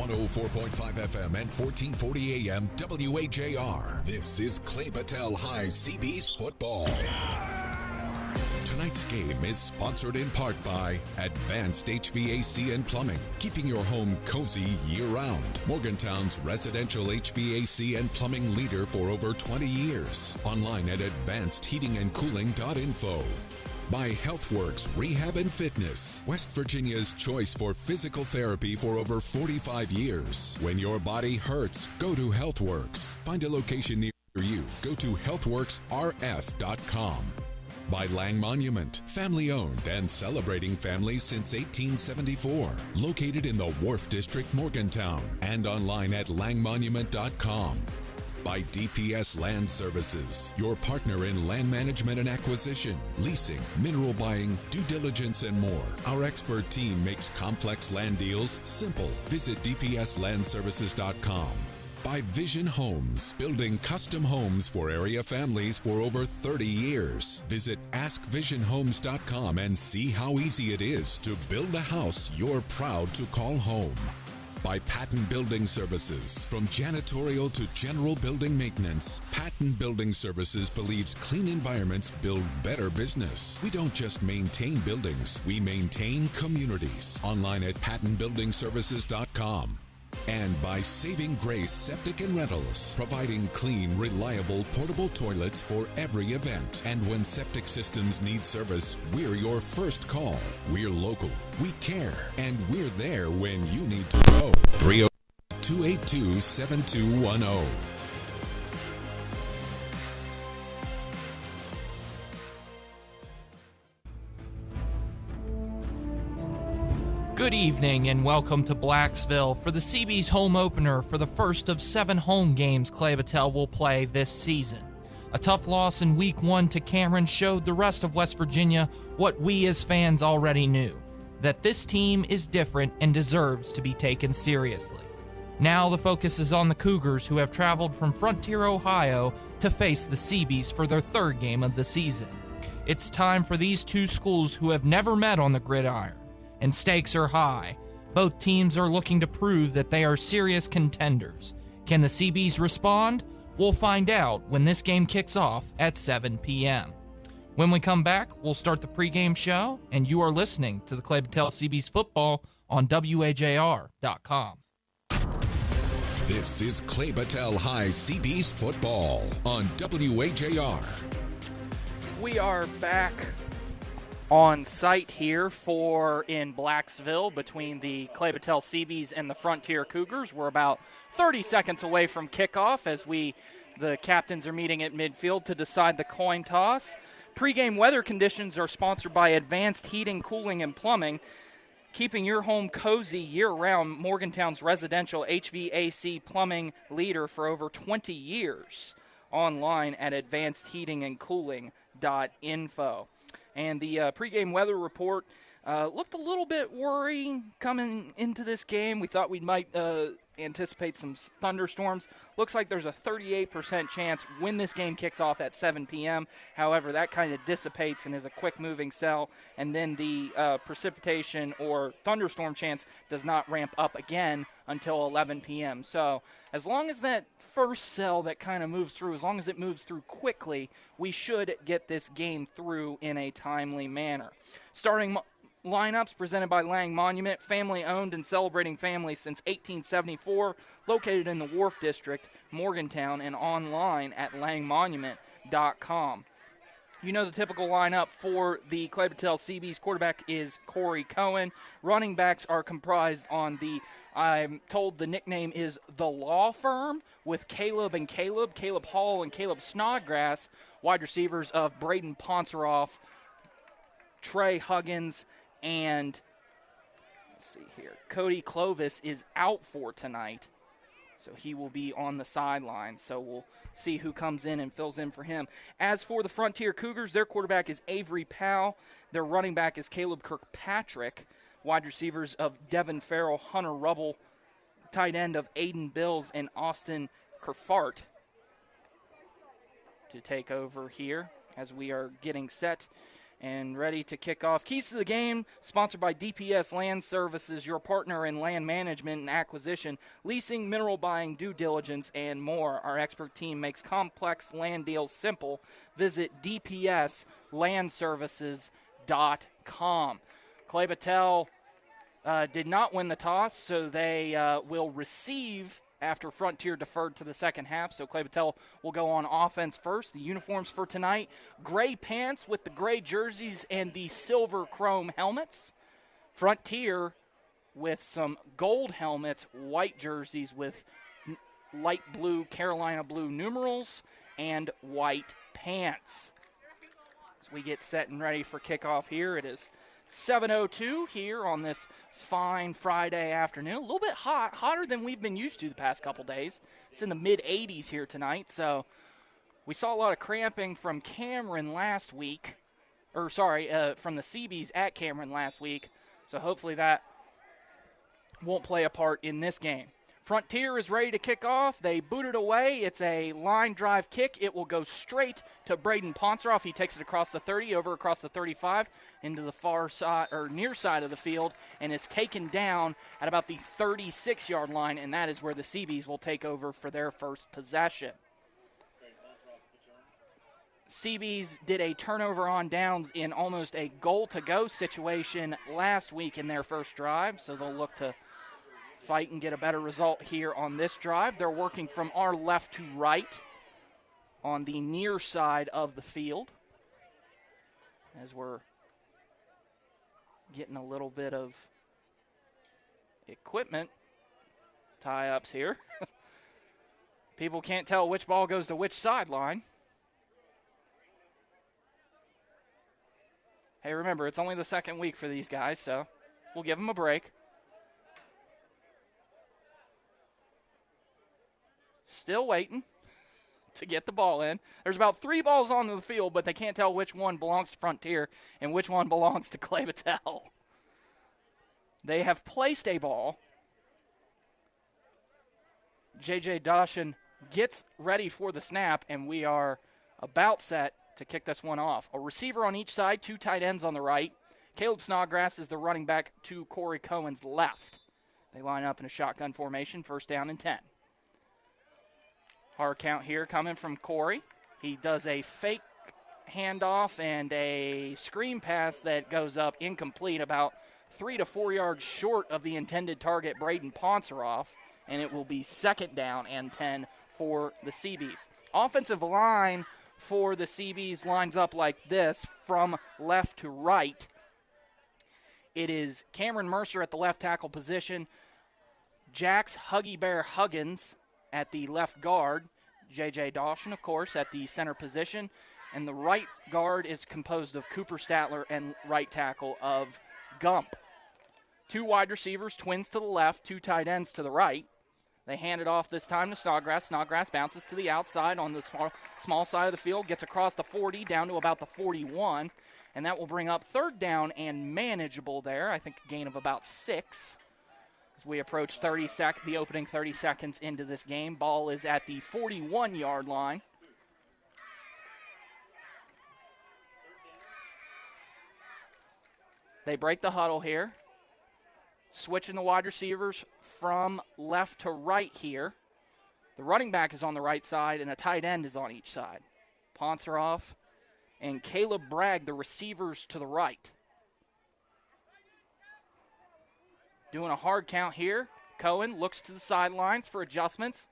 104.5 FM and 1440 AM WHAR. This is Clay Patel High Seabees football. Tonight's game is sponsored in part by Advanced HVAC and Plumbing, keeping your home cozy year-round. Morgantown's residential HVAC and plumbing leader for over 20 years. Online at advancedheatingandcooling.info. By HealthWorks Rehab and Fitness, West Virginia's choice for physical therapy for over 45 years. When your body hurts, go to HealthWorks. Find a location near you. Go to healthworksrf.com. By Lang Monument, family-owned and celebrating families since 1874. Located in the Wharf District, Morgantown, and online at langmonument.com. By DPS Land Services, your partner in land management and acquisition, leasing, mineral buying, due diligence, and more. Our expert team makes complex land deals simple. Visit dpslandservices.com. By Vision Homes, building custom homes for area families for over 30 years. Visit askvisionhomes.com and see how easy it is to build a house you're proud to call home. By Patton Building Services. From janitorial to general building maintenance, Patton Building Services believes clean environments build better business. We don't just maintain buildings, we maintain communities. Online at pattonbuildingservices.com. And by Saving Grace Septic and Rentals, providing clean, reliable, portable toilets for every event. And when septic systems need service, we're your first call. We're local, we care, and we're there when you need to go. 302-282-7210. Good evening and welcome to Blacksville for the Seabees home opener for the first of 7 home games Clay Patel will play this season. A tough loss in Week 1 to Cameron showed the rest of West Virginia what we as fans already knew, that this team is different and deserves to be taken seriously. Now the focus is on the Cougars, who have traveled from Frontier, Ohio to face the Seabees for their 3rd game of the season. It's time for these two schools who have never met on the gridiron. And stakes are high. Both teams are looking to prove that they are serious contenders. Can the Seabees respond? We'll find out when this game kicks off at 7 p.m. When we come back, we'll start the pregame show, and you are listening to the Clay Patel Seabees football on WHAR.com. This is Clay Patel High Seabees football on WHAR. We are back on site here in Blacksville between the Clay Patel Seabees and the Frontier Cougars. We're about 30 seconds away from kickoff as the captains are meeting at midfield to decide the coin toss. Pre-game weather conditions are sponsored by Advanced Heating, Cooling, and Plumbing, keeping your home cozy year-round. Morgantown's residential HVAC plumbing leader for over 20 years. Online at advancedheatingandcooling.info. And the pregame weather report looked a little bit worrying coming into this game. We thought we might anticipate some thunderstorms. Looks like there's a 38% chance when this game kicks off at 7 p.m. However, that kind of dissipates and is a quick-moving cell. And then the precipitation or thunderstorm chance does not ramp up again until 11 p.m. So as long as that first cell that kind of moves through, as long as it moves through quickly, we should get this game through in a timely manner. Starting lineups presented by Lang Monument, family-owned and celebrating families since 1874, located in the Wharf District, Morgantown, and online at langmonument.com. You know the typical lineup for the Clay Patel Seabees. Quarterback is Corey Cohen. Running backs are comprised on I'm told the nickname is The Law Firm, with Caleb Hall and Caleb Snodgrass. Wide receivers of Braden Ponceroff, Trey Huggins, and let's see here, Cody Clovis is out for tonight, so he will be on the sidelines. So we'll see who comes in and fills in for him. As for the Frontier Cougars, their quarterback is Avery Powell. Their running back is Caleb Kirkpatrick. Wide receivers of Devin Farrell, Hunter Rubble, tight end of Aiden Bills, and Austin Kerfart to take over here as we are getting set and ready to kick off. Keys to the Game, sponsored by DPS Land Services, your partner in land management and acquisition, leasing, mineral buying, due diligence, and more. Our expert team makes complex land deals simple. Visit dpslandservices.com. Clay Battelle did not win the toss, so they will receive after Frontier deferred to the second half. So Clay Battelle will go on offense first. The uniforms for tonight, gray pants with the gray jerseys and the silver chrome helmets. Frontier with some gold helmets, white jerseys with light blue, Carolina blue numerals, and white pants. As we get set and ready for kickoff here, it is 7:02 here on this fine Friday afternoon. A little bit hot, hotter than we've been used to the past couple days. It's in the mid-80s here tonight, so we saw a lot of cramping from Cameron last week. From the Seabees at Cameron last week, so hopefully that won't play a part in this game. Frontier is ready to kick off. They boot it away. It's a line drive kick. It will go straight to Braden Ponseroff. He takes it across the 30, over across the 35, into the far side or near side of the field, and is taken down at about the 36-yard line, and that is where the Seabees will take over for their first possession. Seabees did a turnover on downs in almost a goal-to-go situation last week in their first drive, so they'll look to fight and get a better result here on this drive. They're working from our left to right on the near side of the field as we're getting a little bit of equipment tie-ups here. People can't tell which ball goes to which sideline. Hey, remember, it's only the second week for these guys, so we'll give them a break. Still waiting to get the ball in. There's about 3 balls on the field, but they can't tell which one belongs to Frontier and which one belongs to Clay Battelle. They have placed a ball. J.J. Dawson gets ready for the snap, and we are about set to kick this one off. A receiver on each side, 2 tight ends on the right. Caleb Snodgrass is the running back to Corey Cohen's left. They line up in a shotgun formation, first down and 10. Hard count here coming from Corey. He does a fake handoff and a screen pass that goes up incomplete, about 3 to 4 yards short of the intended target, Braden Ponseroff, and it will be second down and 10 for the Seabees. Offensive line for the Seabees lines up like this from left to right. It is Cameron Mercer at the left tackle position, Jax Huggy Bear Huggins at the left guard, J.J. Dawson, of course, at the center position, and the right guard is composed of Cooper Statler and right tackle of Gump. 2 wide receivers, twins to the left, 2 tight ends to the right. They hand it off this time to Snodgrass. Snodgrass bounces to the outside on the small side of the field, gets across the 40 down to about the 41, and that will bring up third down and manageable there. I think a gain of about 6. As we approach the opening 30 seconds into this game, ball is at the 41-yard line. They break the huddle here, switching the wide receivers from left to right here. The running back is on the right side, and a tight end is on each side. Ponseroff and Caleb Bragg, the receivers to the right. Doing a hard count here. Cohen looks to the sidelines for adjustments.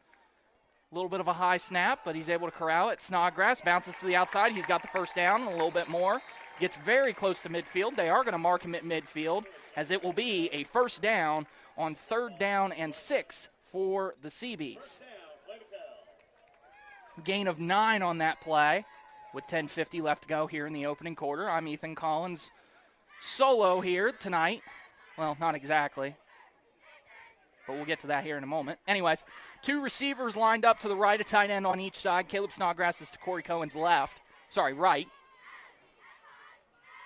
A little bit of a high snap, but he's able to corral it. Snodgrass bounces to the outside. He's got the first down and a little bit more. Gets very close to midfield. They are going to mark him at midfield, as it will be a first down on 3rd down and 6 for the Seabees. Gain of 9 on that play with 10:50 left to go here in the opening quarter. I'm Ethan Collins, solo here tonight. Well, not exactly, but we'll get to that here in a moment. Anyways, 2 receivers lined up to the right, a tight end on each side. Caleb Snodgrass is to Corey Cohen's right.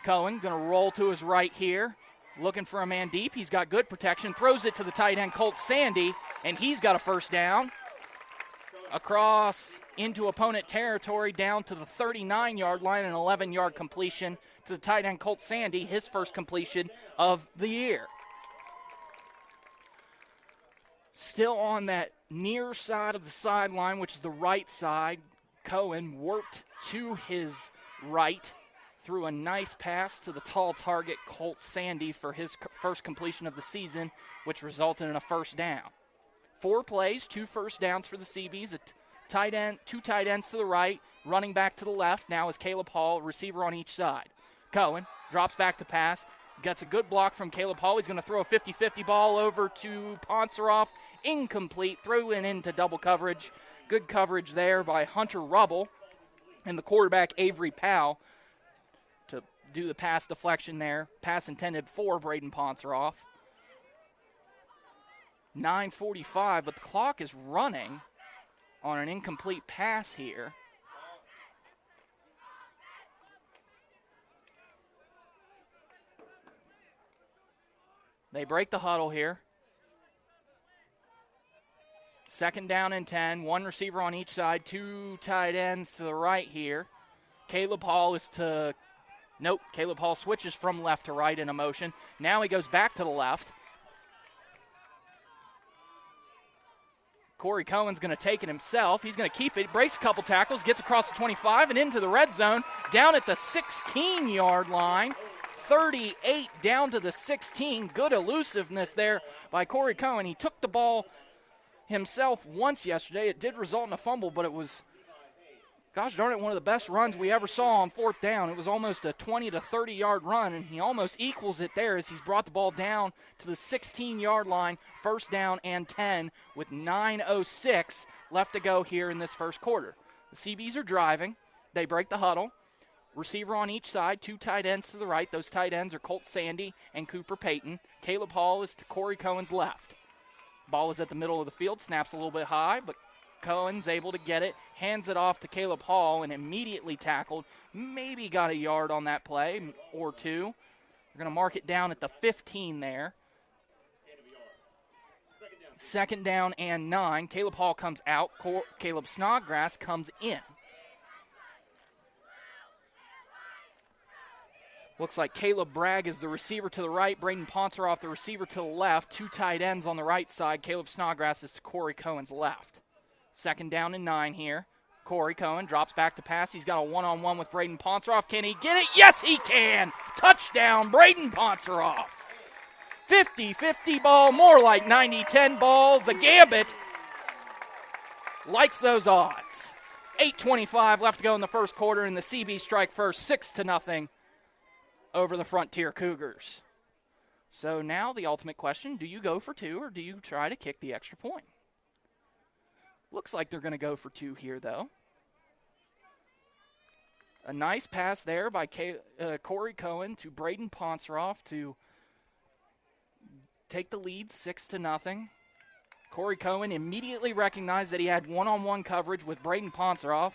Cohen going to roll to his right here, looking for a man deep. He's got good protection, throws it to the tight end, Colt Sandy, and he's got a first down. across into opponent territory down to the 39-yard line, an 11-yard completion to the tight end Colt Sandy, his first completion of the year. Still on that near side of the sideline, which is the right side, Cohen worked to his right, threw a nice pass to the tall target Colt Sandy for his first completion of the season, which resulted in a first down. 4 plays, 2 first downs for the Seabees, tight end, 2 tight ends to the right, running back to the left. Now is Caleb Hall, receiver on each side. Cohen drops back to pass, gets a good block from Caleb Hall. He's going to throw a 50-50 ball over to Ponceroff, incomplete, throw it into double coverage. Good coverage there by Hunter Rubble and the quarterback Avery Powell to do the pass deflection there. Pass intended for Braden Ponceroff. 9:45, but the clock is running on an incomplete pass here. They break the huddle here. 2nd down and 10. 1 receiver on each side. 2 tight ends to the right here. Caleb Hall is to... Nope, Caleb Hall switches from left to right in a motion. Now he goes back to the left. Corey Cohen's going to take it himself. He's going to keep it. Breaks a couple tackles. Gets across the 25 and into the red zone. Down at the 16-yard line. 38 down to the 16. Good elusiveness there by Corey Cohen. He took the ball himself once yesterday. It did result in a fumble, but it was, gosh darn it, one of the best runs we ever saw on 4th down. It was almost a 20 to 30-yard run, and he almost equals it there as he's brought the ball down to the 16-yard line, 1st down and 10 with 9:06 left to go here in this first quarter. The CBs are driving. They break the huddle. Receiver on each side, 2 tight ends to the right. Those tight ends are Colt Sandy and Cooper Payton. Caleb Hall is to Corey Cohen's left. Ball is at the middle of the field, snaps a little bit high, but Cohen's able to get it, hands it off to Caleb Hall, and immediately tackled. Maybe got a yard on that play or 2. We're going to mark it down at the 15 there. 2nd down and 9. Caleb Hall comes out. Caleb Snodgrass comes in. Looks like Caleb Bragg is the receiver to the right. Braden Ponceroff the receiver to the left. 2 tight ends on the right side. Caleb Snodgrass is to Corey Cohen's left. 2nd down and 9 here. Corey Cohen drops back to pass. He's got a one-on-one with Braden Ponceroff. Can he get it? Yes, he can. Touchdown, Braden Ponceroff. 50-50 ball, more like 90-10 ball. The Gambit likes those odds. 8:25 left to go in the first quarter, and the CB strike first, 6-0 over the Frontier Cougars. So now the ultimate question, do you go for 2 or do you try to kick the extra point? Looks like they're going to go for 2 here, though. A nice pass there by Corey Cohen to Braden Ponceroff to take the lead 6-0. Corey Cohen immediately recognized that he had one-on-one coverage with Braden Ponceroff.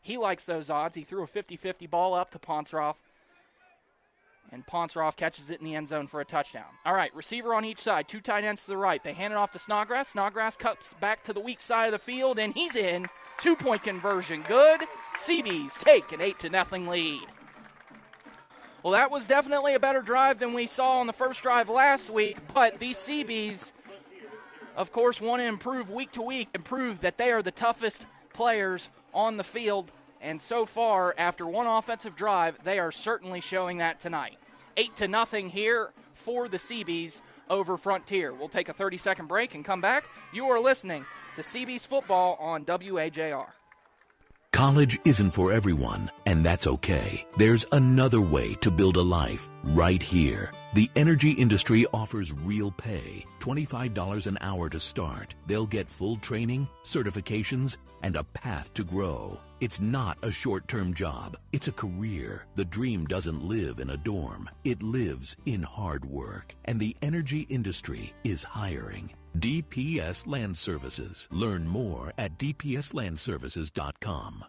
He likes those odds. He threw a 50-50 ball up to Ponceroff, and Ponceroff catches it in the end zone for a touchdown. All right, receiver on each side, 2 tight ends to the right. They hand it off to Snodgrass. Snodgrass cuts back to the weak side of the field, and he's in. 2-point conversion, good. CBs take an 8-0 lead. Well, that was definitely a better drive than we saw on the first drive last week, but these CBs, of course, want to improve week to week and prove that they are the toughest players on the field. And so far, after one offensive drive, they are certainly showing that tonight. 8-0 here for the CBs over Frontier. We'll take a 30-second break and come back. You are listening to CBs football on WAJR. College isn't for everyone, and that's okay. There's another way to build a life right here. The energy industry offers real pay, $25 an hour to start. They'll get full training, certifications, and a path to grow. It's not a short-term job. It's a career. The dream doesn't live in a dorm. It lives in hard work. And the energy industry is hiring. DPS Land Services. Learn more at dpslandservices.com.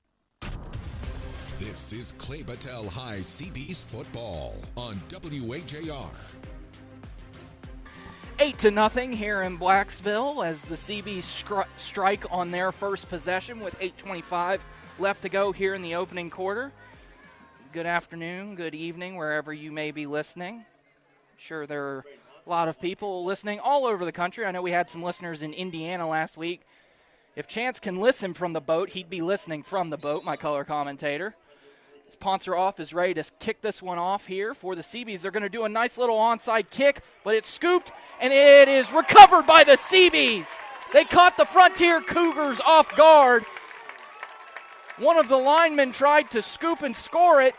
This is Clay Battelle High CB's football on WAJR. 8-0 here in Blacksville as the Seabees strike on their first possession with 8:25 left to go here in the opening quarter. Good afternoon, good evening, wherever you may be listening. I'm sure there are a lot of people listening all over the country. I know we had some listeners in Indiana last week. If Chance can listen from the boat, he'd be listening from the boat, my color commentator. As Ponceroff is ready to kick this one off here for the Seabees. They're going to do a nice little onside kick, but it's scooped, and it is recovered by the Seabees. They caught the Frontier Cougars off guard. One of the linemen tried to scoop and score it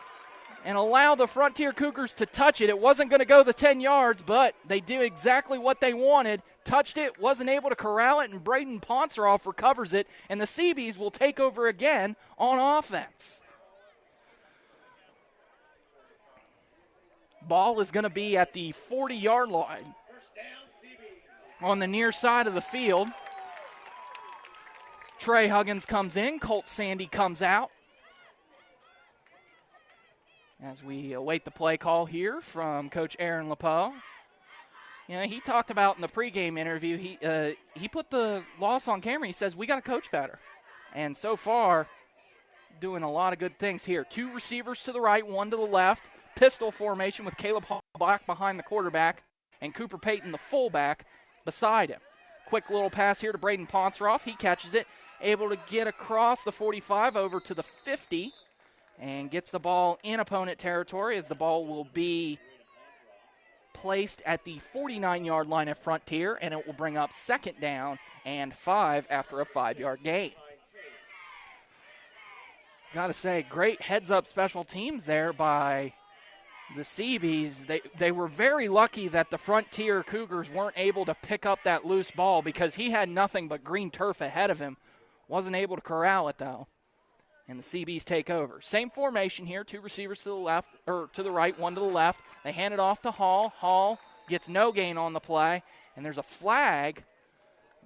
and allow the Frontier Cougars to touch it. It wasn't going to go the 10 yards, but they did exactly what they wanted. Touched it, wasn't able to corral it, and Braden Ponceroff recovers it, and the Seabees will take over again on offense. Ball is going to be at the 40-yard line on the near side of the field. Trey Huggins comes in. Colt Sandy comes out. As we await the play call here from Coach Aaron LePeau. You know, he talked about in the pregame interview, he put the loss on camera. He says, we got to coach better. And so far, doing a lot of good things here. 2 receivers to the right, 1 to the left. Pistol formation with Caleb Hall back behind the quarterback and Cooper Payton, the fullback, beside him. Quick little pass here to Braden Ponceroff. He catches it, able to get across the 45 over to the 50 and gets the ball in opponent territory as the ball will be placed at the 49-yard line of Frontier, and it will bring up 2nd down and 5 after a 5-yard gain. Got to say, great heads-up special teams there by the Seabees. They were very lucky that the Frontier Cougars weren't able to pick up that loose ball because he had nothing but green turf ahead of him. Wasn't able to corral it, though. And the Seabees take over. Same formation here, 2 receivers to the left, or to the right, 1 to the left. They hand it off to Hall. Hall gets no gain on the play, and there's a flag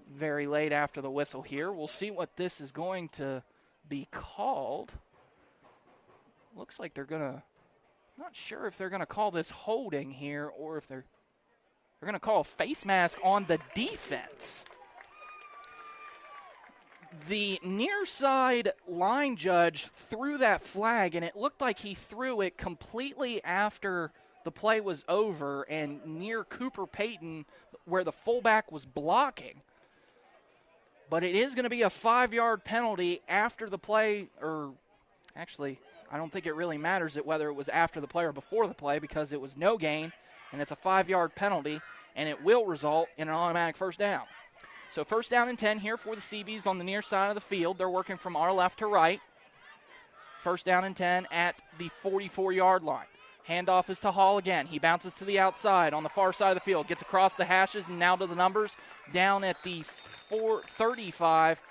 very late after the whistle here. We'll see what this is going to be called. Looks like they're going to, not sure if they're going to call this holding here or if they're going to call a face mask on the defense. The near side line judge threw that flag, and it looked like he threw it completely after the play was over and near Cooper Payton where the fullback was blocking. But it is going to be a 5-yard penalty after the play, or actually, I don't think it really matters whether it was after the play or before the play because it was no gain, and it's a 5-yard penalty, and it will result in an automatic first down. So 1st down and 10 here for the Seabees on the near side of the field. They're working from our left to right. 1st down and 10 at the 44-yard line. Handoff is to Hall again. He bounces to the outside on the far side of the field. Gets across the hashes and now to the numbers. Down at the 35.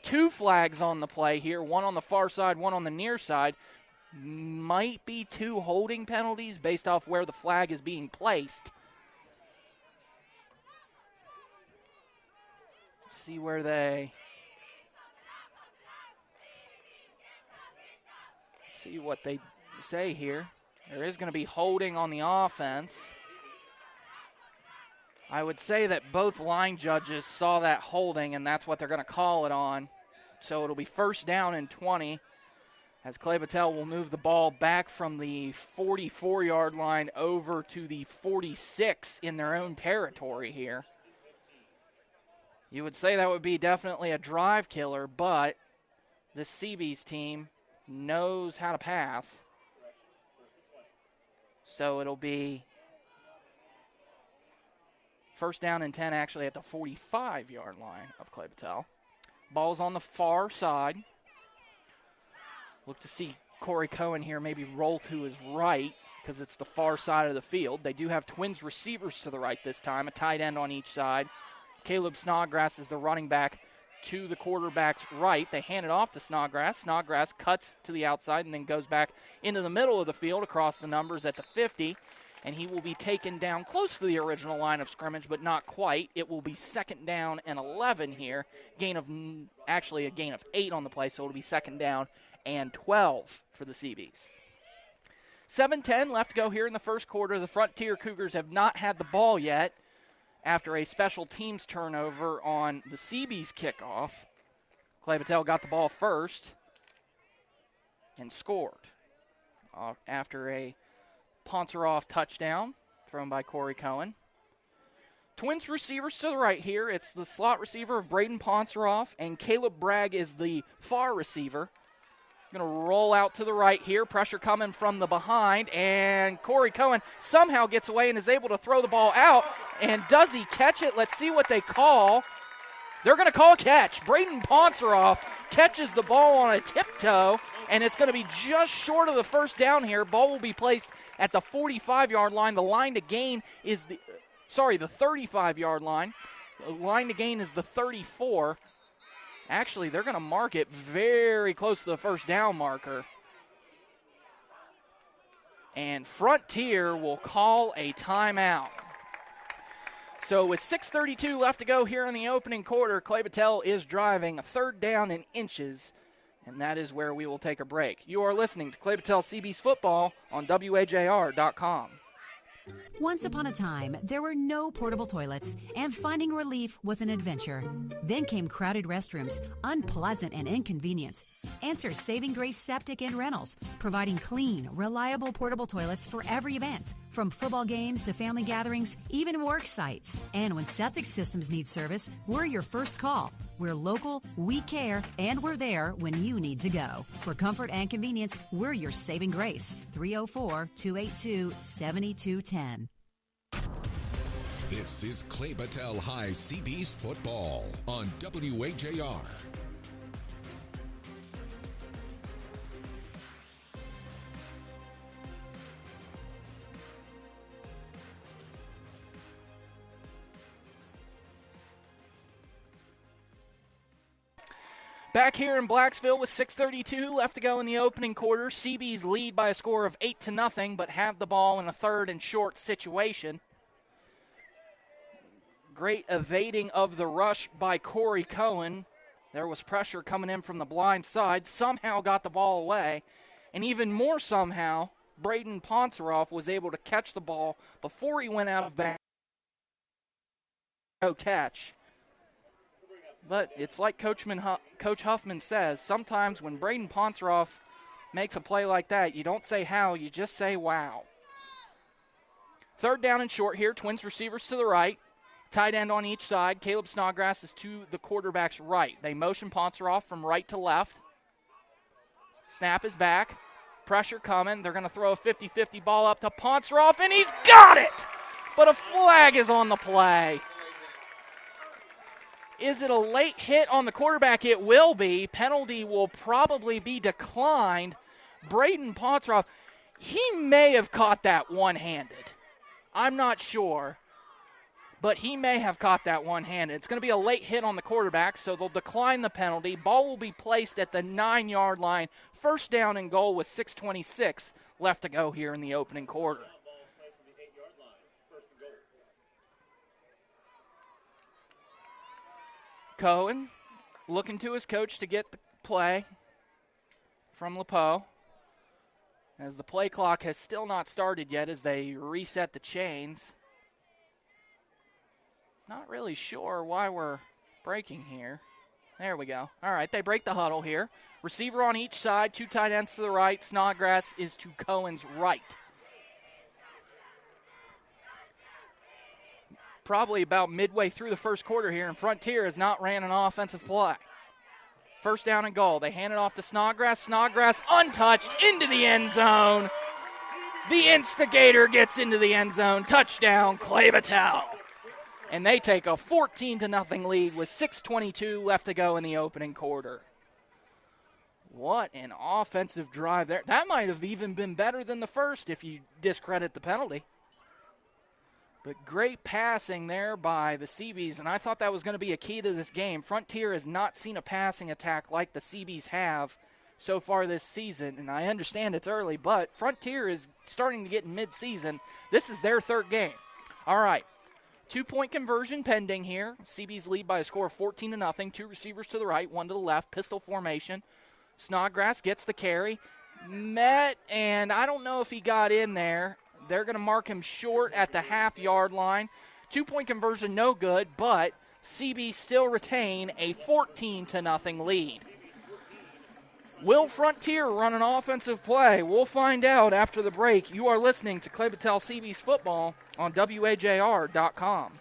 2 flags on the play here. 1 on the far side, 1 on the near side. Might be 2 holding penalties based off where the flag is being placed. See where they see what they say here. There is going to be holding on the offense. I would say that both line judges saw that holding, and that's what they're going to call it on. So it'll be 1st down and 20 as Clay Battelle will move the ball back from the 44-yard line over to the 46 in their own territory here. You would say that would be definitely a drive killer, but the Seabees team knows how to pass. So it'll be 1st down and 10 actually at the 45-yard line of Clay Battelle. Ball's on the far side. Look to see Corey Cohen here maybe roll to his right because it's the far side of the field. They do have twins receivers to the right this time, a tight end on each side. Caleb Snodgrass is the running back to the quarterback's right. They hand it off to Snodgrass. Snodgrass cuts to the outside and then goes back into the middle of the field across the numbers at the 50, and he will be taken down close to the original line of scrimmage, but not quite. It will be 2nd down and 11 here. A gain of 8 on the play, so it'll be 2nd down and 12 for the Seabees. 7:10 left to go here in the first quarter. The Frontier Cougars have not had the ball yet, after a special teams turnover on the Seabees kickoff. Clay Battelle got the ball first and scored after a Ponceroff touchdown thrown by Corey Cohen. Twins receivers to the right here. It's the slot receiver of Braden Ponceroff, and Caleb Bragg is the far receiver. Going to roll out to the right here. Pressure coming from the behind, and Corey Cohen somehow gets away and is able to throw the ball out. And does he catch it? Let's see what they call. They're going to call a catch. Braden Ponceroff catches the ball on a tiptoe, and it's going to be just short of the first down here. Ball will be placed at the 45-yard line. The line to gain is the 35-yard line. The line to gain is the 34. Actually, they're going to mark it very close to the first down marker. And Frontier will call a timeout. So with 6:32 left to go here in the opening quarter, Clay Battelle is driving a third down in inches, and that is where we will take a break. You are listening to Clay Battelle Seabees football on WAJR.com. Once upon a time, there were no portable toilets, and finding relief was an adventure. Then came crowded restrooms, unpleasant and inconvenient. Enter Saving Grace Septic and Rentals, providing clean, reliable portable toilets for every event, from football games to family gatherings, even work sites. And when septic systems need service, we're your first call. We're local, we care, and we're there when you need to go. For comfort and convenience, we're your saving grace. 304-282-7210. This is Clay Battelle High Seabees football on WAJR. Back here in Blacksville with 6:32 left to go in the opening quarter. Seabees lead by a score of 8-0, but have the ball in a third and short situation. Great evading of the rush by Corey Cohen. There was pressure coming in from the blind side. Somehow got the ball away. And even more somehow, Braden Ponceroff was able to catch the ball before he went out of bounds. No catch. But it's like Coach Huffman says, sometimes when Braden Ponceroff makes a play like that, you don't say how, you just say wow. Third down and short here, Twins receivers to the right, tight end on each side. Caleb Snodgrass is to the quarterback's right. They motion Ponceroff from right to left. Snap is back. Pressure coming. They're going to throw a 50-50 ball up to Ponceroff, and he's got it! But a flag is on the play. Is it a late hit on the quarterback? It will be. Penalty will probably be declined. Braden Ponceroff, he may have caught that one-handed. I'm not sure, but he may have caught that one-handed. It's going to be a late hit on the quarterback, so they'll decline the penalty. Ball will be placed at the 9-yard line. First down and goal with 6:26 left to go here in the opening quarter. Cohen looking to his coach to get the play from LePau, as the play clock has still not started yet as they reset the chains. Not really sure why we're breaking here. There we go. All right, they break the huddle here. Receiver on each side, two tight ends to the right. Snodgrass is to Cohen's right. Probably about midway through the first quarter here, and Frontier has not ran an offensive play. First down and goal. They hand it off to Snodgrass. Snodgrass untouched into the end zone. The instigator gets into the end zone. Touchdown, Clay Battelle. And they take a 14-0 lead with 6:22 left to go in the opening quarter. What an offensive drive there. That might have even been better than the first if you discredit the penalty. But great passing there by the Seabees, and I thought that was going to be a key to this game. Frontier has not seen a passing attack like the Seabees have so far this season, and I understand it's early, but Frontier is starting to get mid-season. This is their third game. All right, 2-point conversion pending here. Seabees lead by a score of 14-0. Two receivers to the right, one to the left, pistol formation. Snodgrass gets the carry. Met, and I don't know if he got in there. They're going to mark him short at the half-yard line. 2-point conversion, no good, but CB still retain a 14-0 lead. Will Frontier run an offensive play? We'll find out after the break. You are listening to Clay Battelle CB's Football on WAJR.com.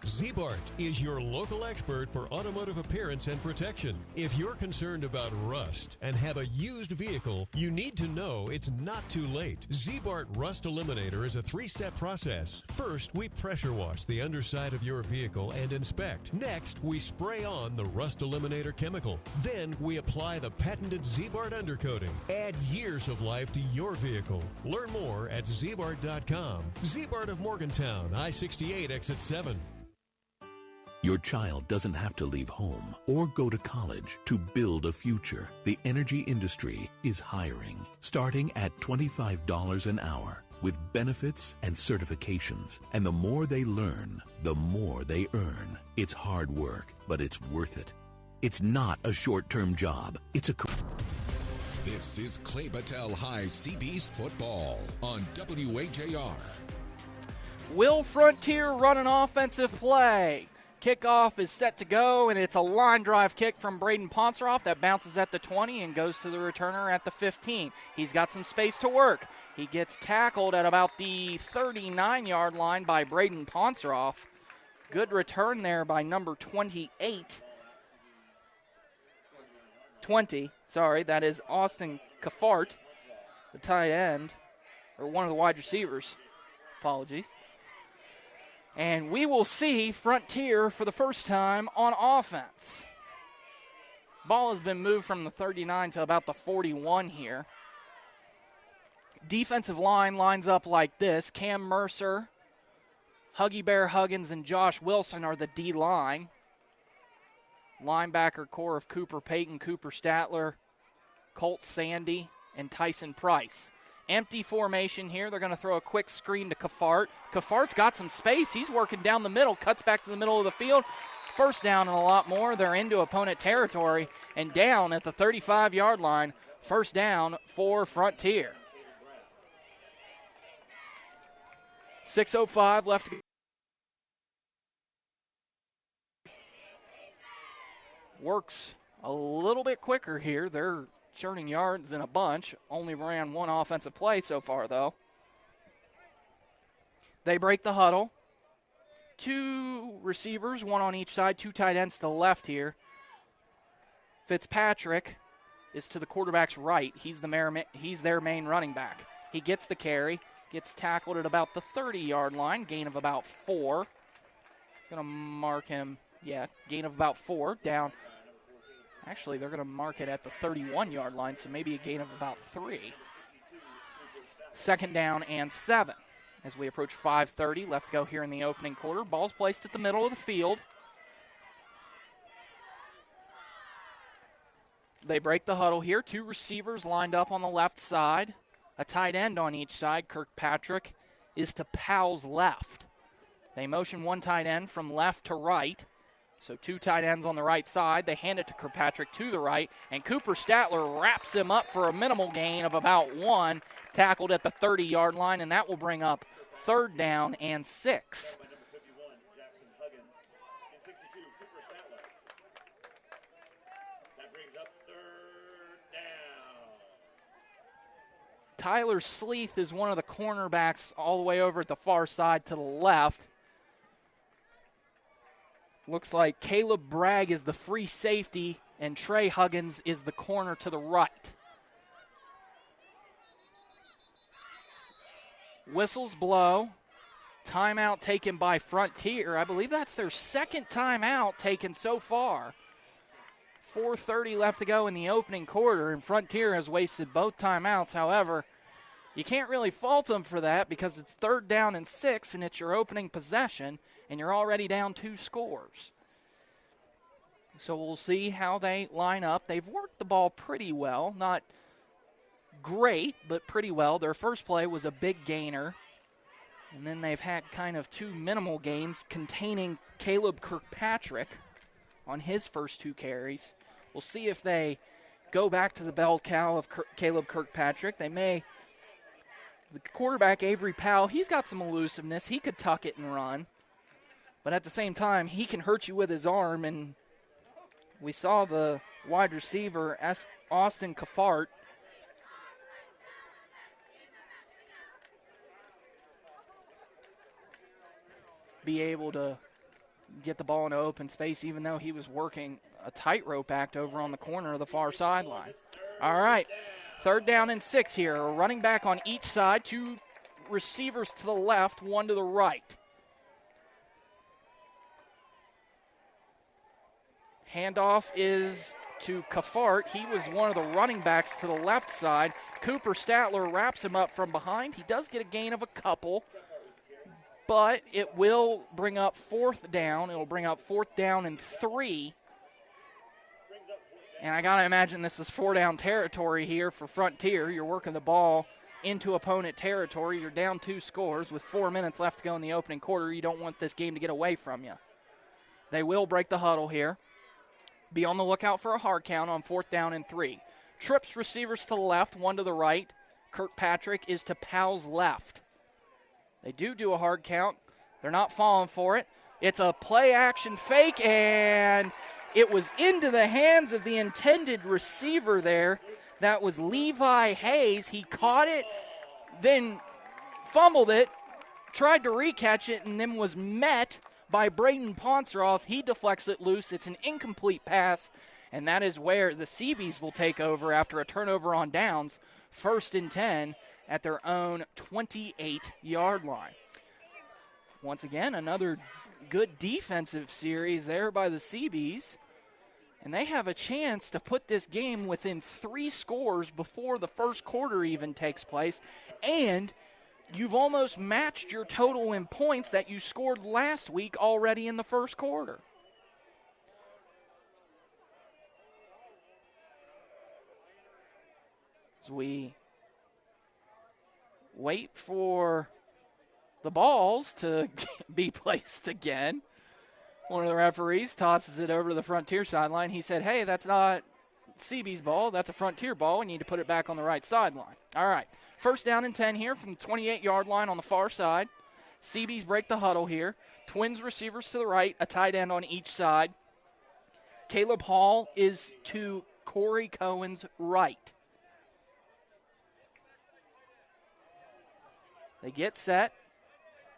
Ziebart is your local expert for automotive appearance and protection. If you're concerned about rust and have a used vehicle, you need to know it's not too late. Ziebart Rust Eliminator is a 3-step process. First, we pressure wash the underside of your vehicle and inspect. Next, we spray on the Rust Eliminator chemical. Then, we apply the patented Ziebart undercoating. Add years of life to your vehicle. Learn more at Ziebart.com. Ziebart of Morgantown, I-68 exit 7. Your child doesn't have to leave home or go to college to build a future. The energy industry is hiring, starting at $25 an hour with benefits and certifications. And the more they learn, the more they earn. It's hard work, but it's worth it. It's not a short-term job. It's a... This is Clay Battelle High CB's Football on WAJR. Will Frontier run an offensive play? Kickoff is set to go, and it's a line drive kick from Braden Ponseroff that bounces at the 20 and goes to the returner at the 15. He's got some space to work. He gets tackled at about the 39-yard line by Braden Ponseroff. Good return there by number 20, that is Austin Kaffart, the tight end, or one of the wide receivers. Apologies. And we will see Frontier for the first time on offense. Ball has been moved from the 39 to about the 41 here. Defensive line lines up like this. Cam Mercer, Huggy Bear Huggins, and Josh Wilson are the D-line. Linebacker core of Cooper Payton, Cooper Statler, Colt Sandy, and Tyson Price. Empty formation here. They're going to throw a quick screen to Kaffart. Kaffart's got some space. He's working down the middle, cuts back to the middle of the field. First down and a lot more. They're into opponent territory and down at the 35-yard line. First down for Frontier. 6:05 left to go. Works a little bit quicker here. They're churning yards in a bunch. Only ran one offensive play so far, though. They break the huddle. Two receivers, one on each side, two tight ends to the left here. Fitzpatrick is to the quarterback's right. He's their main running back. He gets the carry, gets tackled at about the 30-yard line, gain of about 4. Going to mark him, gain of about 4, down. Actually, they're going to mark it at the 31-yard line, so maybe a gain of about 3. Second down and 7. As we approach 5:30 left to go here in the opening quarter. Ball's placed at the middle of the field. They break the huddle here. Two receivers lined up on the left side. A tight end on each side. Kirkpatrick is to Powell's left. They motion one tight end from left to right. So two tight ends on the right side. They hand it to Kirkpatrick to the right, and Cooper Statler wraps him up for a minimal gain of about 1, tackled at the 30-yard line, and that will bring up third down and 6. Tyler Sleeth is one of the cornerbacks all the way over at the far side to the left. Looks like Caleb Bragg is the free safety, and Trey Huggins is the corner to the right. Whistles blow. Timeout taken by Frontier. I believe that's their second timeout taken so far. 4:30 left to go in the opening quarter, and Frontier has wasted both timeouts. However, you can't really fault them for that because it's third down and 6, and it's your opening possession, and you're already down 2 scores. So we'll see how they line up. They've worked the ball pretty well. Not great, but pretty well. Their first play was a big gainer, and then they've had kind of 2 minimal gains containing Caleb Kirkpatrick on his first 2 carries. We'll see if they go back to the bell cow of Caleb Kirkpatrick. They may. The quarterback, Avery Powell, he's got some elusiveness. He could tuck it and run. But at the same time, he can hurt you with his arm, and we saw the wide receiver, Austin Kafart, be able to get the ball into open space, even though he was working a tightrope act over on the corner of the far sideline. All right, 3rd down and 6 here. A running back on each side, 2 receivers to the left, 1 to the right. Handoff is to Kafart. He was one of the running backs to the left side. Cooper Statler wraps him up from behind. He does get a gain of a couple, but it will bring up 4th down. It'll bring up 4th down and 3. And I got to imagine this is 4-down territory here for Frontier. You're working the ball into opponent territory. You're down 2 scores with 4 minutes left to go in the opening quarter. You don't want this game to get away from you. They will break the huddle here. Be on the lookout for a hard count on 4th down and 3. Trips receivers to the left, 1 to the right. Kirkpatrick is to Powell's left. They do a hard count. They're not falling for it. It's a play-action fake, and it was into the hands of the intended receiver there. That was Levi Hayes. He caught it, then fumbled it, tried to recatch it, and then was met by Braden Ponceroff. He deflects it loose. It's an incomplete pass, and that is where the Seabees will take over after a turnover on downs. 1st and 10 at their own 28-yard line. Once again, another good defensive series there by the Seabees, and they have a chance to put this game within 3 scores before the first quarter even takes place, and you've almost matched your total in points that you scored last week already in the first quarter. As we wait for the balls to be placed again, one of the referees tosses it over to the Frontier sideline. He said, hey, that's not Seabees ball, that's a Frontier ball. We need to put it back on the right sideline. All right. 1st down and 10 here from the 28-yard line on the far side. Seabees break the huddle here. Twins receivers to the right, a tight end on each side. Caleb Hall is to Corey Cohen's right. They get set.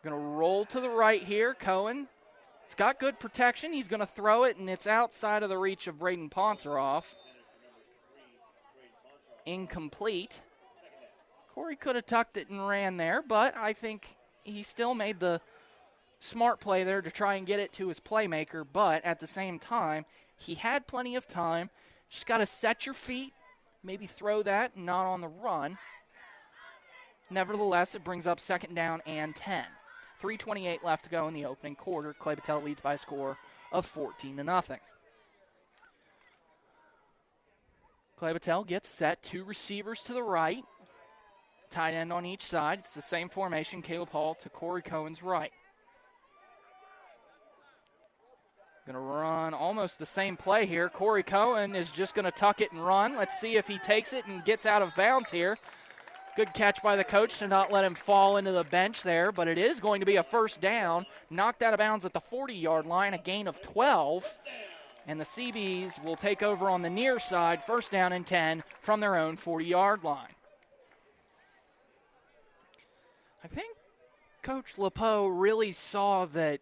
Going to roll to the right here. Cohen, it's got good protection. He's going to throw it, and it's outside of the reach of Braden Ponceroff. Incomplete. Corey could have tucked it and ran there, but I think he still made the smart play there to try and get it to his playmaker, but at the same time, he had plenty of time. Just got to set your feet, maybe throw that, not on the run. Nevertheless, it brings up 2nd down and 10. 3:28 left to go in the opening quarter. Clay Battelle leads by a score of 14-0. Clay Battelle gets set. 2 receivers to the right. Tight end on each side. It's the same formation. Caleb Hall to Corey Cohen's right. Going to run almost the same play here. Corey Cohen is just going to tuck it and run. Let's see if he takes it and gets out of bounds here. Good catch by the coach to not let him fall into the bench there, but it is going to be a 1st down. Knocked out of bounds at the 40-yard line, a gain of 12. And the Seabees will take over on the near side, 1st down and 10 from their own 40-yard line. I think Coach LePeau really saw that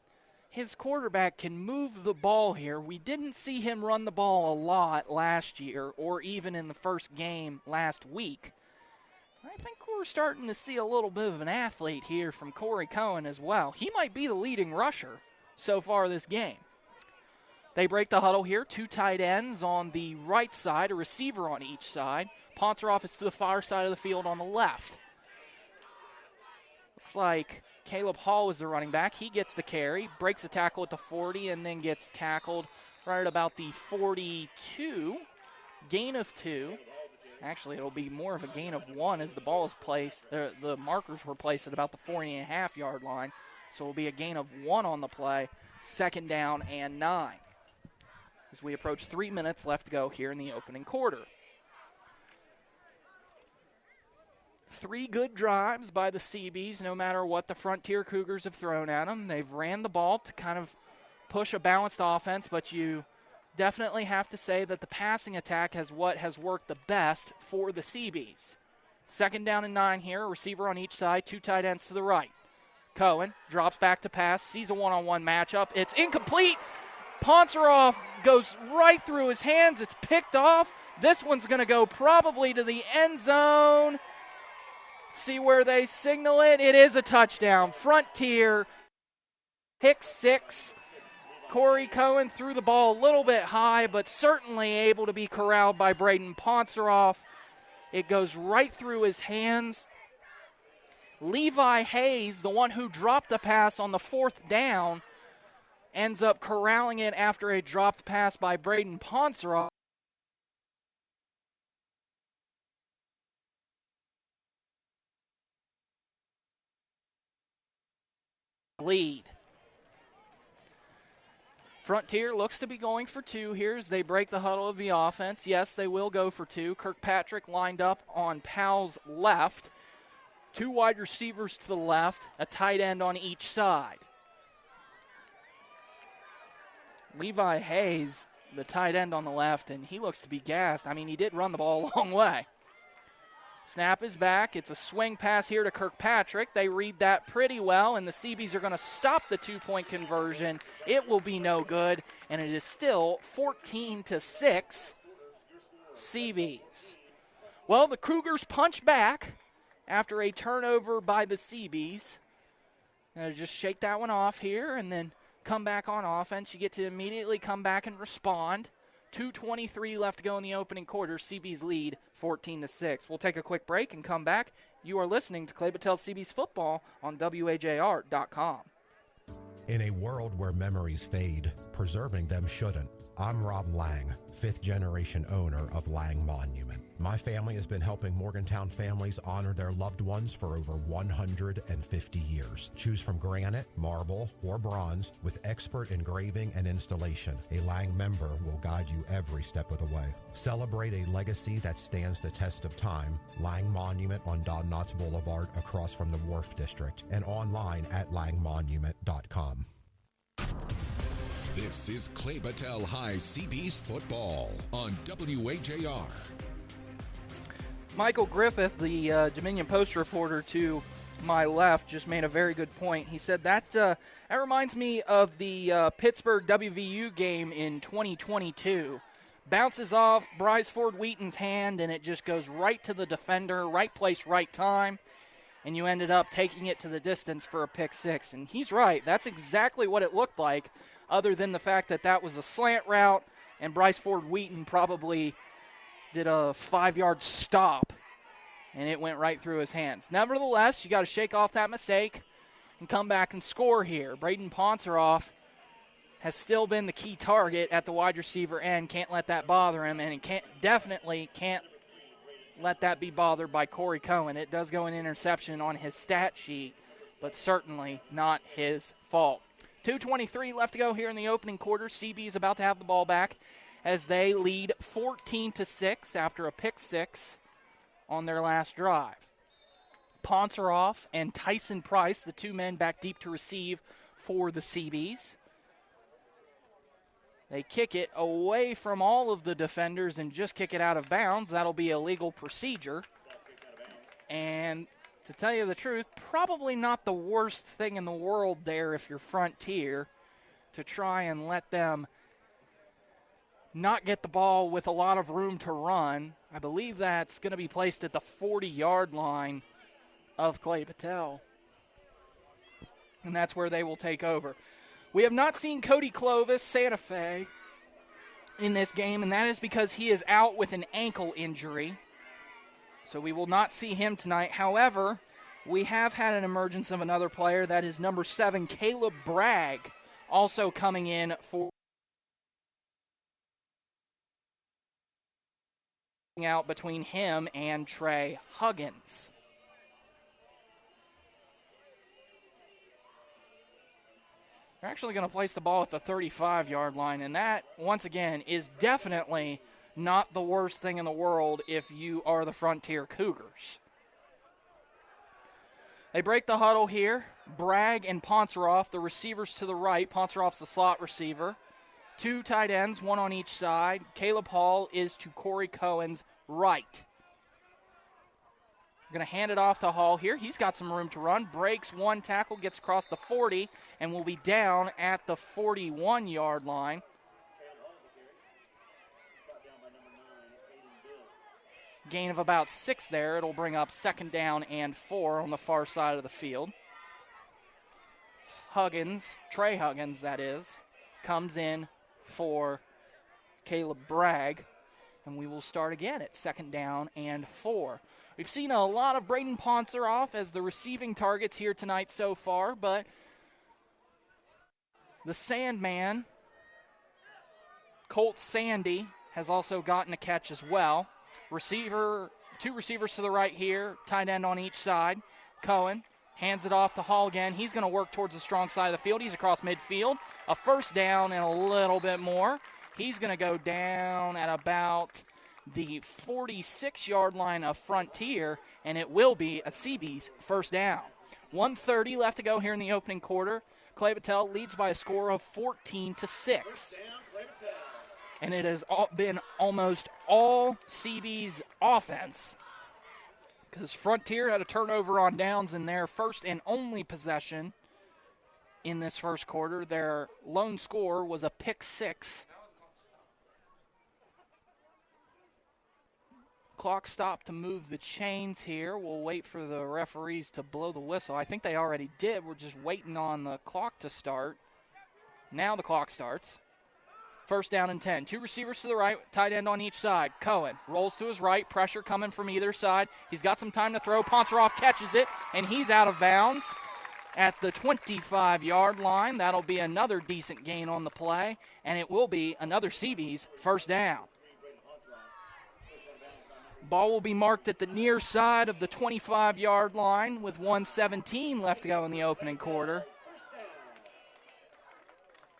his quarterback can move the ball here. We didn't see him run the ball a lot last year or even in the first game last week. I think we're starting to see a little bit of an athlete here from Corey Cohen as well. He might be the leading rusher so far this game. They break the huddle here. 2 tight ends on the right side, a receiver on each side. Ponceroff is to the far side of the field on the left. Looks like Caleb Hall is the running back. He gets the carry, breaks a tackle at the 40, and then gets tackled right at about the 42. Gain of 2. Actually, it'll be more of a gain of 1 as the ball is placed. The markers were placed at about the 40.5-yard line. So it'll be a gain of 1 on the play. 2nd down and 9. As we approach 3 minutes left to go here in the opening quarter. 3 good drives by the Seabees, no matter what the Frontier Cougars have thrown at them. They've ran the ball to kind of push a balanced offense, but you definitely have to say that the passing attack has worked the best for the Seabees. 2nd down and 9 here, receiver on each side, 2 tight ends to the right. Cohen drops back to pass, sees a one-on-one matchup. It's incomplete. Ponceroff goes right through his hands. It's picked off. This one's going to go probably to the end zone. See where they signal it. It is a touchdown. Frontier, pick 6. Corey Cohen threw the ball a little bit high, but certainly able to be corralled by Braden Ponceroff. It goes right through his hands. Levi Hayes, the one who dropped the pass on the 4th down, ends up corralling it after a dropped pass by Braden Ponceroff. Lead. Frontier looks to be going for 2 here as they break the huddle of the offense. Yes, they will go for 2. Kirkpatrick lined up on Powell's left. 2 wide receivers to the left, a tight end on each side. Levi Hayes, the tight end on the left, and he looks to be gassed. I mean, he did run the ball a long way. Snap is back. It's a swing pass here to Kirkpatrick. They read that pretty well, and the Seabees are going to stop the 2-point conversion. It will be no good, and it is still 14-6 Seabees. Well, the Cougars punch back after a turnover by the Seabees. Now just shake that one off here and then come back on offense. You get to immediately come back and respond. 2:23 left to go in the opening quarter. Seabees lead 14-6. We'll take a quick break and come back. You are listening to Clay Battelle Seabees football on WAJR.com. In a world where memories fade, preserving them shouldn't. I'm Rob Lang, 5th-generation owner of Lang Monument. My family has been helping Morgantown families honor their loved ones for over 150 years. Choose from granite, marble, or bronze with expert engraving and installation. A Lang member will guide you every step of the way. Celebrate a legacy that stands the test of time. Lang Monument on Don Knotts Boulevard across from the Wharf District and online at langmonument.com. This is Clay Battelle High Seabees football on WAJR. Michael Griffith, the Dominion Post reporter to my left, just made a very good point. He said that reminds me of the Pittsburgh WVU game in 2022. Bounces off Bryce Ford Wheaton's hand, and it just goes right to the defender, right place, right time, and you ended up taking it to the distance for a pick 6. And he's right. That's exactly what it looked like, other than the fact that that was a slant route, and Bryce Ford Wheaton probably did a 5-yard stop, and it went right through his hands. Nevertheless, you got to shake off that mistake and come back and score here. Braden Ponceroff has still been the key target at the wide receiver end. Can't let that bother him, and he definitely can't let that be bothered by Corey Cohen. It does go an interception on his stat sheet, but certainly not his fault. 2:23 left to go here in the opening quarter. CB is about to have the ball back as they lead 14-6 after a pick 6 on their last drive. Ponceroff and Tyson Price, the 2 men back deep to receive for the Seabees. They kick it away from all of the defenders and just kick it out of bounds. That'll be a legal procedure. And to tell you the truth, probably not the worst thing in the world there if you're Frontier to try and let them not get the ball with a lot of room to run. I believe that's going to be placed at the 40-yard line of Clay Battelle. And that's where they will take over. We have not seen Cody Clovis, Santa Fe, in this game, and that is because he is out with an ankle injury. So we will not see him tonight. However, we have had an emergence of another player. That is number 7, Caleb Bragg, also coming in for out between him and Trey Huggins. They're actually going to place the ball at the 35-yard line, and that, once again, is definitely not the worst thing in the world if you are the Frontier Cougars. They break the huddle here. Bragg and Ponceroff, the receivers to the right. Ponceroff's the slot receiver. 2 tight ends, 1 on each side. Caleb Hall is to Corey Cohen's right. We're going to hand it off to Hall here. He's got some room to run. Breaks 1 tackle, gets across the 40, and will be down at the 41-yard line. Gain of about 6 there. It'll bring up 2nd down and 4 on the far side of the field. Huggins, Trey Huggins that is, comes in for Caleb Bragg, and we will start again at 2nd down and 4. We've seen a lot of Braden Ponceroff as the receiving targets here tonight so far, but the Sandman, Colt Sandy, has also gotten a catch as well. 2 receivers to the right here, tight end on each side. Cohen hands it off to Hall again. He's going to work towards the strong side of the field. He's across midfield. A 1st down and a little bit more. He's going to go down at about the 46-yard line of Frontier, and it will be a CB's 1st down. 1:30 left to go here in the opening quarter. Clay Battelle leads by a score of 14-6. And it has been almost all CB's offense, because Frontier had a turnover on downs in their first and only possession in this first quarter. Their lone score was a pick 6. Clock stopped to move the chains here. We'll wait for the referees to blow the whistle. I think they already did. We're just waiting on the clock to start. Now the clock starts. 1st down and 10. 2 receivers to the right, tight end on each side. Cohen rolls to his right, pressure coming from either side. He's got some time to throw. Ponceroff catches it, and he's out of bounds at the 25-yard line. That'll be another decent gain on the play, and it will be another CB's 1st down. Ball will be marked at the near side of the 25-yard line with 1:17 left to go in the opening quarter.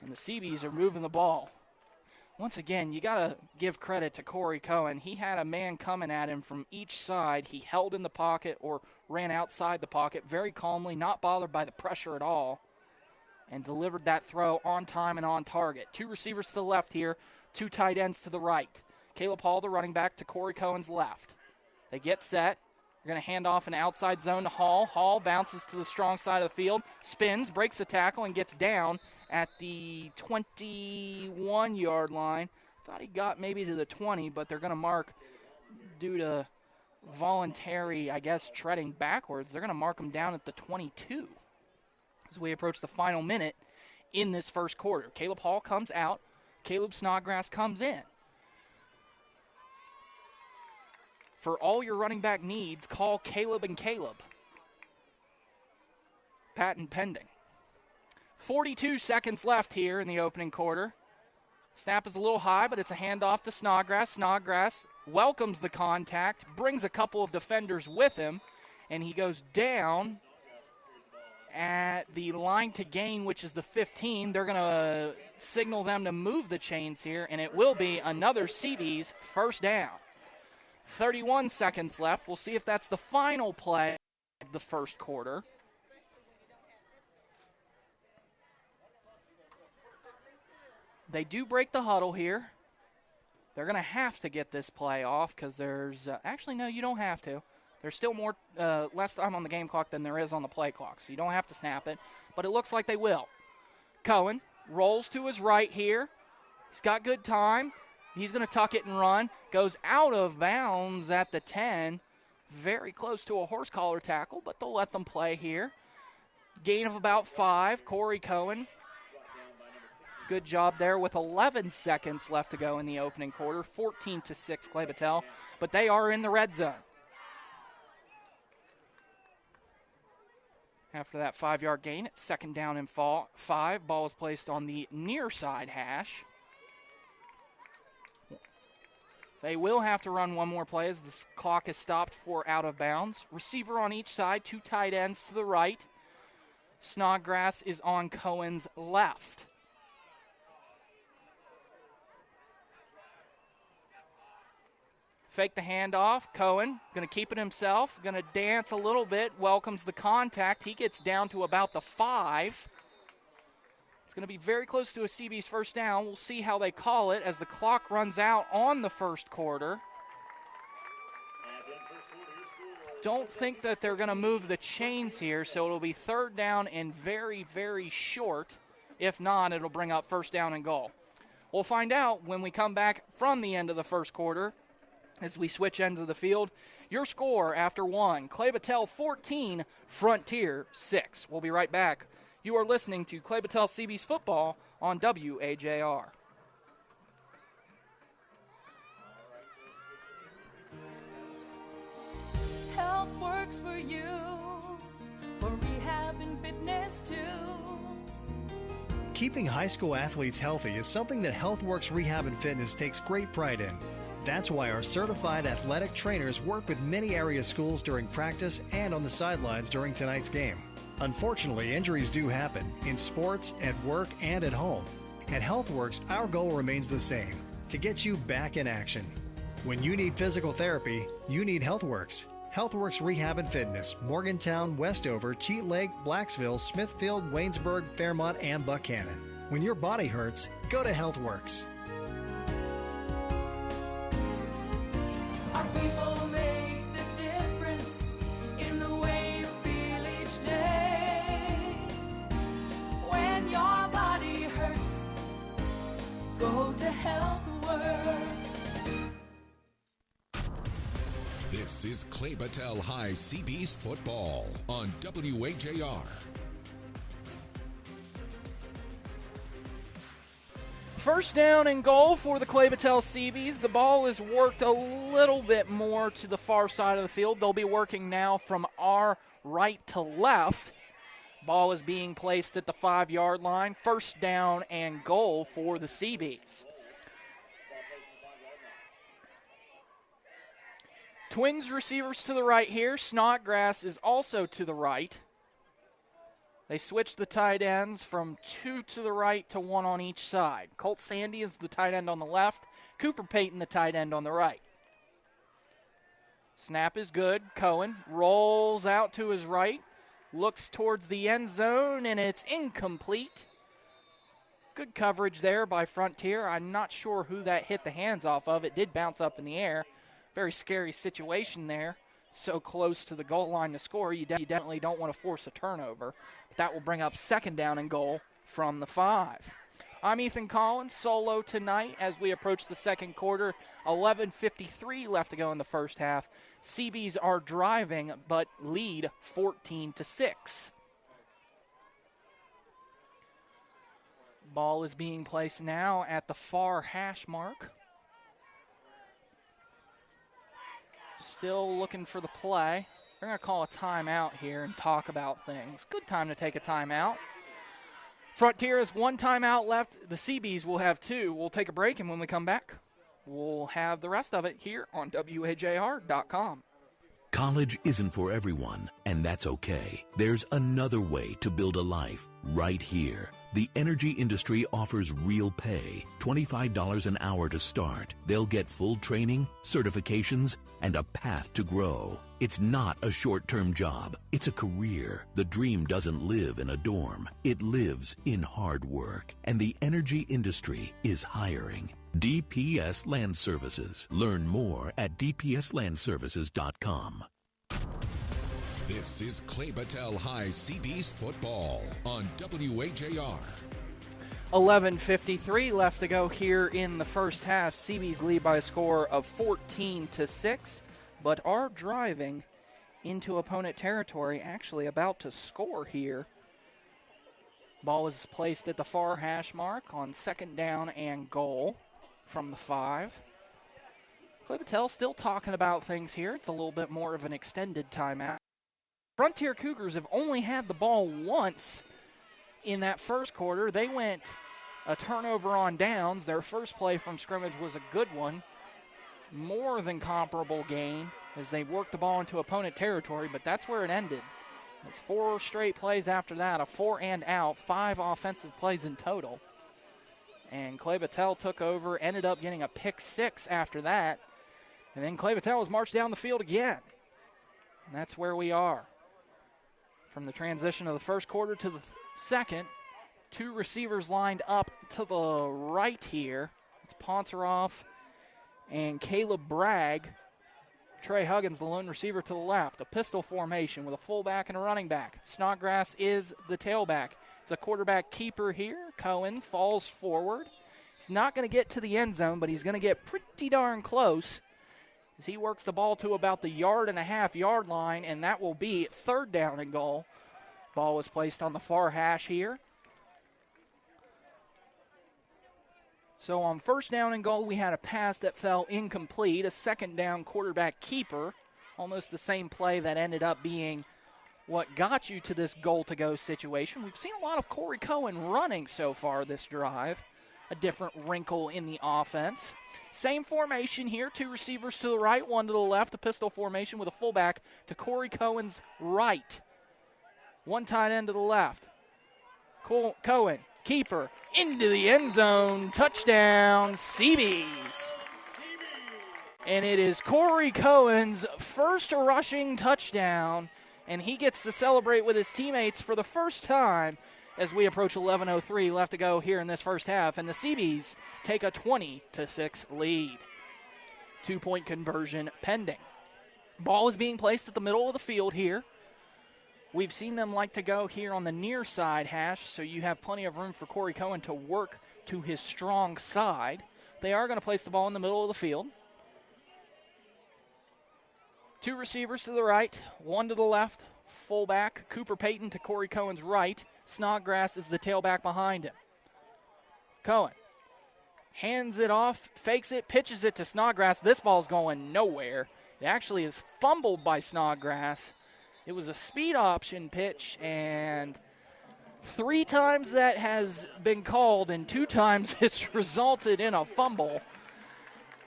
And the CB's are moving the ball. Once again, you got to give credit to Corey Cohen. He had a man coming at him from each side. He held in the pocket or ran outside the pocket very calmly, not bothered by the pressure at all, and delivered that throw on time and on target. 2 receivers to the left here, 2 tight ends to the right. Caleb Hall, the running back, to Corey Cohen's left. They get set. They're going to hand off an outside zone to Hall. Hall bounces to the strong side of the field, spins, breaks the tackle, and gets down at the 21-yard line. Thought he got maybe to the 20, but they're going to mark, due to voluntary, I guess, treading backwards, they're going to mark him down at the 22 as we approach the final minute in this first quarter. Caleb Hall comes out. Caleb Snodgrass comes in. For all your running back needs, call Caleb and Caleb. Patent pending. 42 seconds left here in the opening quarter. Snap is a little high, but it's a handoff to Snodgrass. Snodgrass welcomes the contact, brings a couple of defenders with him, and he goes down at the line to gain, which is the 15. They're going to signal them to move the chains here, and it will be another CB's 1st down. 31 seconds left. We'll see if that's the final play of the first quarter. They do break the huddle here. They're going to have to get this play off because there's actually, no, you don't have to. There's still more less time on the game clock than there is on the play clock, so you don't have to snap it, but it looks like they will. Cohen rolls to his right here. He's got good time. He's going to tuck it and run. Goes out of bounds at the 10. Very close to a horse collar tackle, but they'll let them play here. Gain of about 5. Corey Cohen. Good job there with 11 seconds left to go in the opening quarter. 14-6 Clay Battelle, but they are in the red zone. After that 5-yard gain, it's 2nd down and 5. Ball is placed on the near side hash. They will have to run one more play as this clock is stopped for out of bounds. Receiver on each side, 2 tight ends to the right. Snodgrass is on Cohen's left. Fake the handoff. Cohen going to keep it himself. Going to dance a little bit. Welcomes the contact. He gets down to about the 5. It's going to be very close to a CB's first down. We'll see how they call it as the clock runs out on the first quarter. Don't think that they're going to move the chains here, so it'll be third down and very, very short. If not, it'll bring up first down and goal. We'll find out when we come back from the end of the first quarter as we switch ends of the field. Your score after 1, Clay Battelle 14, Frontier 6. We'll be right back. You are listening to Clay Battelle CB's football on WAJR. Health works for you, for rehab and fitness too. Keeping high school athletes healthy is something that HealthWorks Rehab and Fitness takes great pride in. That's why our certified athletic trainers work with many area schools during practice and on the sidelines during tonight's game. Unfortunately, injuries do happen in sports, at work, and at home. At HealthWorks, our goal remains the same, to get you back in action. When you need physical therapy, you need HealthWorks. HealthWorks Rehab and Fitness, Morgantown, Westover, Cheat Lake, Blacksville, Smithfield, Waynesburg, Fairmont, and Buchanan. When your body hurts, go to HealthWorks. Our people make the difference in the way you feel each day. When your body hurts, go to HealthWorks. This is Clay Battelle High CB's football on WAJR. First down and goal for the Clay Battelle CBs. The ball is worked a little bit more to the far side of the field. They'll be working now from our right to left. Ball is being placed at the 5-yard line. First down and goal for the CBs. Twins receivers to the right here. Snodgrass is also to the right. They switched the tight ends from 2 to the right to 1 on each side. Colt Sandy is the tight end on the left. Cooper Payton the tight end on the right. Snap is good. Cohen rolls out to his right. Looks towards the end zone, and it's incomplete. Good coverage there by Frontier. I'm not sure who that hit the hands off of. It did bounce up in the air. Very scary situation there. So close to the goal line to score. You definitely don't want to force a turnover. But that will bring up second down and goal from the 5. I'm Ethan Collins, solo tonight as we approach the second quarter. 11:53 left to go in the first half. CBs are driving but lead 14-6. Ball is being placed now at the far hash mark. Still looking for the play. We're going to call a timeout here and talk about things. Good time to take a timeout. Frontier has 1 timeout left. The CBs will have 2. We'll take a break, and when we come back, we'll have the rest of it here on WAJR.com. College isn't for everyone, and that's okay. There's another way to build a life right here. The energy industry offers real pay, $25 an hour to start. They'll get full training, certifications, and a path to grow. It's not a short-term job. It's a career. The dream doesn't live in a dorm. It lives in hard work. And the energy industry is hiring. DPS Land Services. Learn more at dpslandservices.com. This is Clay Battelle High CB's football on WAJR. 11:53 left to go here in the first half. CBs lead by a score of 14-6, but are driving into opponent territory, actually about to score here. Ball is placed at the far hash mark on second down and goal from the 5. Clay Battelle still talking about things here. It's a little bit more of an extended timeout. Frontier Cougars have only had the ball once in that first quarter. They went a turnover on downs. Their first play from scrimmage was a good one. More than comparable gain as they worked the ball into opponent territory, but that's where it ended. It's 4 straight plays after that, a 4 and out, 5 offensive plays in total. And Clay Battelle took over, ended up getting a pick 6 after that. And then Clay Patel has marched down the field again. And that's where we are. From the transition of the first quarter to the second, 2 receivers lined up to the right here. It's Ponceroff and Caleb Bragg. Trey Huggins, the lone receiver, to the left. A pistol formation with a fullback and a running back. Snodgrass is the tailback. It's a quarterback keeper here. Cohen falls forward. He's not going to get to the end zone, but he's going to get pretty darn close as he works the ball to about the 1.5-yard line, and that will be 3rd down and goal. Ball was placed on the far hash here. So on 1st down and goal, we had a pass that fell incomplete, a 2nd down quarterback keeper, almost the same play that ended up being what got you to this goal-to-go situation. We've seen a lot of Corey Cohen running so far this drive, a different wrinkle in the offense. Same formation here, 2 receivers to the right, 1 to the left, a pistol formation with a fullback to Corey Cohen's right. 1 tight end to the left. Cohen, keeper, into the end zone, touchdown, Seabees. And it is Corey Cohen's first rushing touchdown, and he gets to celebrate with his teammates for the first time as we approach 11:03 left to go here in this first half, and the Seabees take a 20-6 lead. 2-point conversion pending. Ball is being placed at the middle of the field here. We've seen them like to go here on the near side hash, so you have plenty of room for Corey Cohen to work to his strong side. They are going to place the ball in the middle of the field. 2 receivers to the right, 1 to the left. Fullback, Cooper Payton to Corey Cohen's right. Snodgrass is the tailback behind him. Cohen hands it off, fakes it, pitches it to Snodgrass. This ball's going nowhere. It actually is fumbled by Snodgrass. It was a speed option pitch, and 3 times that has been called, and 2 times it's resulted in a fumble.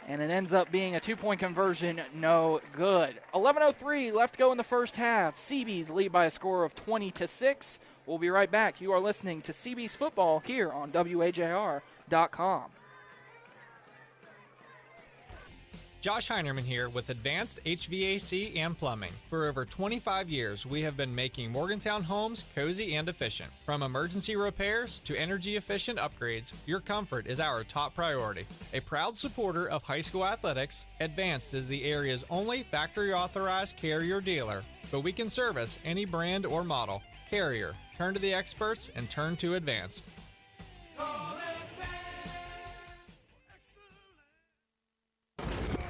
And it ends up being a 2-point conversion, no good. 11:03 left to go in the first half. Seabees lead by a score of 20-6. We'll be right back. You are listening to Seabees football here on WAJR.com. Josh Heinerman here with Advanced HVAC and Plumbing. For over 25 years, we have been making Morgantown homes cozy and efficient. From emergency repairs to energy-efficient upgrades, your comfort is our top priority. A proud supporter of high school athletics, Advanced is the area's only factory-authorized Carrier dealer, but we can service any brand or model. Carrier, turn to the experts and turn to Advanced.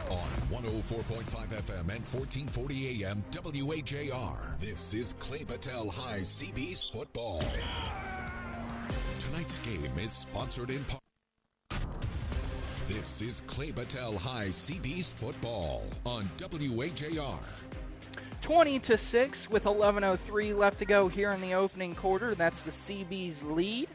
On 104.5 FM and 1440 AM WAJR, this is Clay Patel High Seabees football. Tonight's game is sponsored in part. This is Clay Patel High Seabees football on WAJR. 20-6 with 11:03 left to go here in the opening quarter. That's the Seabees lead,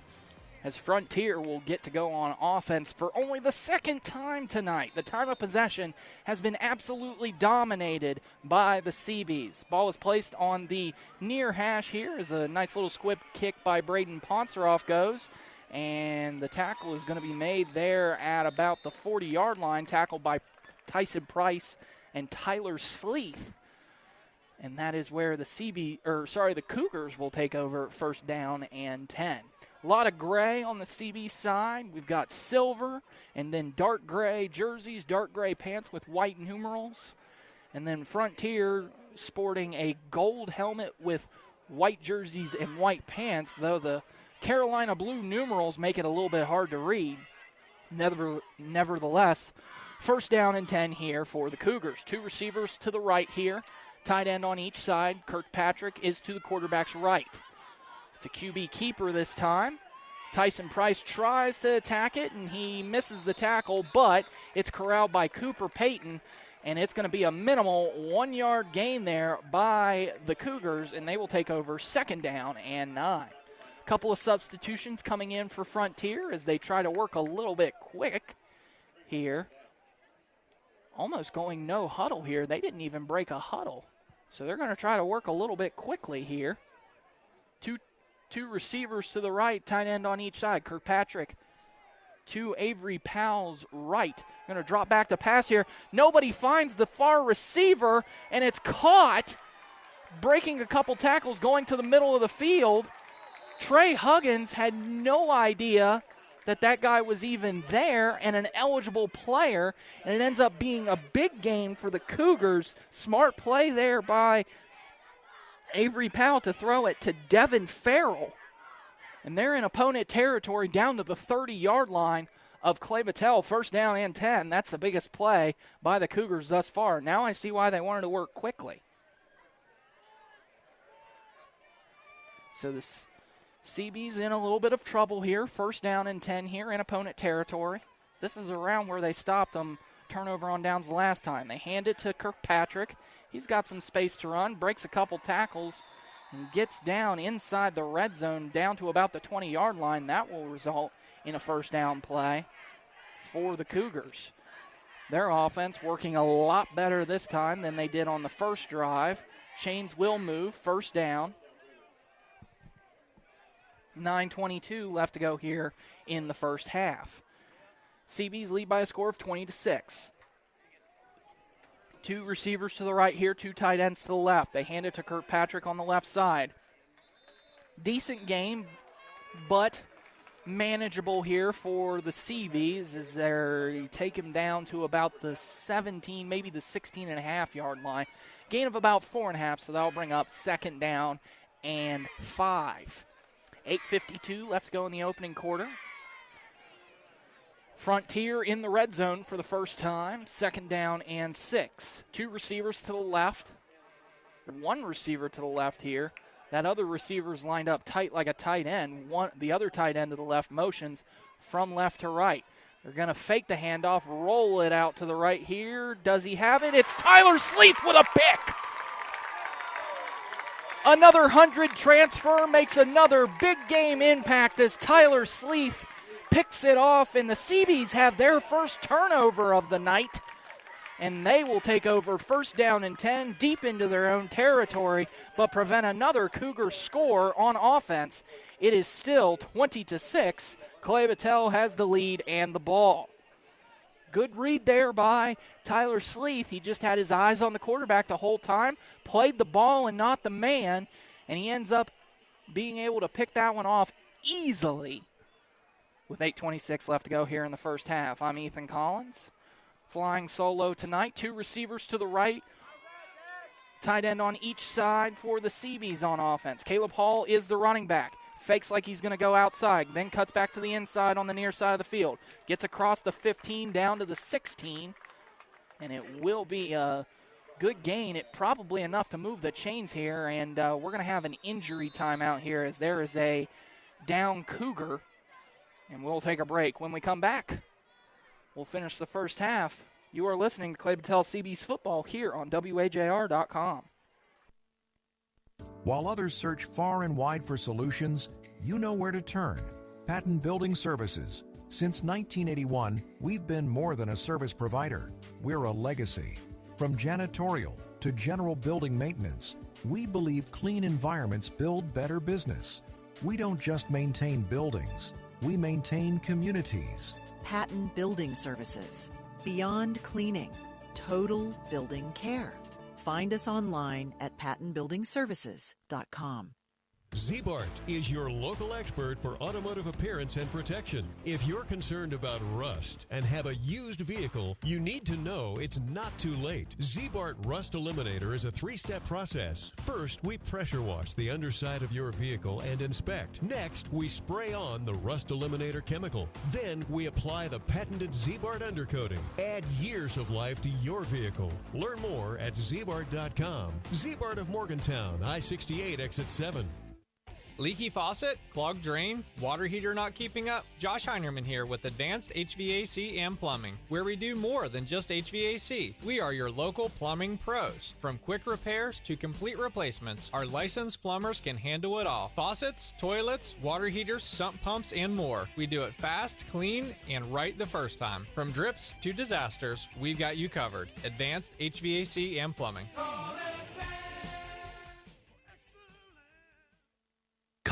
as Frontier will get to go on offense for only the 2nd time tonight. The time of possession has been absolutely dominated by the Seabees. Ball is placed on the near hash here as a nice little squib kick by Braden Ponceroff goes, and the tackle is going to be made there at about the 40-yard line, tackled by Tyson Price and Tyler Sleeth. And that is where the Cougars will take over 1st down and 10. A lot of gray on the CB side. We've got silver and then dark gray jerseys, dark gray pants with white numerals. And then Frontier sporting a gold helmet with white jerseys and white pants, though the Carolina blue numerals make it a little bit hard to read. Nevertheless, 1st down and 10 here for the Cougars. 2 receivers to the right here. Tight end on each side. Kirkpatrick is to the quarterback's right. It's a QB keeper this time. Tyson Price tries to attack it, and he misses the tackle, but it's corralled by Cooper Payton, and it's going to be a minimal 1-yard gain there by the Cougars, and they will take over 2nd down and 9. A couple of substitutions coming in for Frontier as they try to work a little bit quick here. Almost going no huddle here. They didn't even break a huddle. So they're going to try to work a little bit quickly here. Two receivers to the right, tight end on each side. Kirkpatrick to Avery Powell's right. Going to drop back to pass here. Nobody finds the far receiver, and it's caught, breaking a couple tackles, going to the middle of the field. Trey Huggins had no idea that guy was even there and an eligible player, and it ends up being a big gain for the Cougars. Smart play there by Avery Powell to throw it to Devin Farrell. And they're in opponent territory down to the 30-yard line of Clay Battelle. First down and 10. That's the biggest play by the Cougars thus far. Now I see why they wanted to work quickly. So this CB's in a little bit of trouble here. First down and 10 here in opponent territory. This is around where they stopped them. Turnover on downs the last time. They hand it to Kirkpatrick. He's got some space to run, breaks a couple tackles, and gets down inside the red zone down to about the 20-yard line. That will result in a first down play for the Cougars. Their offense working a lot better this time than they did on the first drive. Chains will move. First down. 9:22 left to go here in the first half. CB's lead by a score of 20-6. Two receivers to the right here, two tight ends to the left. They hand it to Kirkpatrick on the left side. Decent game, but manageable here for the CBs as they take him down to about the 17, maybe the 16.5-yard line. Gain of about 4.5, so that'll bring up second down and 5. 8:52 left to go in the opening quarter. Frontier in the red zone for the first time. Second down and 6. Two receivers to the left. One receiver to the left here. That other receiver's lined up tight like a tight end. The other tight end to the left motions from left to right. They're going to fake the handoff, roll it out to the right here. Does he have it? It's Tyler Sleeth with a pick. Another 100 transfer makes another big game impact as Tyler Sleeth picks it off, and the CBs have their first turnover of the night, and they will take over first down and 10 deep into their own territory, but prevent another Cougar score on offense. It is still 20-6. Clay Battelle has the lead and the ball. Good read there by Tyler Sleeth. He just had his eyes on the quarterback the whole time, played the ball and not the man, and he ends up being able to pick that one off easily with 8:26 left to go here in the first half. I'm Ethan Collins, flying solo tonight. Two receivers to the right, tight end on each side for the CBs on offense. Caleb Hall is the running back. Fakes like he's going to go outside, then cuts back to the inside on the near side of the field. Gets across the 15 down to the 16, and it will be a good gain. It probably enough to move the chains here, and we're going to have an injury timeout here as there is a down Cougar, and we'll take a break. When we come back, we'll finish the first half. You are listening to Clay Battelle CB's football here on WAJR.com. While others search far and wide for solutions, you know where to turn. Patton Building Services. Since 1981, we've been more than a service provider. We're a legacy. From janitorial to general building maintenance, we believe clean environments build better business. We don't just maintain buildings, we maintain communities. Patton Building Services. Beyond cleaning. Total building care. Find us online at pattonbuildingservices.com. Ziebart is your local expert for automotive appearance and protection. If you're concerned about rust and have a used vehicle, you need to know it's not too late. Ziebart Rust Eliminator is a 3-step process. First, we pressure wash the underside of your vehicle and inspect. Next, we spray on the Rust Eliminator chemical. Then, we apply the patented Ziebart undercoating. Add years of life to your vehicle. Learn more at Ziebart.com. Ziebart of Morgantown, I-68 exit 7. Leaky faucet? Clogged drain? Water heater not keeping up? Josh Heinerman here with Advanced HVAC and Plumbing, where we do more than just HVAC. We are your local plumbing pros. From quick repairs to complete replacements, our licensed plumbers can handle it all. Faucets, toilets, water heaters, sump pumps, and more. We do it fast, clean, and right the first time. From drips to disasters, we've got you covered. Advanced HVAC and Plumbing.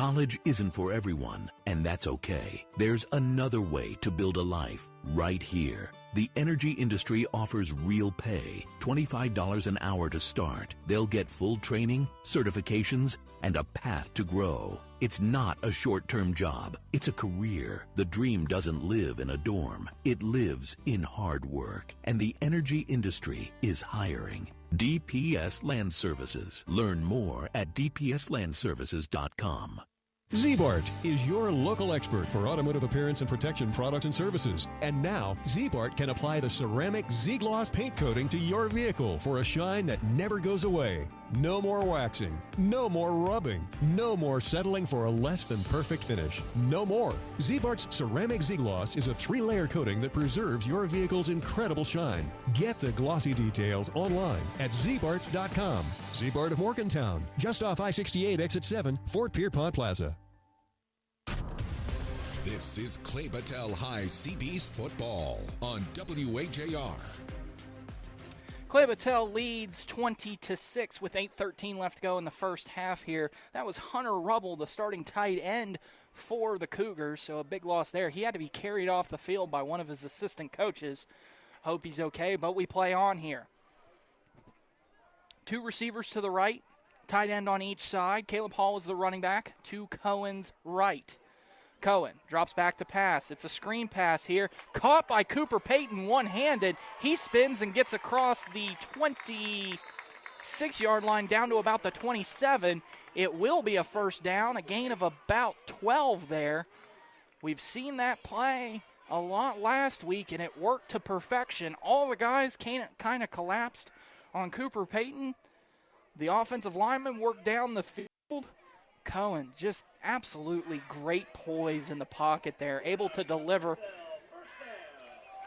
College isn't for everyone, and that's okay. There's another way to build a life right here. The energy industry offers real pay, $25 an hour to start. They'll get full training, certifications, and a path to grow. It's not a short-term job. It's a career. The dream doesn't live in a dorm. It lives in hard work. And the energy industry is hiring. DPS Land Services. Learn more at dpslandservices.com. Z-Bart is your local expert for automotive appearance and protection products and services. And now, Z-Bart can apply the ceramic Z-Gloss paint coating to your vehicle for a shine that never goes away. No more waxing, no more rubbing, no more settling for a less than perfect finish. No more. Z-Bart's ceramic Z-Gloss is a 3-layer coating that preserves your vehicle's incredible shine. Get the glossy details online at zbart.com. Z-Bart of Morgantown, just off I-68 exit 7, Fort Pierpont Plaza. This is Clay Battelle High CB's football on WAJR. Clay Battelle leads 20-6 with 8:13 left to go in the first half here. That was Hunter Rubble, the starting tight end for the Cougars, so a big loss there. He had to be carried off the field by one of his assistant coaches. Hope he's okay, but we play on here. 2 receivers to the right, tight end on each side. Caleb Hall is the running back to Cohen's right. Cohen drops back to pass. It's a screen pass here. Caught by Cooper Payton one-handed. He spins and gets across the 26-yard line down to about the 27. It will be a first down, a gain of about 12 there. We've seen that play a lot last week, and it worked to perfection. All the guys kind of collapsed on Cooper Payton. The offensive lineman worked down the field. Cohen, just absolutely great poise in the pocket there, able to deliver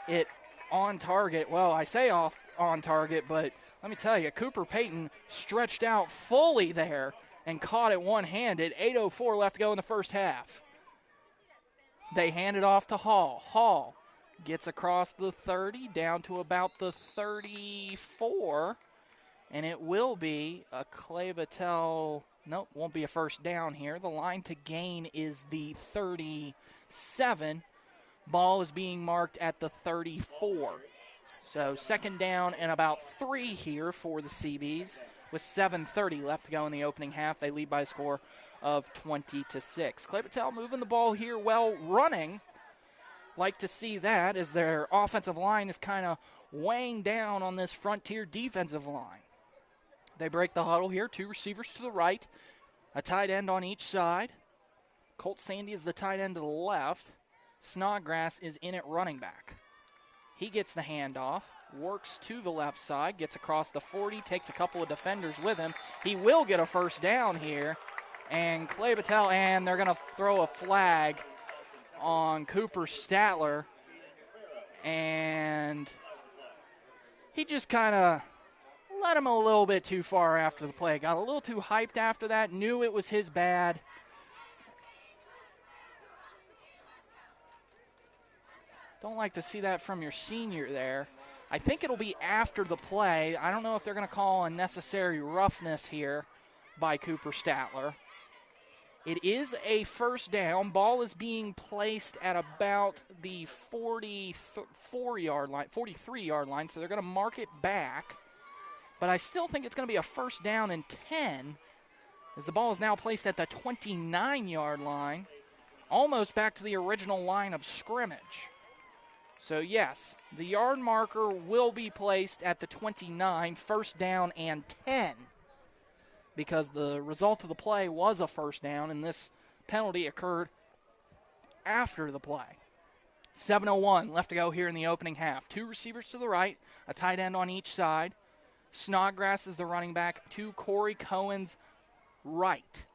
it on target. Well, I say on target, but let me tell you, Cooper Payton stretched out fully there and caught it one-handed. 8:04 left to go in the first half. They hand it off to Hall. Hall gets across the 30 down to about the 34, and it will be a Clay Battelle. Nope, won't be a first down here. The line to gain is the 37. Ball is being marked at the 34. So second down and about 3 here for the CBs with 7:30 left to go in the opening half. They lead by a score of 20-6. Clay Battelle moving the ball here well, running. Like to see that as their offensive line is kind of weighing down on this Frontier defensive line. They break the huddle here. 2 receivers to the right, a tight end on each side. Colt Sandy is the tight end to the left. Snodgrass is in at running back. He gets the handoff, works to the left side, gets across the 40, takes a couple of defenders with him. He will get a first down here, and Clay Battelle, and they're going to throw a flag on Cooper Statler, and he just kind of led him a little bit too far after the play. Got a little too hyped after that, knew it was his bad. Don't like to see that from your senior there. I think it'll be after the play. I don't know if they're going to call unnecessary roughness here by Cooper Statler. It is a first down. Ball is being placed at about the 43-yard line, so they're going to mark it back. But I still think it's going to be a first down and 10 as the ball is now placed at the 29-yard line, almost back to the original line of scrimmage. So, yes, the yard marker will be placed at the 29, first down and 10, because the result of the play was a first down, and this penalty occurred after the play. 7:01 left to go here in the opening half. 2 receivers to the right, a tight end on each side. Snodgrass is the running back to Corey Cohen's right.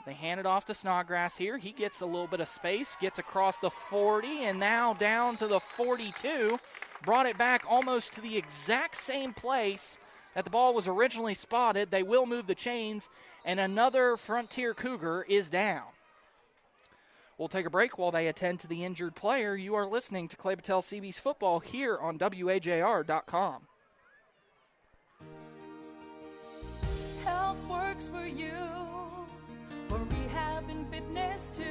They hand it off to Snodgrass here. He gets a little bit of space, gets across the 40, and now down to the 42. Brought it back almost to the exact same place that the ball was originally spotted. They will move the chains, and another Frontier Cougar is down. We'll take a break while they attend to the injured player. You are listening to Clay Battelle CB's football here on WAJR.com. Health works for you. For rehab rehab and fitness too.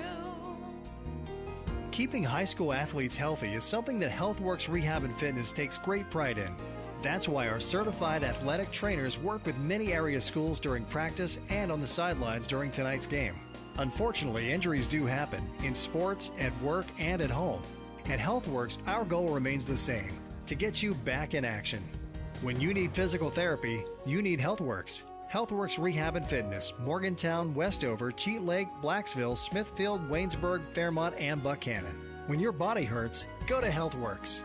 Keeping high school athletes healthy is something that HealthWorks Rehab and Fitness takes great pride in. That's why our certified athletic trainers work with many area schools during practice and on the sidelines during tonight's game. Unfortunately, injuries do happen in sports, at work, and at home. At HealthWorks, our goal remains the same, to get you back in action. When you need physical therapy, you need HealthWorks. HealthWorks Rehab and Fitness, Morgantown, Westover, Cheat Lake, Blacksville, Smithfield, Waynesburg, Fairmont, and Buchanan. When your body hurts, go to HealthWorks.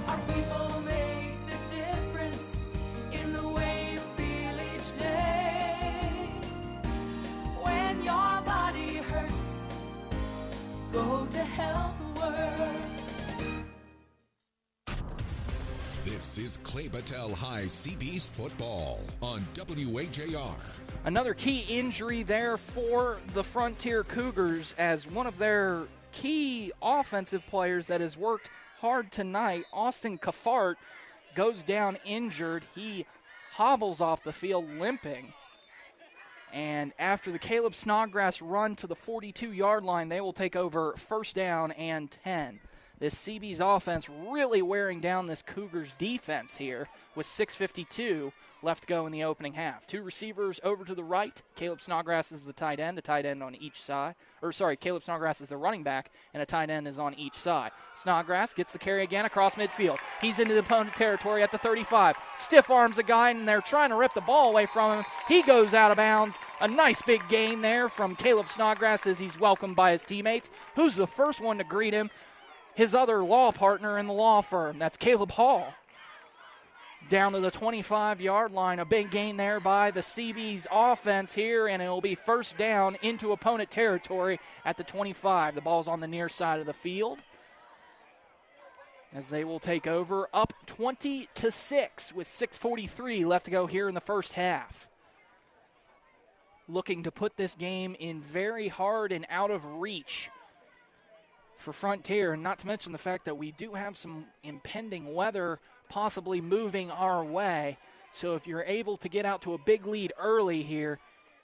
Our people make the difference in the way you feel each day. When your body hurts, go to HealthWorks. This is Clay Battelle High CB's football on WHAR. Another key injury there for the Frontier Cougars as one of their key offensive players that has worked hard tonight, Austin Kafart, goes down injured. He hobbles off the field limping. And after the Caleb Snodgrass run to the 42-yard line, they will take over first down and 10. This CB's offense really wearing down this Cougars defense here with 6:52 left to go in the opening half. Two receivers over to the right. Caleb Snodgrass is the tight end, a tight end on each side. Caleb Snodgrass is the running back, and a tight end is on each side. Snodgrass gets the carry again across midfield. He's into the opponent territory at the 35. Stiff arms a guy, and they're trying to rip the ball away from him. He goes out of bounds. A nice big gain there from Caleb Snodgrass as he's welcomed by his teammates. Who's the first one to greet him? His other law partner in the law firm. That's Caleb Hall. Down to the 25-yard line. A big gain there by the CB's offense here, and it will be first down into opponent territory at the 25. The ball's on the near side of the field as they will take over up 20-6 with 6:43 left to go here in the first half. Looking to put this game in very hard and out of reach for Frontier, and not to mention the fact that we do have some impending weather possibly moving our way. So if you're able to get out to a big lead early here,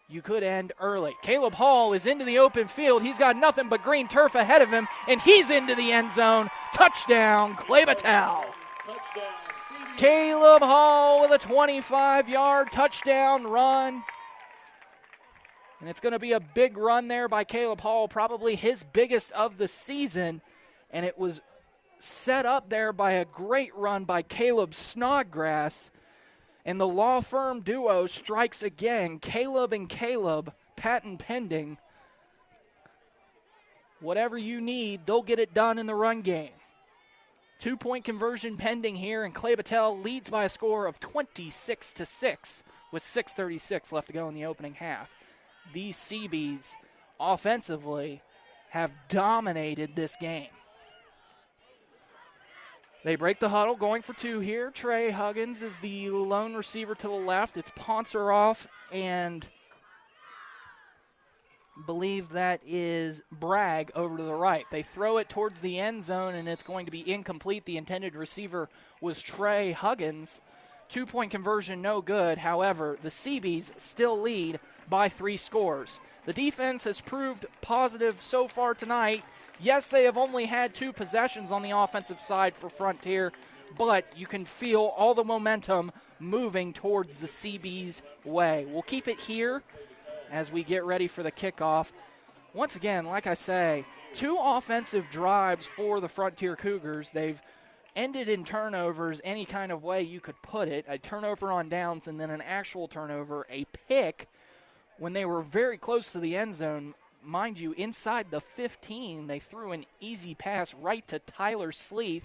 you could end early. Caleb Hall is into the open field. He's got nothing but green turf ahead of him, and he's into the end zone. Touchdown, Clay Battelle. Caleb Hall with a 25-yard touchdown run. And it's going to be a big run there by Caleb Hall, probably his biggest of the season. And it was set up there by a great run by Caleb Snodgrass. And the law firm duo strikes again. Caleb and Caleb, patent pending. Whatever you need, they'll get it done in the run game. 2-point conversion pending here, and Clay Battelle leads by a score of 26-6 with 6:36 left to go in the opening half. These CBs offensively have dominated this game. They break the huddle, going for two here. Trey Huggins is the lone receiver to the left. It's Ponceroff and believe that is Bragg over to the right. They throw it towards the end zone, and it's going to be incomplete. The intended receiver was Trey Huggins. 2-point conversion, no good. However, the CBs still lead by 3 scores. The defense has proved positive so far tonight. Yes, they have only had 2 possessions on the offensive side for Frontier, but you can feel all the momentum moving towards the CB's way. We'll keep it here as we get ready for the kickoff. Once again, like I say, 2 offensive drives for the Frontier Cougars. They've ended in turnovers any kind of way you could put it. A turnover on downs and then an actual turnover, a pick when they were very close to the end zone. Mind you, inside the 15, they threw an easy pass right to Tyler Sleeth.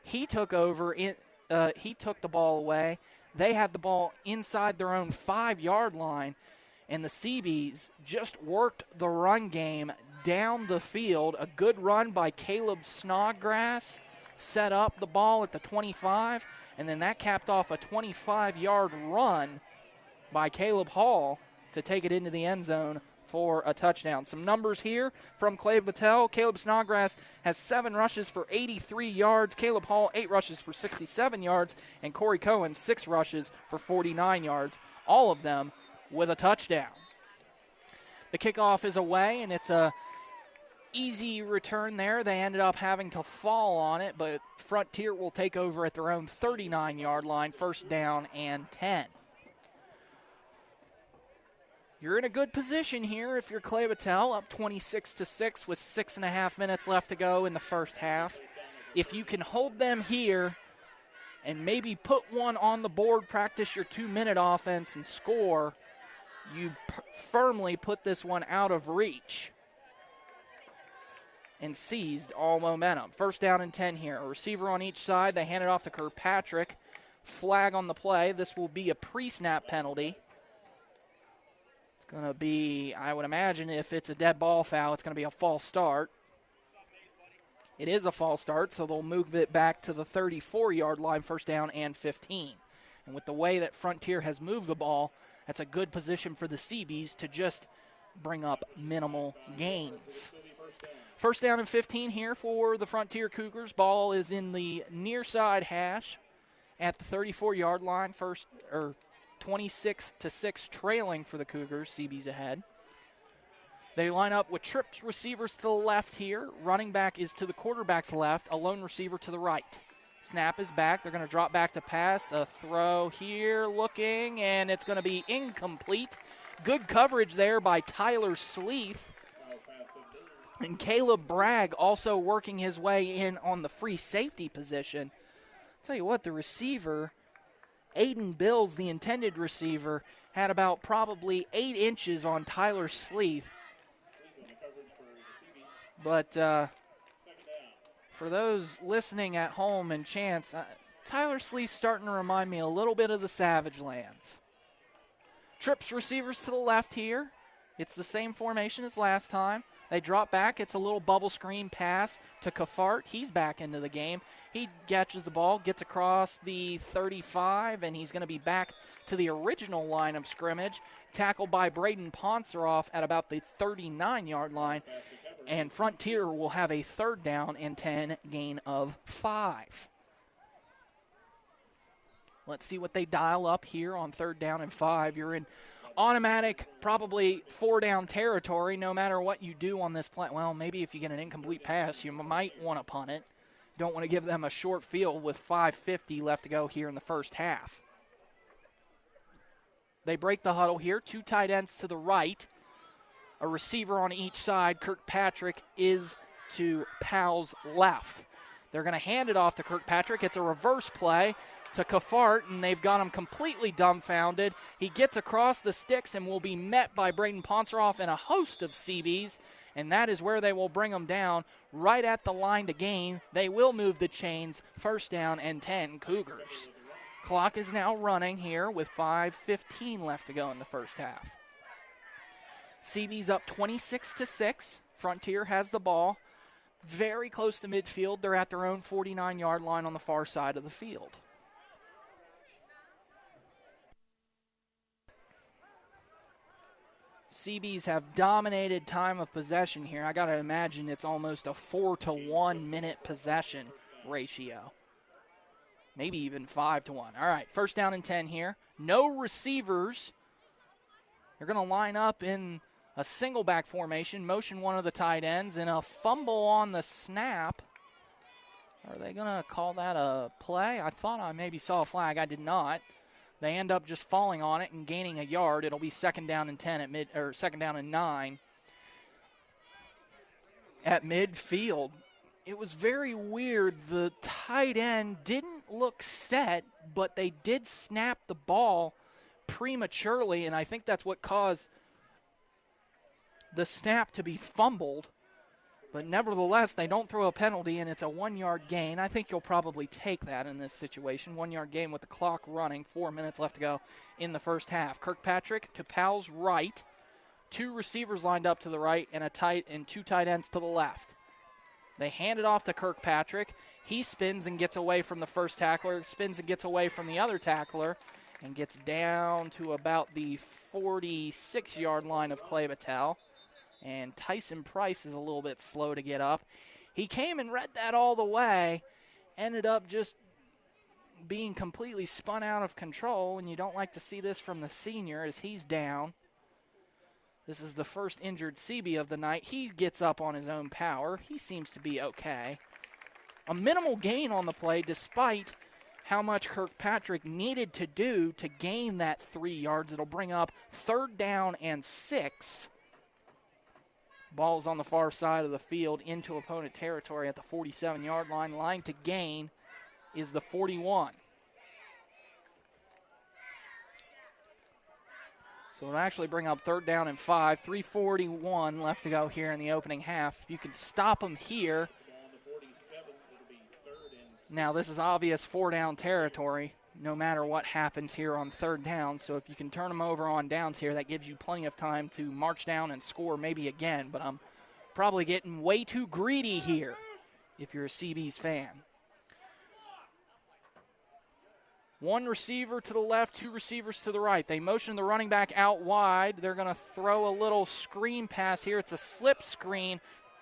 He took over. He took the ball away. They had the ball inside their own 5-yard line, and the CBs just worked the run game down the field. A good run by Caleb Snodgrass set up the ball at the 25, and then that capped off a 25-yard run by Caleb Hall to take it into the end zone for a touchdown. Some numbers here from Clay Battelle. Caleb Snodgrass has 7 rushes for 83 yards. Caleb Hall, 8 rushes for 67 yards. And Corey Cohen, 6 rushes for 49 yards. All of them with a touchdown. The kickoff is away, and it's a easy return there. They ended up having to fall on it, but Frontier will take over at their own 39-yard line, first down and 10. You're in a good position here if you're Clay Battelle, up 26-6 with 6.5 minutes left to go in the first half. If you can hold them here and maybe put one on the board, practice your 2-minute offense and score, you've firmly put this one out of reach and seized all momentum. First down and 10 here. A receiver on each side. They hand it off to Kirkpatrick. Flag on the play. This will be a pre-snap penalty. It's going to be, I would imagine, if it's a dead ball foul, it's going to be a false start. It is a false start, so they'll move it back to the 34-yard line, first down and 15. And with the way that Frontier has moved the ball, that's a good position for the Seabees to just bring up minimal gains. First down and 15 here for the Frontier Cougars. Ball is in the near side hash at the 34-yard line. 26-6 trailing for the Cougars. Seabees ahead. They line up with trips receivers to the left here. Running back is to the quarterback's left. A lone receiver to the right. Snap is back. They're going to drop back to pass. A throw here looking, and it's going to be incomplete. Good coverage there by Tyler Sleeth. And Caleb Bragg also working his way in on the free safety position. I'll tell you what, the receiver, Aiden Bills, the intended receiver, had about probably 8 inches on Tyler Sleeth. But for those listening at home and Chance, Tyler Sleeth's starting to remind me a little bit of the Savage Lands. Trips receivers to the left here. It's the same formation as last time. They drop back. It's a little bubble screen pass to Kafart. He's back into the game. He catches the ball, gets across the 35, and he's going to be back to the original line of scrimmage. Tackled by Braden Ponseroff at about the 39-yard line. And Frontier will have a third down and 10, gain of 5. Let's see what they dial up here on third down and 5. You're in automatic, probably 4-down territory no matter what you do on this play. Well, maybe if you get an incomplete pass, you might want to punt it. Don't want to give them a short field with 5:50 left to go here in the first half. They break the huddle here. 2 tight ends to the right. A receiver on each side. Kirkpatrick is to Powell's left. They're going to hand it off to Kirkpatrick. It's a reverse play to Kafart, and they've got him completely dumbfounded. He gets across the sticks and will be met by Braden Ponseroff and a host of CBs, and that is where they will bring him down right at the line to gain. They will move the chains, first down and 10 Cougars. Clock is now running here with 5:15 left to go in the first half. CB's up 26-6. Frontier has the ball. Very close to midfield. They're at their own 49-yard line on the far side of the field. CBs have dominated time of possession here. I got to imagine it's almost a 4-to-1 minute possession ratio. Maybe even 5-to-1. All right, first down and 10 here. No receivers. They're going to line up in a single back formation, motion one of the tight ends, and a fumble on the snap. Are they going to call that a play? I thought I maybe saw a flag. I did not. They end up just falling on it and gaining a yard. It'll be second down and 10 second down and 9 at midfield. It was very weird. The tight end didn't look set, but they did snap the ball prematurely, and I think that's what caused the snap to be fumbled. But nevertheless, they don't throw a penalty, and it's a 1-yard gain. I think you'll probably take that in this situation. 1-yard gain with the clock running, 4 minutes left to go in the first half. Kirkpatrick to Powell's right. 2 receivers lined up to the right and 2 tight ends to the left. They hand it off to Kirkpatrick. He spins and gets away from the first tackler, spins and gets away from the other tackler, and gets down to about the 46-yard line of Clay Battelle. And Tyson Price is a little bit slow to get up. He came and read that all the way, ended up just being completely spun out of control, and you don't like to see this from the senior as he's down. This is the first injured CB of the night. He gets up on his own power. He seems to be okay. A minimal gain on the play despite how much Kirkpatrick needed to do to gain that 3 yards. It'll bring up 3rd down and 6. Ball's on the far side of the field into opponent territory at the 47-yard line. Line to gain is the 41. So it'll actually bring up 3rd down and 5. 3:41 left to go here in the opening half. If you can stop them here. Now this is obvious 4-down territory no matter what happens here on 3rd down. So if you can turn them over on downs here, that gives you plenty of time to march down and score maybe again. But I'm probably getting way too greedy here if you're a CB's fan. 1 receiver to the left, 2 receivers to the right. They motion the running back out wide. They're going to throw a little screen pass here. It's a slip screen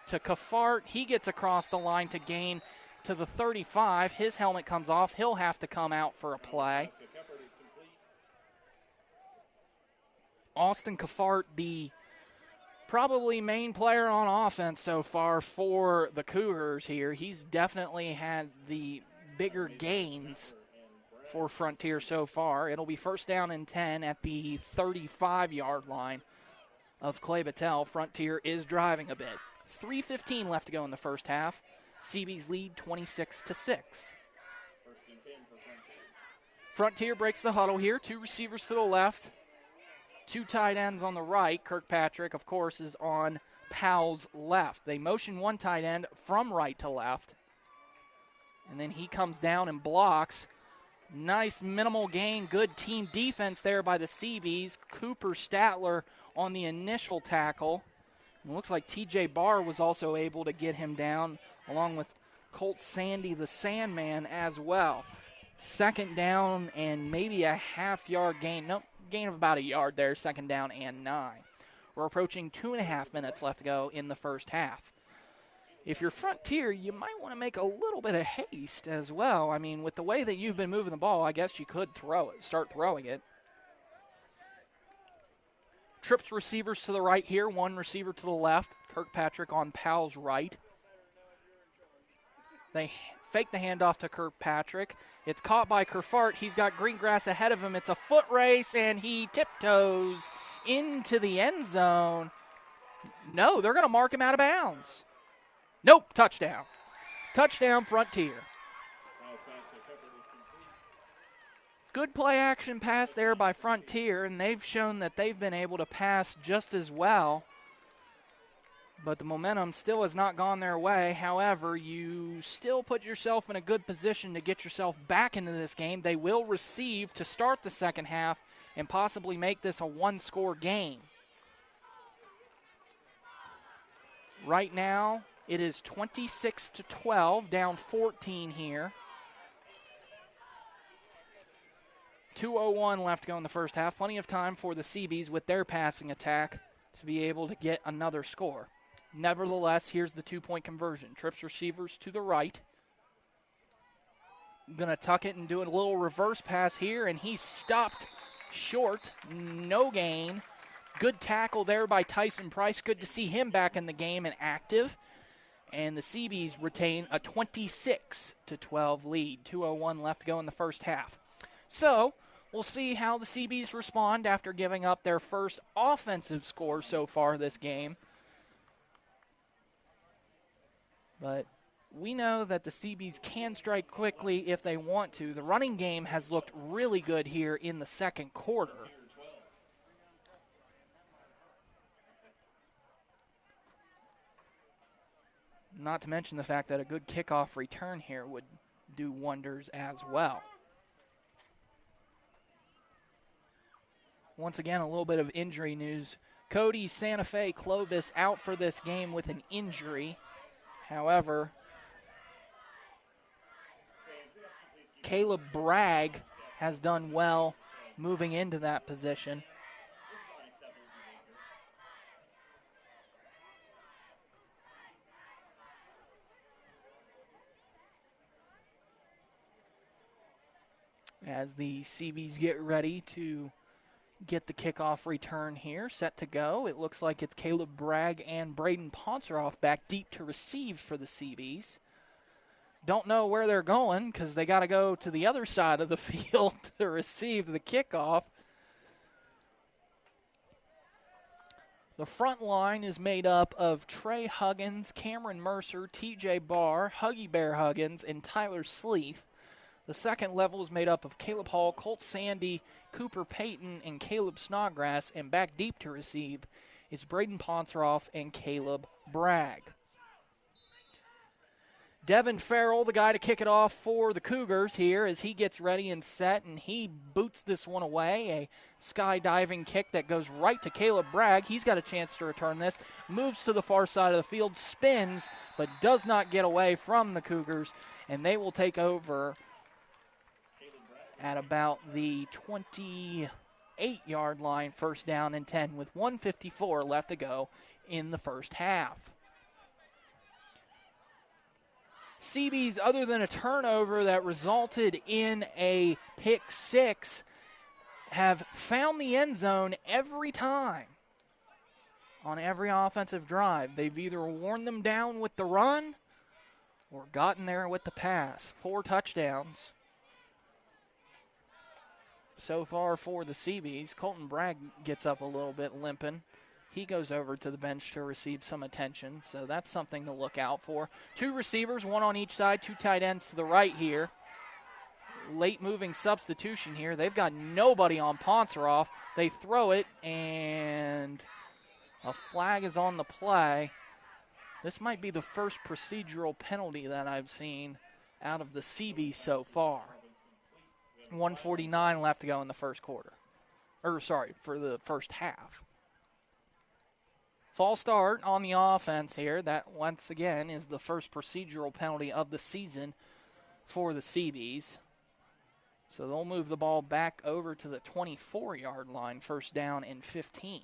to Kafart. He gets across the line to gain to the 35. His helmet comes off. He'll have to come out for a play. Austin Kafart, the probably main player on offense so far for the Cougars here. He's definitely had the bigger gains for Frontier so far. It'll be 1st down and 10 at the 35-yard line of Clay Battelle. Frontier is driving a bit. 3:15 left to go in the first half. CB's lead 26-6. Frontier breaks the huddle here. 2 receivers to the left, 2 tight ends on the right. Kirkpatrick, of course, is on Powell's left. They motion 1 tight end from right to left, and then he comes down and blocks. Nice minimal gain. Good team defense there by the CBs. Cooper Statler on the initial tackle. It looks like TJ Barr was also able to get him down, along with Colt Sandy, the Sandman, as well. 2nd down and maybe a half-yard gain. Nope, gain of about a yard there. 2nd down and 9. We're approaching 2.5 minutes left to go in the first half. If you're Frontier, you might want to make a little bit of haste as well. I mean, with the way that you've been moving the ball, I guess you could start throwing it. Trips receivers to the right here, 1 receiver to the left. Kirkpatrick on Powell's right. They fake the handoff to Kirkpatrick. It's caught by Kerfart. He's got Greengrass ahead of him. It's a foot race, and he tiptoes into the end zone. No, they're going to mark him out of bounds. Nope, touchdown. Touchdown, Frontier. Good play action pass there by Frontier, and they've shown that they've been able to pass just as well. But the momentum still has not gone their way. However, you still put yourself in a good position to get yourself back into this game. They will receive to start the second half and possibly make this a 1-score game. Right now, it is 26-12, down 14 here. 2:01 left to go in the first half. Plenty of time for the CBs with their passing attack to be able to get another score. Nevertheless, here's the 2-point conversion. Trips receivers to the right. Going to tuck it and do a little reverse pass here, and he's stopped short. No gain. Good tackle there by Tyson Price. Good to see him back in the game and active. And the CBs retain a 26-12 lead. 2:01 left to go in the first half. So, we'll see how the CBs respond after giving up their first offensive score so far this game. But we know that the CBs can strike quickly if they want to. The running game has looked really good here in the second quarter. Not to mention the fact that a good kickoff return here would do wonders as well. Once again, a little bit of injury news. Cody Santa Fe Clovis out for this game with an injury. However, Caleb Bragg has done well moving into that position. as the Seabees get ready to get the kickoff return here, set to go. It looks like it's Caleb Bragg and Braden Ponceroff back deep to receive for the Seabees. Don't know where they're going because they got to go to the other side of the field to receive the kickoff. The front line is made up of Trey Huggins, Cameron Mercer, TJ Barr, Huggy Bear Huggins, and Tyler Sleeth. The second level is made up of Caleb Hall, Colt Sandy, Cooper Payton, and Caleb Snodgrass. And back deep to receive is Braden Ponceroff and Caleb Bragg. Devin Farrell, the guy to kick it off for the Cougars here as he gets ready and set, and he boots this one away. A skydiving kick that goes right to Caleb Bragg. He's got a chance to return this. Moves to the far side of the field, spins, but does not get away from the Cougars, and they will take over at about the 28-yard line, first down and 10, with 1:54 left to go in the first half. Seabees, other than a turnover that resulted in a pick six, have found the end zone every time on every offensive drive. They've either worn them down with the run or gotten there with the pass. 4 touchdowns so far for the Seabees. Colton Bragg gets up a little bit limping. He goes over to the bench to receive some attention, so that's something to look out for. 2 receivers, 1 on each side, 2 tight ends to the right here. Late moving substitution here. They've got nobody on Ponceroff. They throw it, and a flag is on the play. This might be the first procedural penalty that I've seen out of the Seabees so far. 1:49 left to go in the first quarter. For the first half. False start on the offense here. That, once again, is the first procedural penalty of the season for the Seabees. So they'll move the ball back over to the 24-yard line, first down and 15.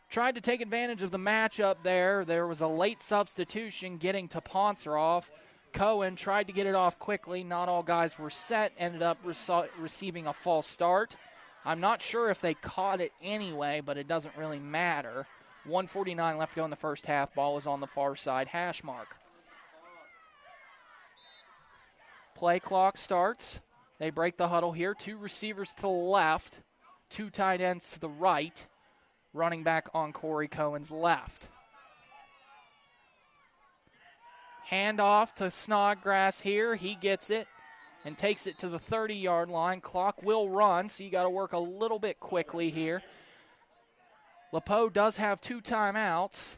Tried to take advantage of the matchup there. There was a late substitution getting to Ponceroff. Cohen tried to get it off quickly. Not all guys were set. Ended up receiving a false start. I'm not sure if they caught it anyway, but it doesn't really matter. 1:49 left to go in the first half. Ball is on the far side hash mark. Play clock starts. They break the huddle here. 2 receivers to the left, 2 tight ends to the right. Running back on Corey Cohen's left. Handoff to Snodgrass here. He gets it and takes it to the 30-yard line. Clock will run, so you got to work a little bit quickly here. LePeau does have 2 timeouts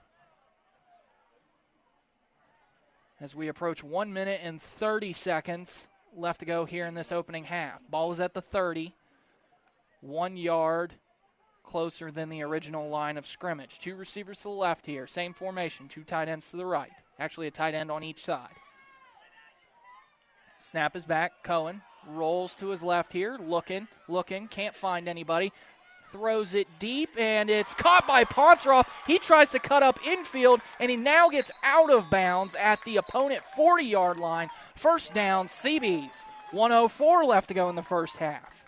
as we approach 1 minute and 30 seconds left to go here in this opening half. Ball is at the 30, 1 yard closer than the original line of scrimmage. 2 receivers to the left here, same formation, 2 tight ends to the right. Actually, a tight end on each side. Snap is back. Cohen rolls to his left here, looking, can't find anybody. Throws it deep, and it's caught by Ponceroff. He tries to cut up infield, and he now gets out of bounds at the opponent 40-yard line. First down, Seabees. 1:04 left to go in the first half.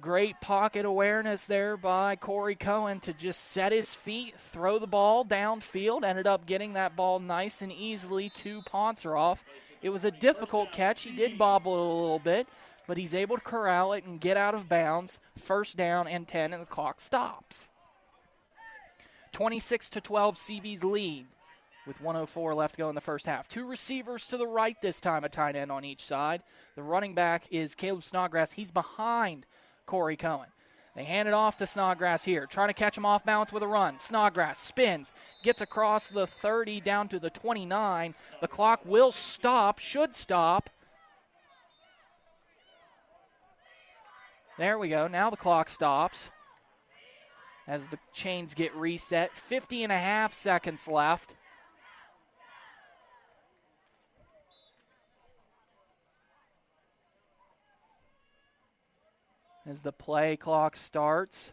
Great pocket awareness there by Corey Cohen to just set his feet, throw the ball downfield. Ended up getting that ball nice and easily to Ponceroff. It was a difficult catch. He did bobble it a little bit, but he's able to corral it and get out of bounds. First down and 10, and the clock stops. 26-12, Seabees lead with 1:04 left to go in the first half. 2 receivers to the right this time, a tight end on each side. The running back is Caleb Snodgrass. He's behind Corey Cohen. They hand it off to Snodgrass here, trying to catch him off balance with a run. Snodgrass spins, gets across the 30 down to the 29. The clock will stop, should stop. There we go. Now the clock stops as the chains get reset. 50.5 seconds left. As the play clock starts.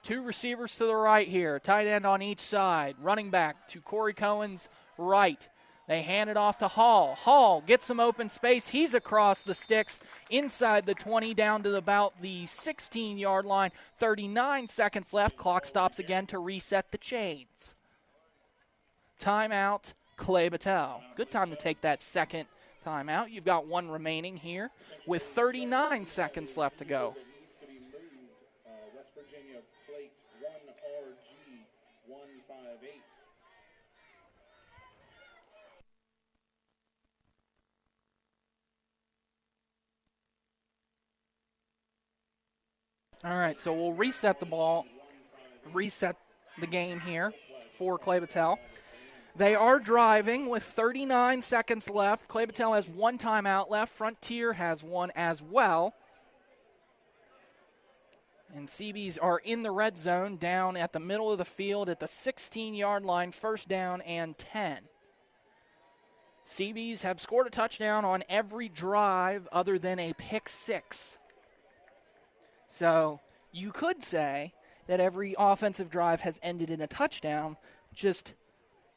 2 receivers to the right here. Tight end on each side. Running back to Corey Cohen's right. They hand it off to Hall. Hall gets some open space. He's across the sticks inside the 20 down to about the 16-yard line. 39 seconds left. Clock stops again to reset the chains. Timeout, Clay Battelle. Good time to take that second timeout. You've got one remaining here with 39 seconds left to go. West Virginia plate 1RG 158. All right, so we'll reset the game here for Clay Battelle. They are driving with 39 seconds left. Clay Battelle has one timeout left. Frontier has one as well. And Seabees are in the red zone down at the middle of the field at the 16-yard line, first down and 10. Seabees have scored a touchdown on every drive other than a pick six. So you could say that every offensive drive has ended in a touchdown, just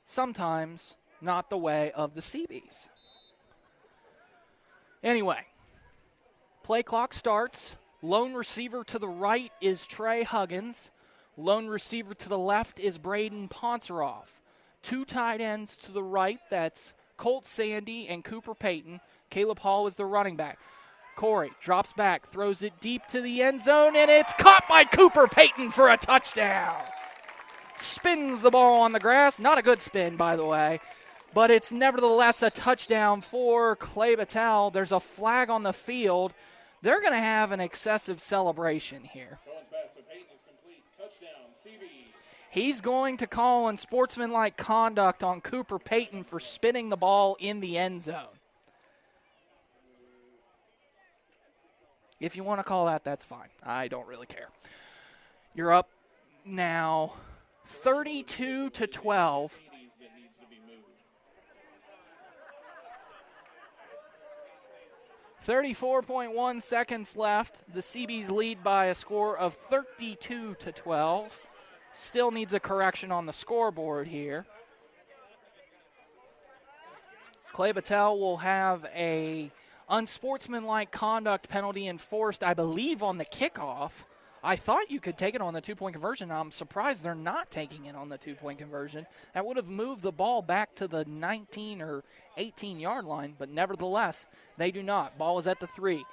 sometimes not the way of the Seabees. Anyway, play clock starts. Lone receiver to the right is Trey Huggins. Lone receiver to the left is Braden Ponceroff. Two tight ends to the right, that's Colt Sandy and Cooper Payton. Caleb Hall is the running back. Corey drops back, throws it deep to the end zone, and it's caught by Cooper Payton for a touchdown. Spins the ball on the grass. Not a good spin, by the way, but it's nevertheless a touchdown for Clay Battelle. There's a flag on the field. They're going to have an excessive celebration here. He's going to call unsportsmanlike conduct on Cooper Payton for spinning the ball in the end zone. If you want to call that, that's fine. I don't really care. You're up now 32-12. 34.1 seconds left. The Seabees lead by a score of 32-12. Still needs a correction on the scoreboard here. Clay Battelle will have a unsportsmanlike conduct penalty enforced, I believe, on the kickoff. I thought you could take it on the two-point conversion. I'm surprised they're not taking it on the two-point conversion. That would have moved the ball back to the 19 or 18-yard line, but nevertheless, they do not. Ball is at the 3.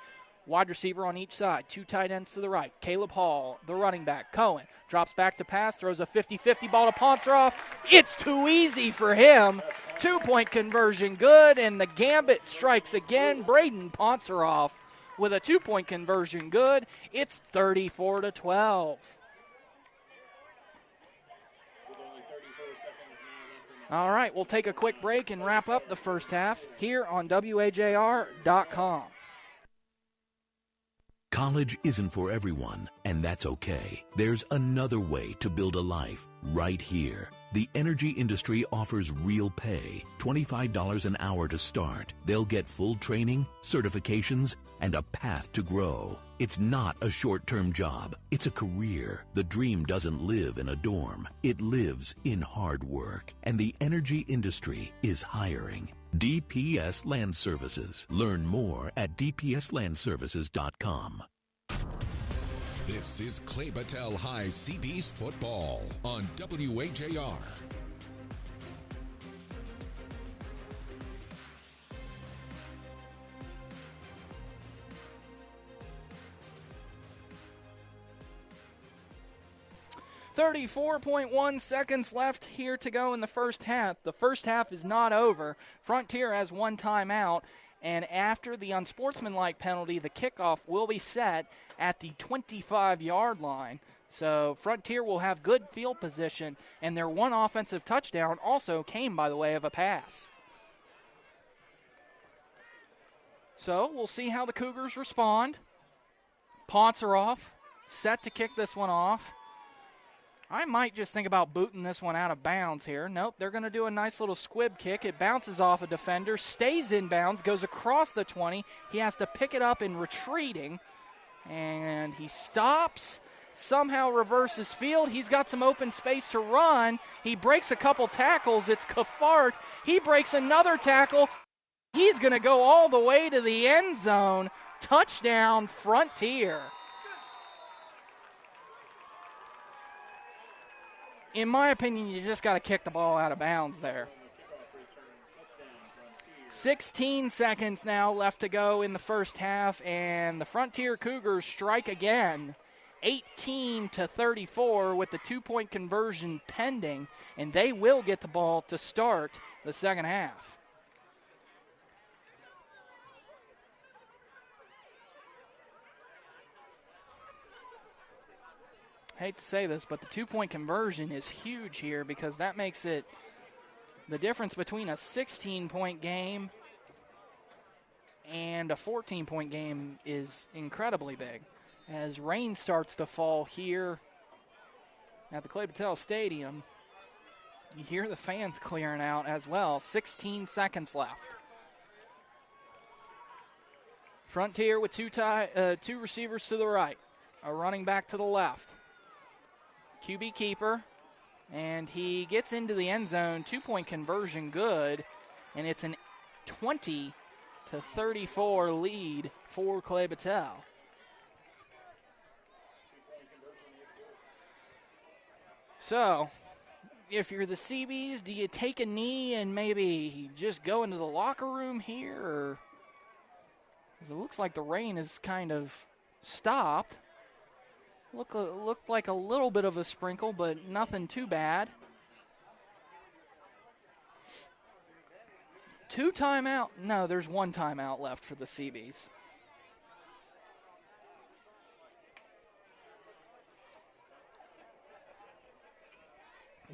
Wide receiver on each side. Two tight ends to the right. Caleb Hall, the running back. Cohen drops back to pass, throws a 50-50 ball to Ponceroff. It's too easy for him. Two-point conversion good, and the gambit strikes again. Braden Ponceroff with a two-point conversion good. It's 34-12. All right, we'll take a quick break and wrap up the first half here on WAJR.com. College isn't for everyone, and that's okay. There's another way to build a life right here. The energy industry offers real pay, $25 an hour to start. They'll get full training, certifications, and a path to grow. It's not a short-term job. It's a career. The dream doesn't live in a dorm. It lives in hard work. And the energy industry is hiring. DPS Land Services. Learn more at dpslandservices.com. This is Clay Battelle High Seabees football on WAJR. .1 seconds left here to go in the first half. The first half is not over. Frontier has one timeout, and after the unsportsmanlike penalty, the kickoff will be set at the 25-yard line. So Frontier will have good field position, and their one offensive touchdown also came by the way of a pass. So we'll see how the Cougars respond. Ponceroff set to kick this one off. I might just think about booting this one out of bounds here. Nope, they're going to do a nice little squib kick. It bounces off a defender, stays in bounds, goes across the 20. He has to pick it up in retreating, and he stops, somehow reverses field. He's got some open space to run. He breaks a couple tackles. It's Kafart. He breaks another tackle. He's going to go all the way to the end zone. Touchdown, Frontier. In my opinion, you just got to kick the ball out of bounds there. 16 seconds now left to go in the first half, and the Frontier Cougars strike again, 18-34 with the 2-point conversion pending, and they will get the ball to start the second half. Hate to say this, but the 2-point conversion is huge here because that makes it the difference between a 16-point game and a 14-point game is incredibly big. As rain starts to fall here at the Clay Patel Stadium, you hear the fans clearing out as well. 16 seconds left. Frontier with two receivers to the right, a running back to the left. QB keeper. And he gets into the end zone, 2-point conversion good, and it's an 20-34 lead for Clay Battelle. So, if you're the CBs, do you take a knee and maybe just go into the locker room here? Or, 'cause it looks like the rain has kind of stopped. Looked like a little bit of a sprinkle, but nothing too bad. 2 timeout. No, there's 1 timeout left for the CBs.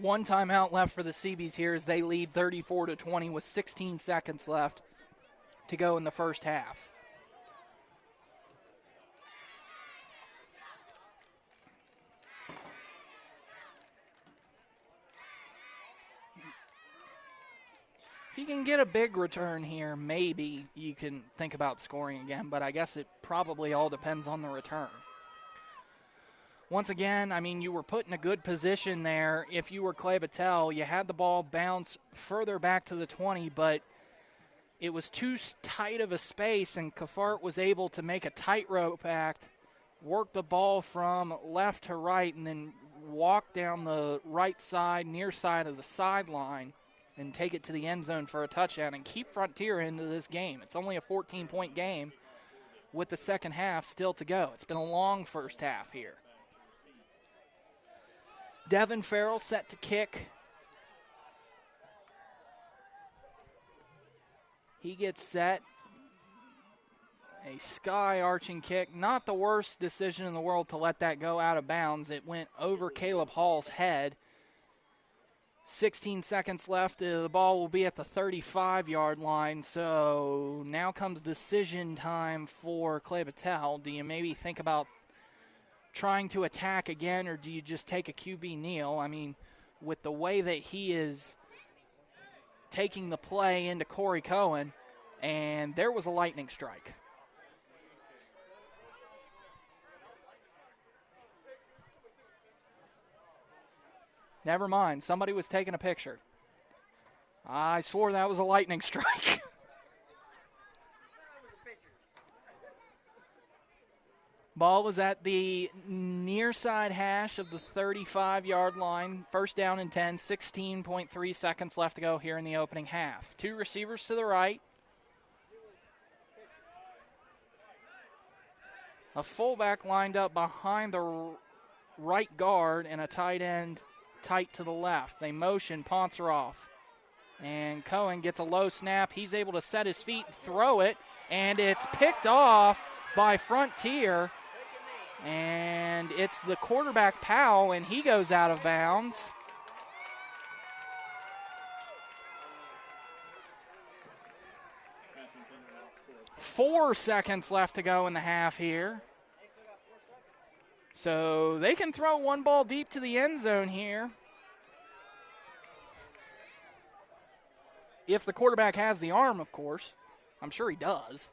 One timeout left for the CBs here as they lead 34-20 with 16 seconds left to go in the first half. If you can get a big return here, maybe you can think about scoring again, but I guess it probably all depends on the return. Once again, I mean, you were put in a good position there. If you were Clay Battelle, you had the ball bounce further back to the 20, but it was too tight of a space, and Kafart was able to make a tightrope act, work the ball from left to right, and then walk down the right side, near side of the sideline, and take it to the end zone for a touchdown and keep Frontier into this game. It's only a 14-point game with the second half still to go. It's been a long first half here. Devin Farrell set to kick. He gets set. A sky-arching kick. Not the worst decision in the world to let that go out of bounds. It went over Caleb Hall's head. 16 seconds left. The ball will be at the 35-yard line. So now comes decision time for Clay Battelle. Do you maybe think about trying to attack again, or do you just take a QB kneel? I mean, with the way that he is taking the play into Corey Cohen, and there was a lightning strike. Never mind, somebody was taking a picture. I swore that was a lightning strike. Ball was at the near side hash of the 35-yard line. First down and 10, 16.3 seconds left to go here in the opening half. 2 receivers to the right. A fullback lined up behind the right guard and a tight end tight to the left. They motion Ponceroff. And Cohen gets a low snap. He's able to set his feet and throw it. And it's picked off by Frontier. And it's the quarterback, Powell, and he goes out of bounds. Four seconds left to go in the half here. So they can throw one ball deep to the end zone here. If the quarterback has the arm, of course. I'm sure he does.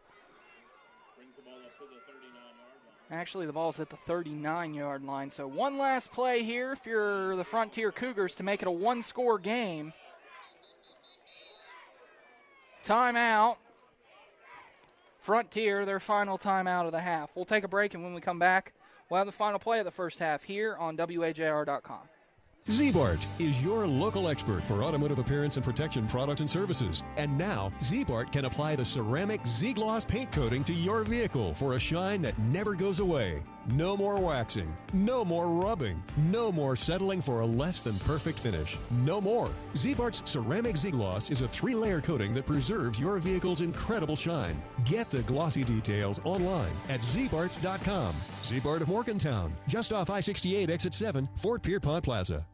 Actually, the ball's at the 39-yard line. So one last play here if you're the Frontier Cougars to make it a one-score game. Timeout. Frontier, their final timeout of the half. We'll take a break, and when we come back, we'll have the final play of the first half here on WAJR.com. Z-Bart is your local expert for automotive appearance and protection products and services. And now, Z-Bart can apply the ceramic Z-Gloss paint coating to your vehicle for a shine that never goes away. No more waxing, no more rubbing, no more settling for a less than perfect finish. No more. Z-Bart's ceramic Z-Gloss is a 3-layer coating that preserves your vehicle's incredible shine. Get the glossy details online at zbart.com. Z-Bart of Morgantown, just off I-68 exit 7, Fort Pierpont Plaza.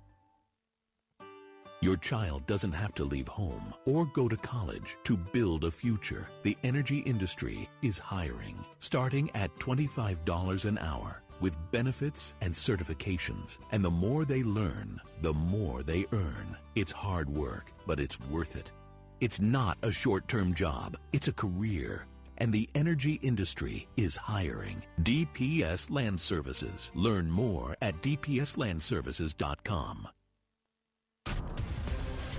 Your child doesn't have to leave home or go to college to build a future. The energy industry is hiring, starting at $25 an hour with benefits and certifications. And the more they learn, the more they earn. It's hard work, but it's worth it. It's not a short-term job. It's a career. And the energy industry is hiring. DPS Land Services. Learn more at dpslandservices.com.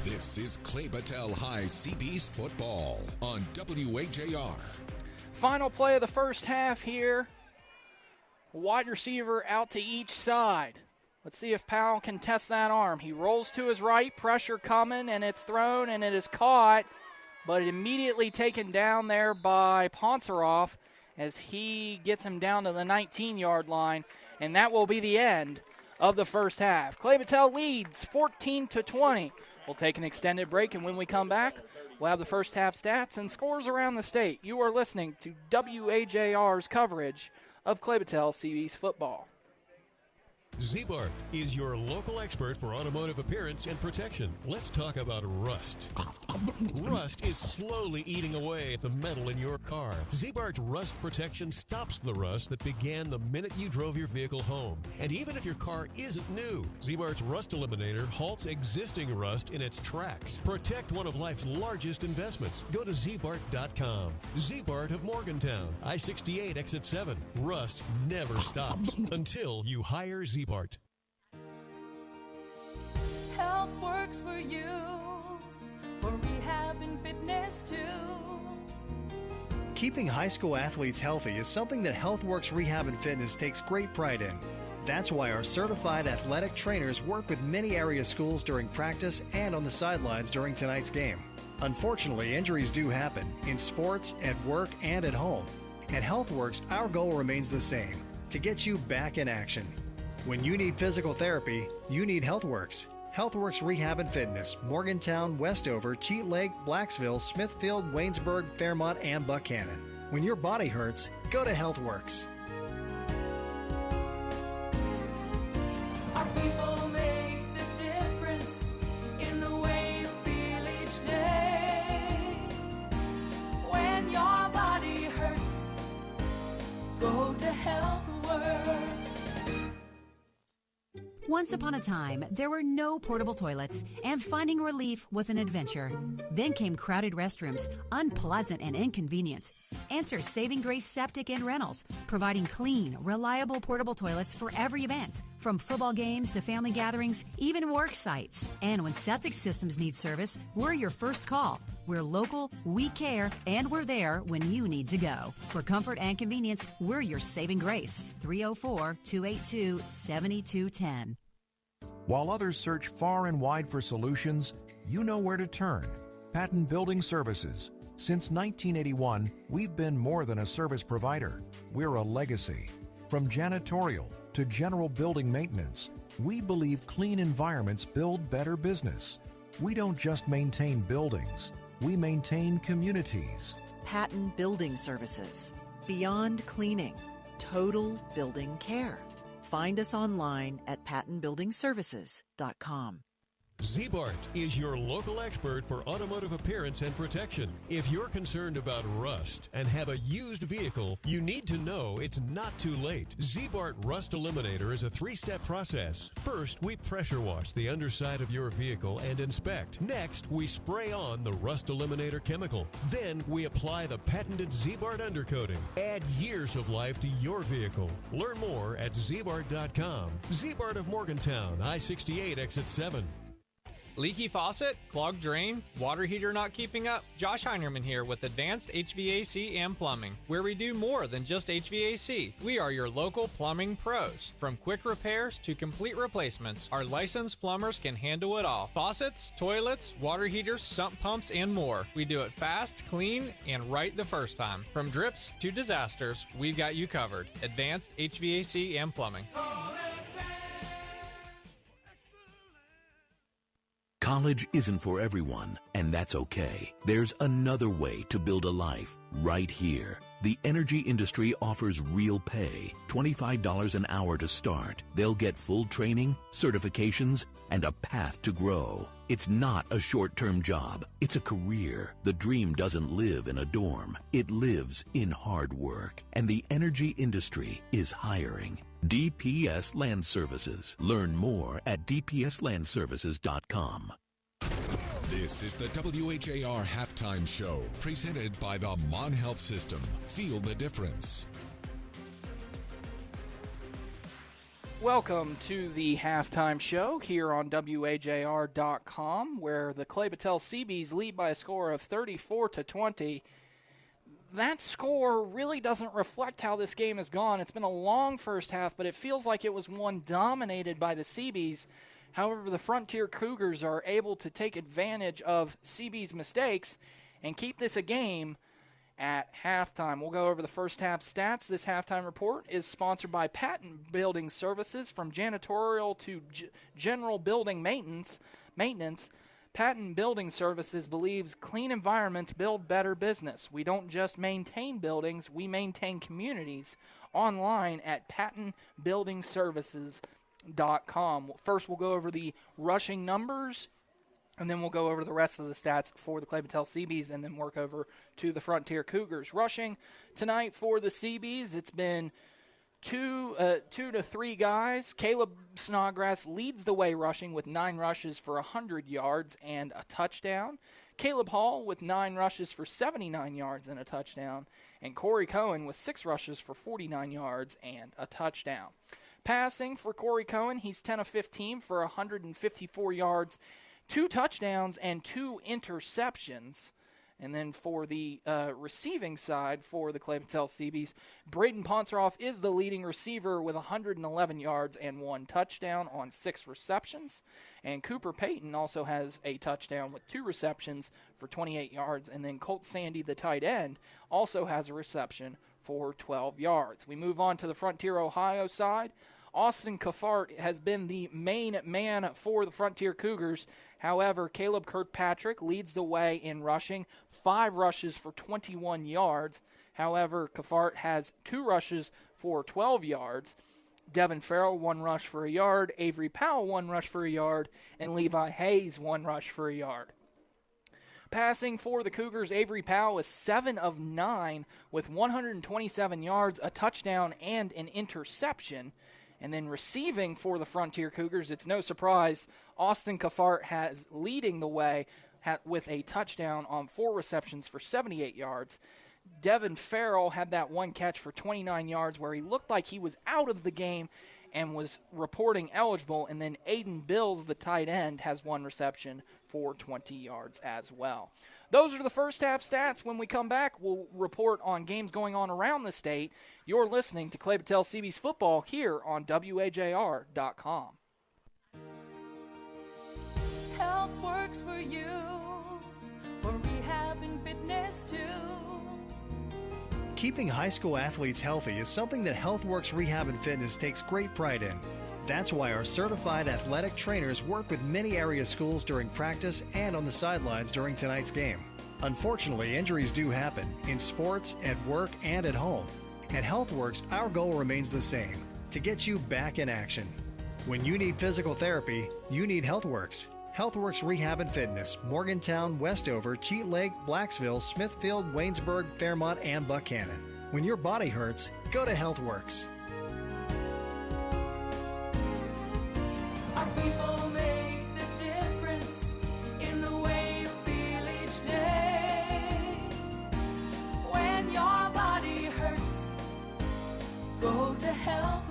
This is Clay Battelle High CB's football on WAJR. Final play of the first half here. Wide receiver out to each side. Let's see if Powell can test that arm. He rolls to his right, pressure coming, and it's thrown, and it is caught, but immediately taken down there by Ponceroff as he gets him down to the 19-yard line, and that will be the end of the first half. Clay Battelle leads 14-20. We'll take an extended break, and when we come back, we'll have the first half stats and scores around the state. You are listening to WAJR's coverage of Clay Battelle CB's football. Z-Bart is your local expert for automotive appearance and protection. Let's talk about rust. Rust is slowly eating away at the metal in your car. Z-Bart Rust Protection stops the rust that began the minute you drove your vehicle home. And even if your car isn't new, Z-Bart's Rust Eliminator halts existing rust in its tracks. Protect one of life's largest investments. Go to zbart.com. Z-Bart of Morgantown, I-68 exit 7. Rust never stops until you hire Z-Bart. Health works for you, for rehab and fitness too. Keeping high school athletes healthy is something that HealthWorks Rehab and Fitness takes great pride in. That's why our certified athletic trainers work with many area schools during practice and on the sidelines during tonight's game. Unfortunately, injuries do happen in sports, at work, and at home. At HealthWorks, our goal remains the same, to get you back in action. When you need physical therapy, you need HealthWorks. HealthWorks Rehab and Fitness, Morgantown, Westover, Cheat Lake, Blacksville, Smithfield, Waynesburg, Fairmont, and Buchanan. When your body hurts, go to HealthWorks. Our people make the difference in the way you feel each day. When your body hurts, go to HealthWorks. Once upon a time, there were no portable toilets, and finding relief was an adventure. Then came crowded restrooms, unpleasant and inconvenient. Enter Saving Grace Septic and Rentals, providing clean, reliable portable toilets for every event, from football games to family gatherings, even work sites. And when septic systems need service, we're your first call. We're local, we care, and we're there when you need to go. For comfort and convenience, we're your saving grace. 304-282-7210. While others search far and wide for solutions, you know where to turn. Patton Building Services. Since 1981, we've been more than a service provider. We're a legacy. From janitorial to general building maintenance, we believe clean environments build better business. We don't just maintain buildings, we maintain communities. Patton Building Services. Beyond cleaning. Total building care. Find us online at pattonbuildingservices.com. Z-Bart is your local expert for automotive appearance and protection. If you're concerned about rust and have a used vehicle, you need to know it's not too late. Z-Bart Rust Eliminator is a 3-step process. First, we pressure wash the underside of your vehicle and inspect. Next, we spray on the Rust Eliminator chemical. Then, we apply the patented Z-Bart undercoating. Add years of life to your vehicle. Learn more at zbart.com. Z-Bart of Morgantown, I-68 exit 7. Leaky faucet? Clogged drain? Water heater not keeping up? Josh Heinerman here with Advanced HVAC and Plumbing, where we do more than just HVAC. We are your local plumbing pros. From quick repairs to complete replacements, our licensed plumbers can handle it all. Faucets, toilets, water heaters, sump pumps, and more. We do it fast, clean, and right the first time. From drips to disasters, we've got you covered. Advanced HVAC and Plumbing. College isn't for everyone, and that's okay. There's another way to build a life right here. The energy industry offers real pay, $25 an hour to start. They'll get full training, certifications, and a path to grow. It's not a short-term job. It's a career. The dream doesn't live in a dorm. It lives in hard work. And the energy industry is hiring. DPS Land Services. Learn more at dpslandservices.com. This is the WHAR Halftime Show, presented by the Mon Health System. Feel the difference. Welcome to the Halftime Show here on WHAR.com, where the Clay Battelle Seabees lead by a score of 34-20. That score really doesn't reflect how this game has gone. It's been a long first half, but it feels like it was one dominated by the Seabees. However, the Frontier Cougars are able to take advantage of Seabees' mistakes and keep this a game at halftime. We'll go over the first half stats. This halftime report is sponsored by Patent Building Services. From janitorial to general building maintenance, Patent Building Services believes clean environments build better business. We don't just maintain buildings, we maintain communities. Online at patentbuildingservices.com. First, we'll go over the rushing numbers, and then we'll go over the rest of the stats for the Clay Battelle Seabees, and then work over to the Frontier Cougars. Rushing tonight for the Seabees, it's been two to three guys. Caleb Snodgrass leads the way rushing with 9 rushes for 100 yards and a touchdown. Caleb Hall with 9 rushes for 79 yards and a touchdown. And Corey Cohen with 6 rushes for 49 yards and a touchdown. Passing for Corey Cohen, he's 10 of 15 for 154 yards, 2 touchdowns, and 2 interceptions. And then for the receiving side for the Clay Battelle Seabees, Braden Ponceroff is the leading receiver with 111 yards and 1 touchdown on 6 receptions. And Cooper Payton also has a touchdown with 2 receptions for 28 yards. And then Colt Sandy, the tight end, also has a reception for 12 yards. We move on to the Frontier Ohio side. Austin Caffart has been the main man for the Frontier Cougars. However, Caleb Kirkpatrick leads the way in rushing, 5 rushes for 21 yards. However, Caffart has 2 rushes for 12 yards. Devin Farrell, 1 rush for a yard. Avery Powell, 1 rush for a yard. And Levi Hayes, 1 rush for a yard. Passing for the Cougars, Avery Powell is 7 of 9 with 127 yards, a touchdown, and an interception. And then receiving for the Frontier Cougars, it's no surprise, Austin Caffart has leading the way with a touchdown on 4 receptions for 78 yards. Devin Farrell had that 1 catch for 29 yards where he looked like he was out of the game and was reporting eligible. And then Aiden Bills, the tight end, has 1 reception for 20 yards as well. Those are the first half stats. When we come back, we'll report on games going on around the state. You're listening to Clay Battelle Seabees football here on WHAR.com. Health works for you, for rehab and fitness too. Keeping high school athletes healthy is something that HealthWorks Rehab and Fitness takes great pride in. That's why our certified athletic trainers work with many area schools during practice and on the sidelines during tonight's game. Unfortunately, injuries do happen in sports, at work, and at home. At HealthWorks, our goal remains the same, to get you back in action. When you need physical therapy, you need HealthWorks. HealthWorks Rehab and Fitness, Morgantown, Westover, Cheat Lake, Blacksville, Smithfield, Waynesburg, Fairmont, and Buchanan. When your body hurts, go to HealthWorks. Our people make the difference in the way you feel each day. When your body hurts, go to HealthWorks.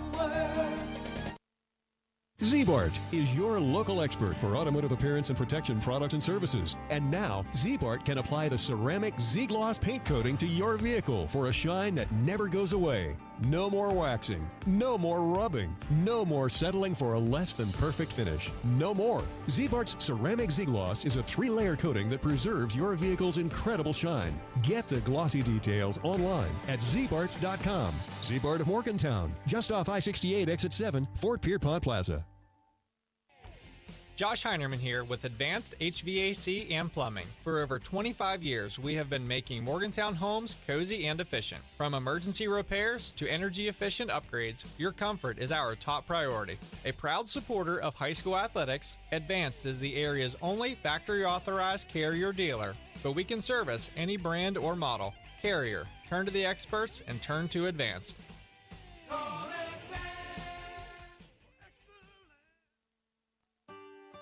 Z-Bart is your local expert for automotive appearance and protection products and services. And now, Z-Bart can apply the ceramic Z-Gloss paint coating to your vehicle for a shine that never goes away. No more waxing, no more rubbing, no more settling for a less than perfect finish. No more. Z-Bart's ceramic Z-Gloss is a 3-layer coating that preserves your vehicle's incredible shine. Get the glossy details online at zbart.com. Z-Bart of Morgantown, just off I-68 exit 7, Fort Pierpont Plaza. Josh Heinerman here with Advanced HVAC and Plumbing. For over 25 years, we have been making Morgantown homes cozy and efficient. From emergency repairs to energy-efficient upgrades, your comfort is our top priority. A proud supporter of high school athletics, Advanced is the area's only factory-authorized Carrier dealer, but we can service any brand or model. Carrier. Turn to the experts and turn to Advanced.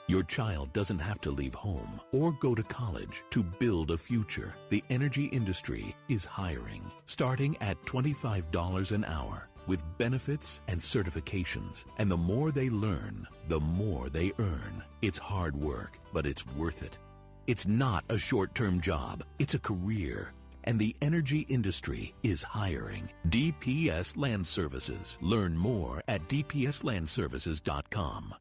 Your child doesn't have to leave home or go to college to build a future. The energy industry is hiring, starting at $25 an hour with benefits and certifications. And the more they learn, the more they earn. It's hard work, but it's worth it. It's not a short-term job. It's a career. And the energy industry is hiring. DPS Land Services. Learn more at dpslandservices.com.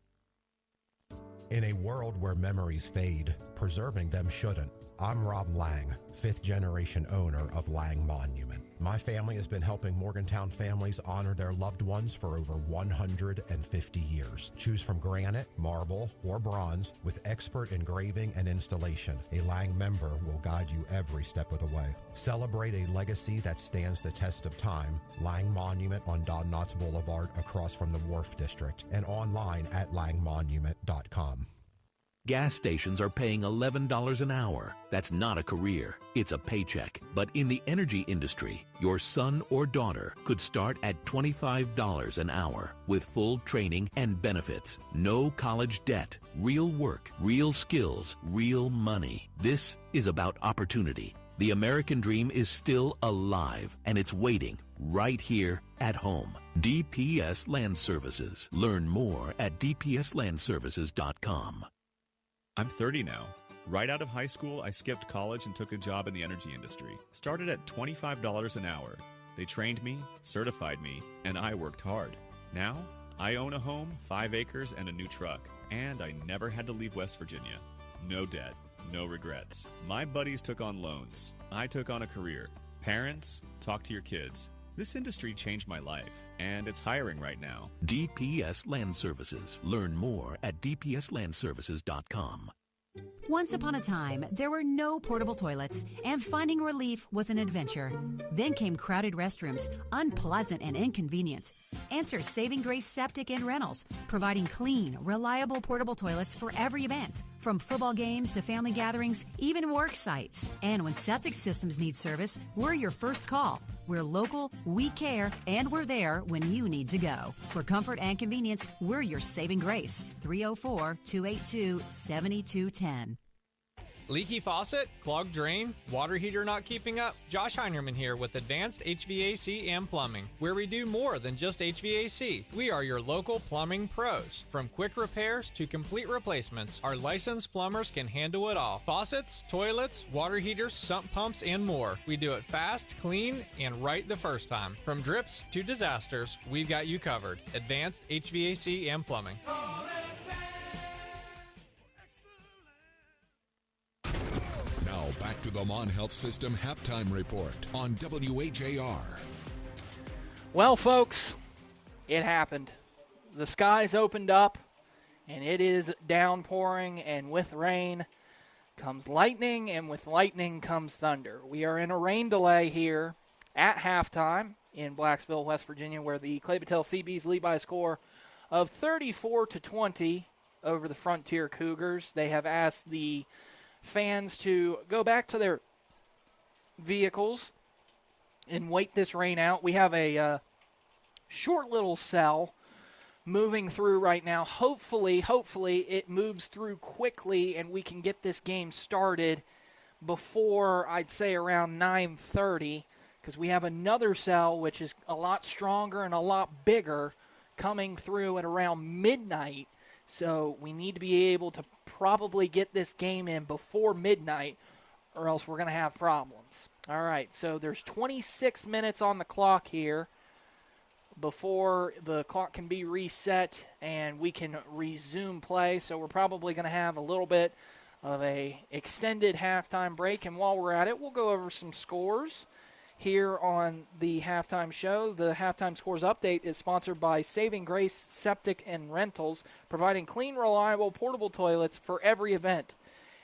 In a world where memories fade, preserving them shouldn't. I'm Rob Lang, 5th generation owner of Lang Monument. My family has been helping Morgantown families honor their loved ones for over 150 years. Choose from granite, marble, or bronze with expert engraving and installation. A Lang member will guide you every step of the way. Celebrate a legacy that stands the test of time. Lang Monument on Don Knotts Boulevard across from the Wharf District and online at langmonument.com. Gas stations are paying $11 an hour. That's not a career, it's a paycheck. But in the energy industry, your son or daughter could start at $25 an hour with full training and benefits. No college debt, real work, real skills, real money. This is about opportunity. The American dream is still alive, and it's waiting right here at home. DPS Land Services. Learn more at dpslandservices.com. I'm 30 now. Right out of high school, I skipped college and took a job in the energy industry. Started at $25 an hour. They trained me, certified me, and I worked hard. Now, I own a home, 5 acres, and a new truck. And I never had to leave West Virginia. No debt, no regrets. My buddies took on loans. I took on a career. Parents, talk to your kids. This industry changed my life, and it's hiring right now. DPS Land Services. Learn more at dpslandservices.com. Once upon a time, there were no portable toilets, and finding relief was an adventure. Then came crowded restrooms, unpleasant and inconvenient. Enter Saving Grace Septic and Rentals, providing clean, reliable portable toilets for every event, from football games to family gatherings, even work sites. And when septic systems need service, we're your first call. We're local, we care, and we're there when you need to go. For comfort and convenience, we're your saving grace. 304-282-7210. Leaky faucet, clogged drain, water heater not keeping up? Josh Heinerman here with Advanced HVAC and Plumbing, where we do more than just HVAC. We are your local plumbing pros. From quick repairs to complete replacements, our licensed plumbers can handle it all. Faucets, toilets, water heaters, sump pumps, and more. We do it fast, clean, and right the first time. From drips to disasters, we've got you covered. Advanced HVAC and Plumbing. Now back to the Mon Health System halftime report on WHAR. Well, folks, it happened. The skies opened up, and it is downpouring, and with rain comes lightning, and with lightning comes thunder. We are in a rain delay here at halftime in Blacksville, West Virginia, where the Clay Battelle Seabees lead by a score of 34-20. over the Frontier Cougars. They have asked the fans to go back to their vehicles and wait this rain out. We have a short little cell moving through right now. Hopefully it moves through quickly and we can get this game started before, I'd say, around 9:30, because we have another cell which is a lot stronger and a lot bigger coming through at around midnight. So we need to be able to probably get this game in before midnight, or else we're going to have problems. All right, so there's 26 minutes on the clock here before the clock can be reset and we can resume play. So we're probably going to have a little bit of a extended halftime break. And while we're at it, we'll go over some scores here on the halftime show. The halftime scores update is sponsored by Saving Grace Septic and Rentals, providing clean, reliable, portable toilets for every event.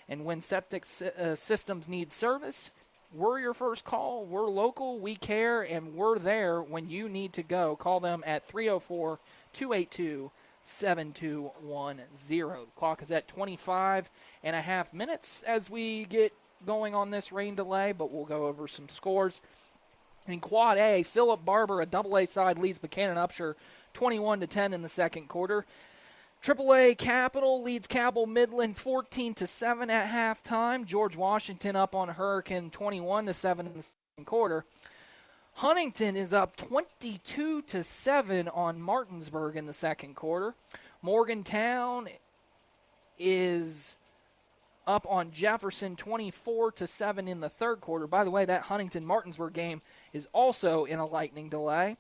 And when septic systems need service, we're your first call. We're local, we care, and we're there when you need to go. Call them at 304-282-7210. The clock is at 25 and a half minutes as we get going on this rain delay, but we'll go over some scores. In Quad A, Philip Barber, a double-A side, leads Buchanan Upshur 21-10 in the second quarter. AAA Capital leads Cabell Midland 14-7 at halftime. George Washington up on Hurricane 21-7 in the second quarter. Huntington is up 22-7 on Martinsburg in the second quarter. Morgantown is up on Jefferson 24-7 in the third quarter. By the way, that Huntington-Martinsburg game is also in a lightning delay.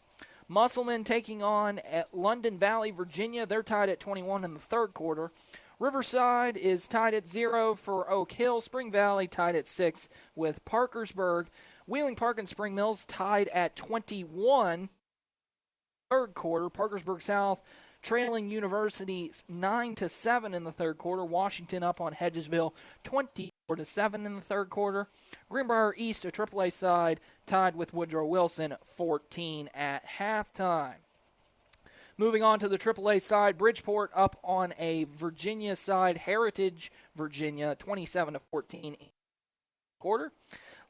Musselman taking on at London Valley, Virginia. They're tied at 21 in the third quarter. Riverside is tied at 0 for Oak Hill. Spring Valley tied at 6 with Parkersburg. Wheeling Park and Spring Mills tied at 21 third quarter. Parkersburg South trailing University 9-7 in the third quarter. Washington up on Hedgesville 24-7 in the third quarter. Greenbrier East, a AAA side, tied with Woodrow Wilson 14 at halftime. Moving on to the AAA side, Bridgeport up on a Virginia side, Heritage Virginia 27-14 in the quarter.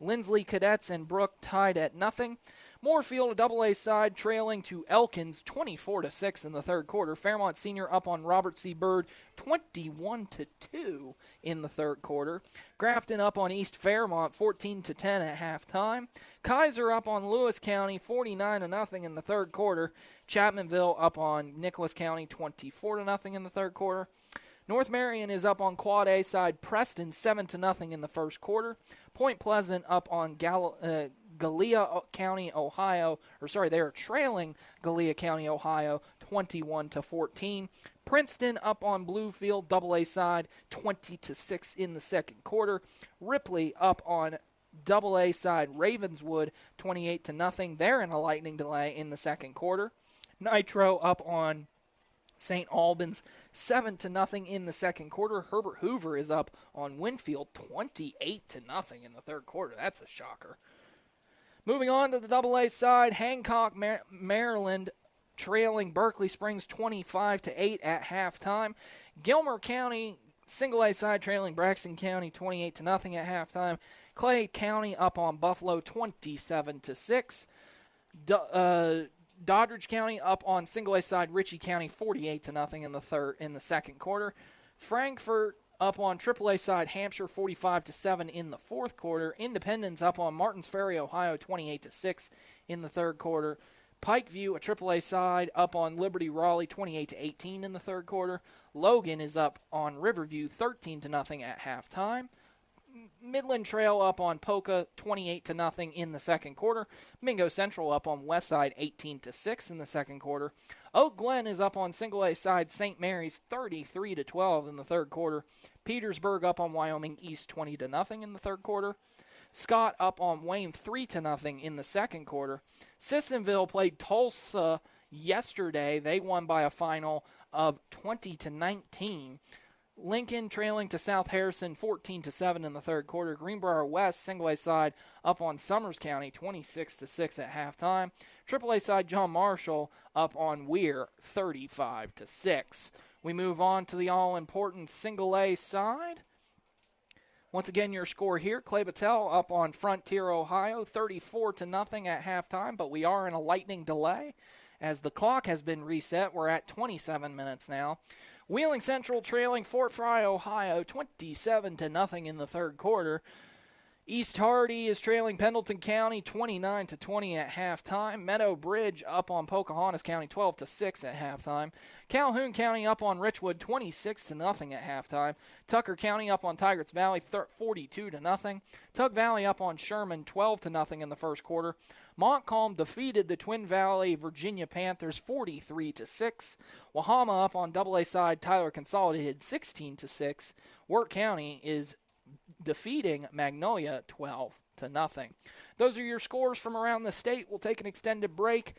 Lindsley Cadets and Brook tied at nothing. Moorfield, a double-A side, trailing to Elkins 24-6 in the third quarter. Fairmont Senior up on Robert C. Byrd 21-2 in the third quarter. Grafton up on East Fairmont 14-10 at halftime. Kaiser up on Lewis County 49-0 in the third quarter. Chapmanville up on Nicholas County 24-0 in the third quarter. North Marion is up on Quad A side Preston 7-0 in the first quarter. Point Pleasant up on Gallia County, Ohio. They are trailing Gallia County, Ohio 21-14. Princeton up on Bluefield, double-A side 20-6 in the second quarter. Ripley up on double-A side Ravenswood 28-0. They're in a lightning delay in the second quarter. Nitro up on St. Albans 7-0 in the second quarter. Herbert Hoover is up on Winfield 28-0 in the third quarter. That's a shocker. Moving on to the AA side, Hancock, Maryland trailing Berkeley Springs 25-8 at halftime. Gilmer County, single A side, trailing Braxton County 28-0 at halftime. Clay County up on Buffalo 27-6. Doddridge County up on single A side, Ritchie County 48-0 in the second quarter. Frankfort up on AAA side, Hampshire 45-7 in the fourth quarter. Independence up on Martins Ferry, Ohio 28-6 in the third quarter. Pikeview, a AAA side, up on Liberty Raleigh 28-18 in the third quarter. Logan is up on Riverview 13-0 at halftime. Midland Trail up on Polka 28-0 in the second quarter. Mingo Central up on Westside 18-6 in the second quarter. Oak Glen is up on single A side St. Mary's 33-12 in the third quarter. Petersburg up on Wyoming East 20-0 in the third quarter. Scott up on Wayne 3-0 in the second quarter. Sissonville played Tulsa yesterday. They won by a final of 20-19. Lincoln trailing to South Harrison 14-7 in the third quarter. Greenbrier West single A side up on Summers County 26-6 at halftime. AAA side John Marshall up on Weir 35-6. We move on to the all-important single A side. Once again, your score here, Clay Battelle up on Frontier, Ohio, 34-0 at halftime, but we are in a lightning delay as the clock has been reset. We're at 27 minutes now. Wheeling Central trailing Fort Fry, Ohio, 27-0 in the third quarter. East Hardy is trailing Pendleton County 29-20 at halftime. Meadow Bridge up on Pocahontas County 12-6 at halftime. Calhoun County up on Richwood 26-0 at halftime. Tucker County up on Tigris Valley 42-0. Tug Valley up on Sherman 12-0 in the first quarter. Montcalm defeated the Twin Valley Virginia Panthers 43-6. Wahama up on AA side Tyler Consolidated 16-6. Wirt County is defeating Magnolia 12-0. Those are your scores from around the state. We'll take an extended break.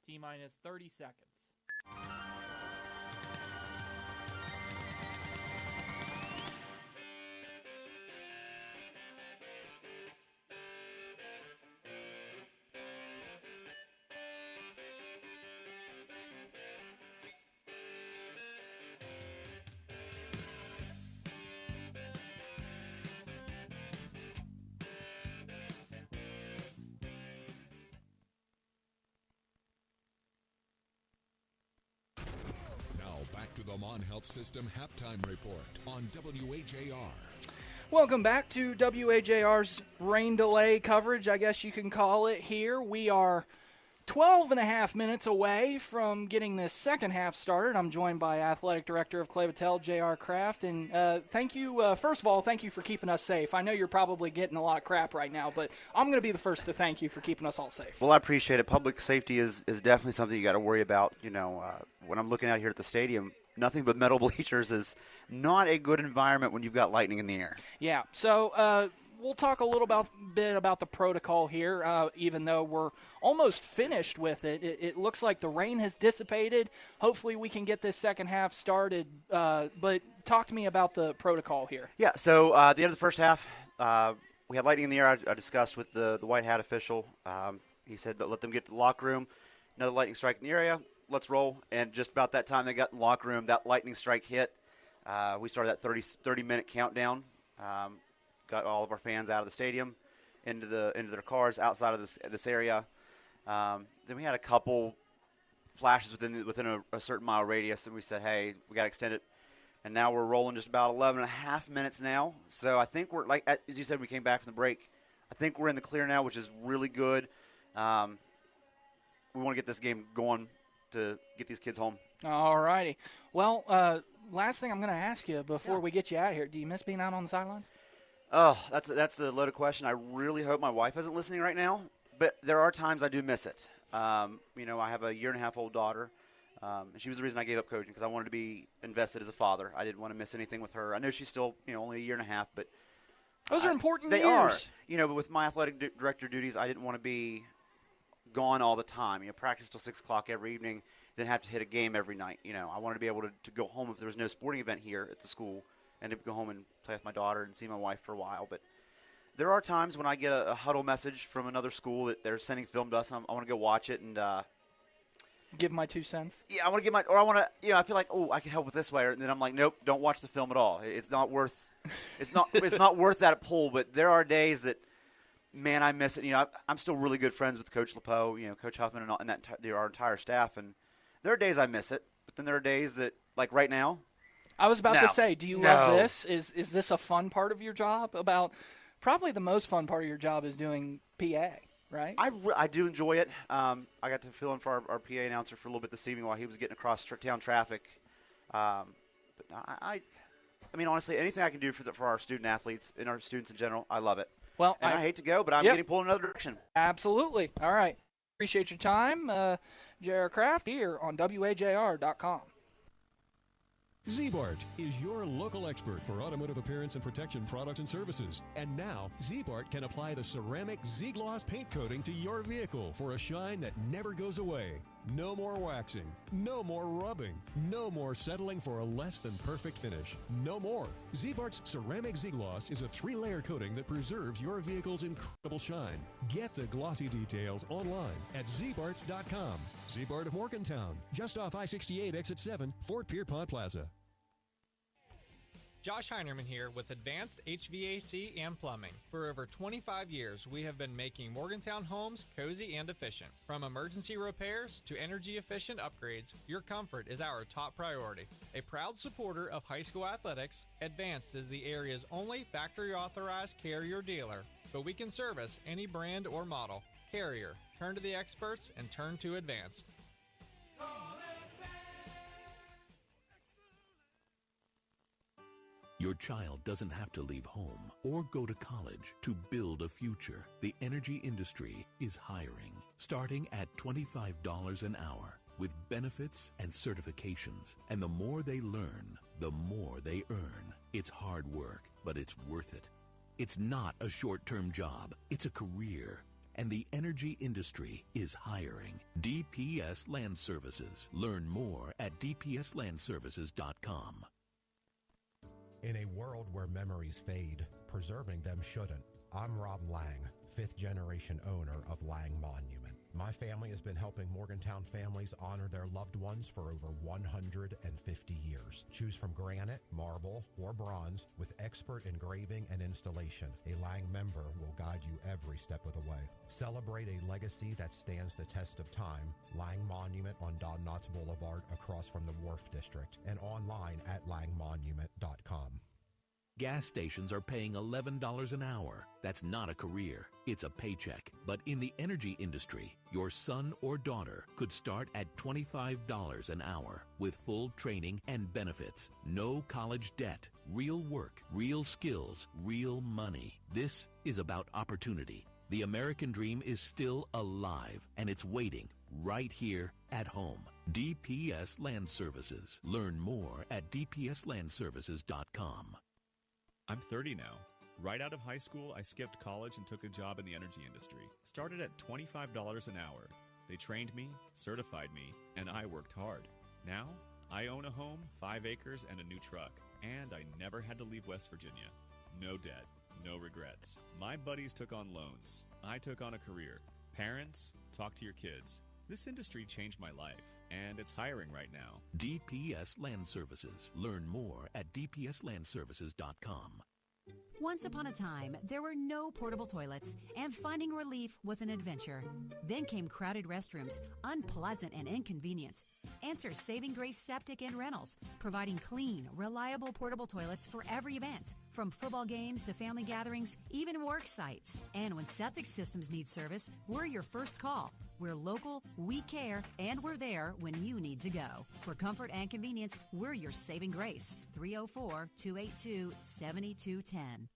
T-minus 30 seconds. Back to the Mon Health System halftime report on WAJR. Welcome back to WAJR's rain delay coverage, I guess you can call it here. We are 12 and a half minutes away from getting this second half started. I'm joined by Athletic Director of Clay Battelle, J.R. Kraft. And thank you, first of all, thank you for keeping us safe. I know you're probably getting a lot of crap right now, but I'm going to be the first to thank you for keeping us all safe. Well, I appreciate it. Public safety is definitely something you got to worry about. You know, when I'm looking out here at the stadium, nothing but metal bleachers is not a good environment when you've got lightning in the air. Yeah, so we'll talk a little bit about the protocol here, even though we're almost finished with it. It looks like the rain has dissipated. Hopefully we can get this second half started, but talk to me about the protocol here. Yeah, so at the end of the first half, we had lightning in the air. I discussed with the white hat official. He said that let them get to the locker room. Another lightning strike in the area. Let's roll. And just about that time they got in the locker room, that lightning strike hit. We started that 30-minute countdown. Got all of our fans out of the stadium into their cars outside of this area. Then we had a couple flashes within a certain mile radius, and we said, hey, we got to extend it. And now we're rolling just about 11 and a half minutes now. So I think we're, like as you said, we came back from the break. I think we're in the clear now, which is really good. We want to get this game going to get these kids home. All righty. Well, last thing I'm going to ask you before we get you out of here, do you miss being out on the sidelines? Oh, that's the loaded question. I really hope my wife isn't listening right now, but there are times I do miss it. You know, I have a year-and-a-half-old daughter, and she was the reason I gave up coaching because I wanted to be invested as a father. I didn't want to miss anything with her. I know she's still, only a year and a half, but those are important they years. Are. But with my athletic director duties, I didn't want to be gone all the time. Practice till 6 o'clock every evening, then have to hit a game every night. I wanted to be able to go home if there was no sporting event here at the school and to go home and play with my daughter and see my wife for a while. But there are times when I get a huddle message from another school that they're sending film to us, and I want to go watch it and give my 2 cents. Yeah, I want to give I feel like, I can help with this way, and then I'm like, nope, don't watch the film at all. It's not worth it's not worth that pull. But there are days that, man, I miss it. I'm still really good friends with Coach LePeau, Coach Huffman, and our entire staff. And there are days I miss it, but then there are days that, like right now. I was about to say, do you love this? Is this a fun part of your job? Probably the most fun part of your job is doing PA, right? I do enjoy it. I got to fill in for our PA announcer for a little bit this evening while he was getting across town traffic. But I mean, honestly, anything I can do for our student athletes and our students in general, I love it. Well, I hate to go, but I'm getting pulled in another direction. Absolutely. All right. Appreciate your time, J.R. Kraft, here on WAJR.com. Z-Bart is your local expert for automotive appearance and protection products and services. And now, Z-Bart can apply the ceramic Z-Gloss paint coating to your vehicle for a shine that never goes away. No more waxing. No more rubbing. No more settling for a less than perfect finish. No more. Z-Bart's Ceramic Z-Gloss is a 3-layer coating that preserves your vehicle's incredible shine. Get the glossy details online at zbart.com. Z-Bart of Morgantown, just off I-68 Exit 7, Fort Pierpont Plaza. Josh Heinerman here with Advanced HVAC and Plumbing. For over 25 years, we have been making Morgantown homes cozy and efficient. From emergency repairs to energy-efficient upgrades, your comfort is our top priority. A proud supporter of high school athletics, Advanced is the area's only factory-authorized Carrier dealer, but we can service any brand or model. Carrier. Turn to the experts and turn to Advanced. Your child doesn't have to leave home or go to college to build a future. The energy industry is hiring, starting at $25 an hour with benefits and certifications. And the more they learn, the more they earn. It's hard work, but it's worth it. It's not a short-term job. It's a career. And the energy industry is hiring. DPS Land Services. Learn more at dpslandservices.com. In a world where memories fade, preserving them shouldn't. I'm Rob Lang, 5th generation owner of Lang Monument. My family has been helping Morgantown families honor their loved ones for over 150 years. Choose from granite, marble, or bronze with expert engraving and installation. A Lang member will guide you every step of the way. Celebrate a legacy that stands the test of time. Lang Monument on Don Knotts Boulevard across from the Wharf District and online at langmonument.com. Gas stations are paying $11 an hour. That's not a career, it's a paycheck. But in the energy industry, your son or daughter could start at $25 an hour with full training and benefits. No college debt, real work, real skills, real money. This is about opportunity. The American dream is still alive, and it's waiting right here at home. DPS Land Services. Learn more at dpslandservices.com. I'm 30 now. Right out of high school, I skipped college and took a job in the energy industry. Started at $25 an hour. They trained me, certified me, and I worked hard. Now, I own a home, 5 acres, and a new truck. And I never had to leave West Virginia. No debt, no regrets. My buddies took on loans. I took on a career. Parents, talk to your kids. This industry changed my life, and it's hiring right now. DPS Land Services. Learn more at dpslandservices.com. Once upon a time, there were no portable toilets, and finding relief was an adventure. Then came crowded restrooms, unpleasant and inconvenient. Answer Saving Grace Septic and Rentals, providing clean, reliable portable toilets for every event, from football games to family gatherings, even work sites. And when septic systems need service, we're your first call. We're local, we care, and we're there when you need to go. For comfort and convenience, we're your saving grace. 304-282-7210.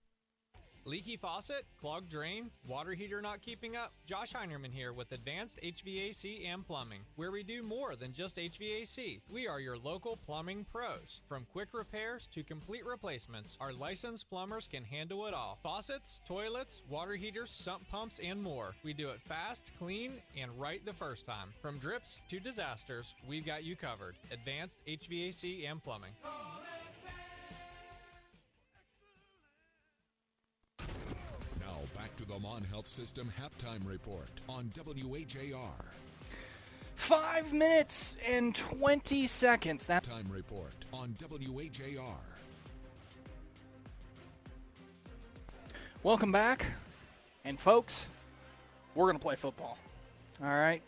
Leaky faucet? Clogged drain? Water heater not keeping up? Josh Heinerman here with Advanced HVAC and Plumbing, where we do more than just HVAC. We are your local plumbing pros. From quick repairs to complete replacements, our licensed plumbers can handle it all. Faucets, toilets, water heaters, sump pumps, and more. We do it fast, clean, and right the first time. From drips to disasters, we've got you covered. Advanced HVAC and Plumbing. Now back to the Mon Health System halftime report on WHAR. 5 minutes and 20 seconds. That time report on WHAR. Welcome back. And folks, we're going to play football. All right.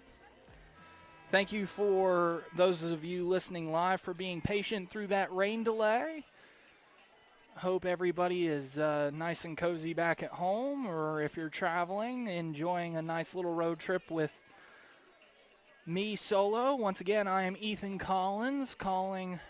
Thank you for those of you listening live for being patient through that rain delay. Hope everybody is nice and cozy back at home, or if you're traveling, enjoying a nice little road trip with me solo. Once again, I am Ethan Collins calling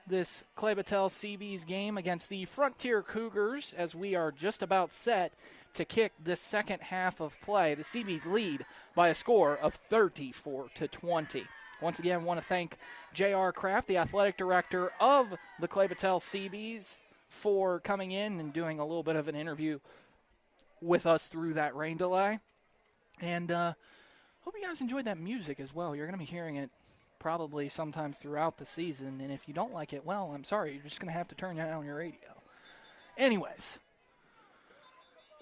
this Clay Battelle Seabees game against the Frontier Cougars as we are just about set to kick the second half of play. The Seabees lead by a score of 34-20. Once again, I want to thank J.R. Kraft, the athletic director of the Clay Battelle Seabees, for coming in and doing a little bit of an interview with us through that rain delay. And Hope you guys enjoyed that music as well. You're going to be hearing it probably sometimes throughout the season, and if you don't like it, well, I'm sorry. You're just going to have to turn it on your radio. Anyways,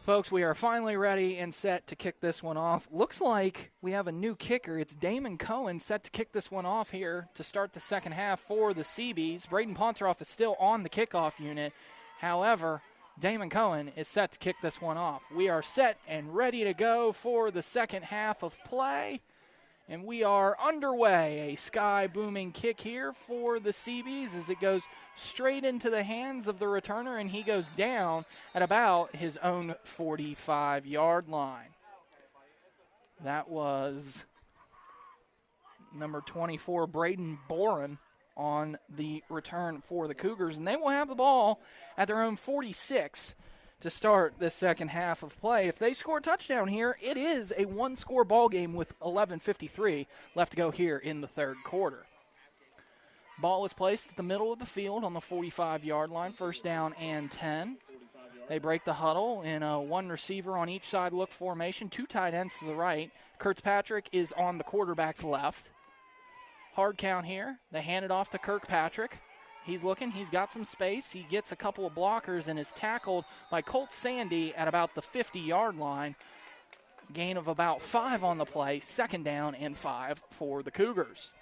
folks, we are finally ready and set to kick this one off. Looks like we have a new kicker. It's Damon Cohen set to kick this one off here to start the second half for the Seabees. Braden Ponceroff is still on the kickoff unit. However, Damon Cohen is set to kick this one off. We are set and ready to go for the second half of play. And we are underway. A sky booming kick here for the Seabees as it goes straight into the hands of the returner, and he goes down at about his own 45-yard line. That was number 24, Braden Boren, on the return for the Cougars, and they will have the ball at their own 46 to start the second half of play. If they score a touchdown here, it is a one-score ball game with 11:53 left to go here in the third quarter. Ball is placed at the middle of the field on the 45-yard line, first down and 10. They break the huddle in a one receiver on each side look formation, two tight ends to the right. Kirkpatrick is on the quarterback's left. Hard count here. They hand it off to Kirkpatrick. He's looking. He's got some space. He gets a couple of blockers and is tackled by Colt Sandy at about the 50-yard line. Gain of about 5 on the play. Second down and 5 for the Cougars.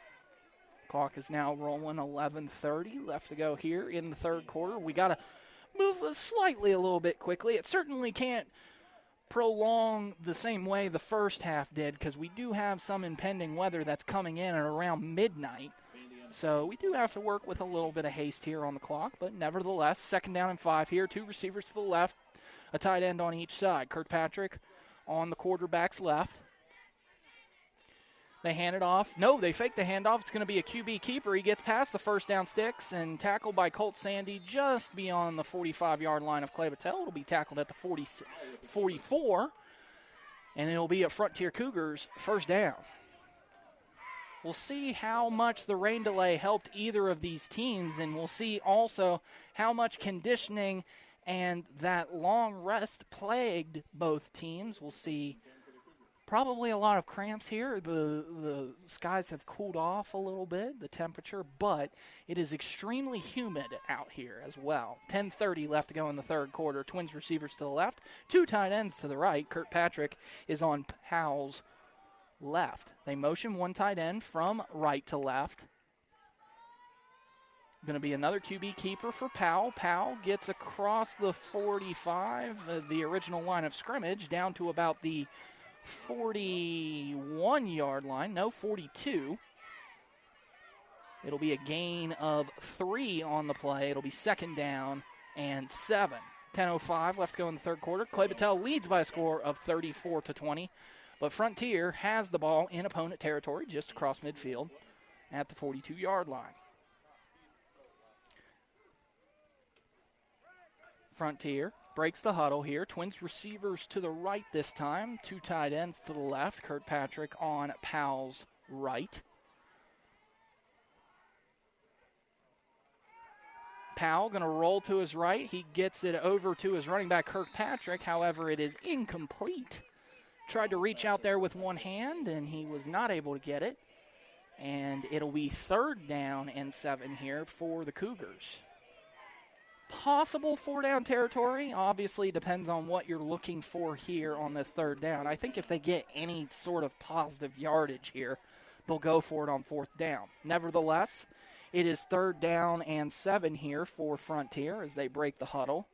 Clock is now rolling. 11:30 left to go here in the third quarter. We got to move slightly a little bit quickly. It certainly can't prolong the same way the first half did because we do have some impending weather that's coming in at around midnight. So we do have to work with a little bit of haste here on the clock, but nevertheless, second down and 5 here. Two receivers to the left, a tight end on each side. Kirkpatrick on the quarterback's left. They hand it off. No, they fake the handoff. It's going to be a QB keeper. He gets past the first down sticks and tackled by Colt Sandy just beyond the 45-yard line of Clay Battelle. It'll be tackled at the 44, and it'll be a Frontier Cougars first down. We'll see how much the rain delay helped either of these teams, and we'll see also how much conditioning and that long rest plagued both teams. We'll see probably a lot of cramps here. The skies have cooled off a little bit, the temperature, but it is extremely humid out here as well. 10:30 left to go in the third quarter. Twins receivers to the left, two tight ends to the right. Kirkpatrick is on Powell's left. They motion one tight end from right to left. Going to be another QB keeper for Powell. Powell gets across the 45, the original line of scrimmage, down to about the 41-yard line. No, 42. It'll be a gain of 3 on the play. It'll be second down and 7. 10:05 left to go in the third quarter. Clay Battelle leads by a score of 34-20. But Frontier has the ball in opponent territory just across midfield at the 42-yard line. Frontier breaks the huddle here. Twins receivers to the right this time. Two tight ends to the left. Kirkpatrick on Powell's right. Powell going to roll to his right. He gets it over to his running back, Kirkpatrick. However, it is incomplete. Tried to reach out there with one hand, and he was not able to get it. And it'll be third down and 7 here for the Cougars. Possible 4-down territory. Obviously, depends on what you're looking for here on this third down. I think if they get any sort of positive yardage here, they'll go for it on fourth down. Nevertheless, it is third down and 7 here for Frontier as they break the huddle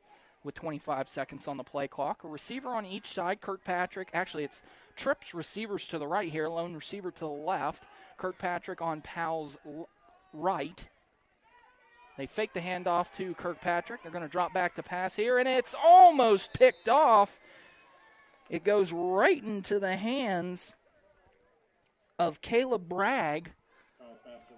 with 25 seconds on the play clock. A receiver on each side. Kirkpatrick, actually it's trips receivers to the right here, lone receiver to the left. Kirkpatrick on Powell's right. They fake the handoff to Kirkpatrick. They're going to drop back to pass here, and it's almost picked off. It goes right into the hands of Caleb Bragg,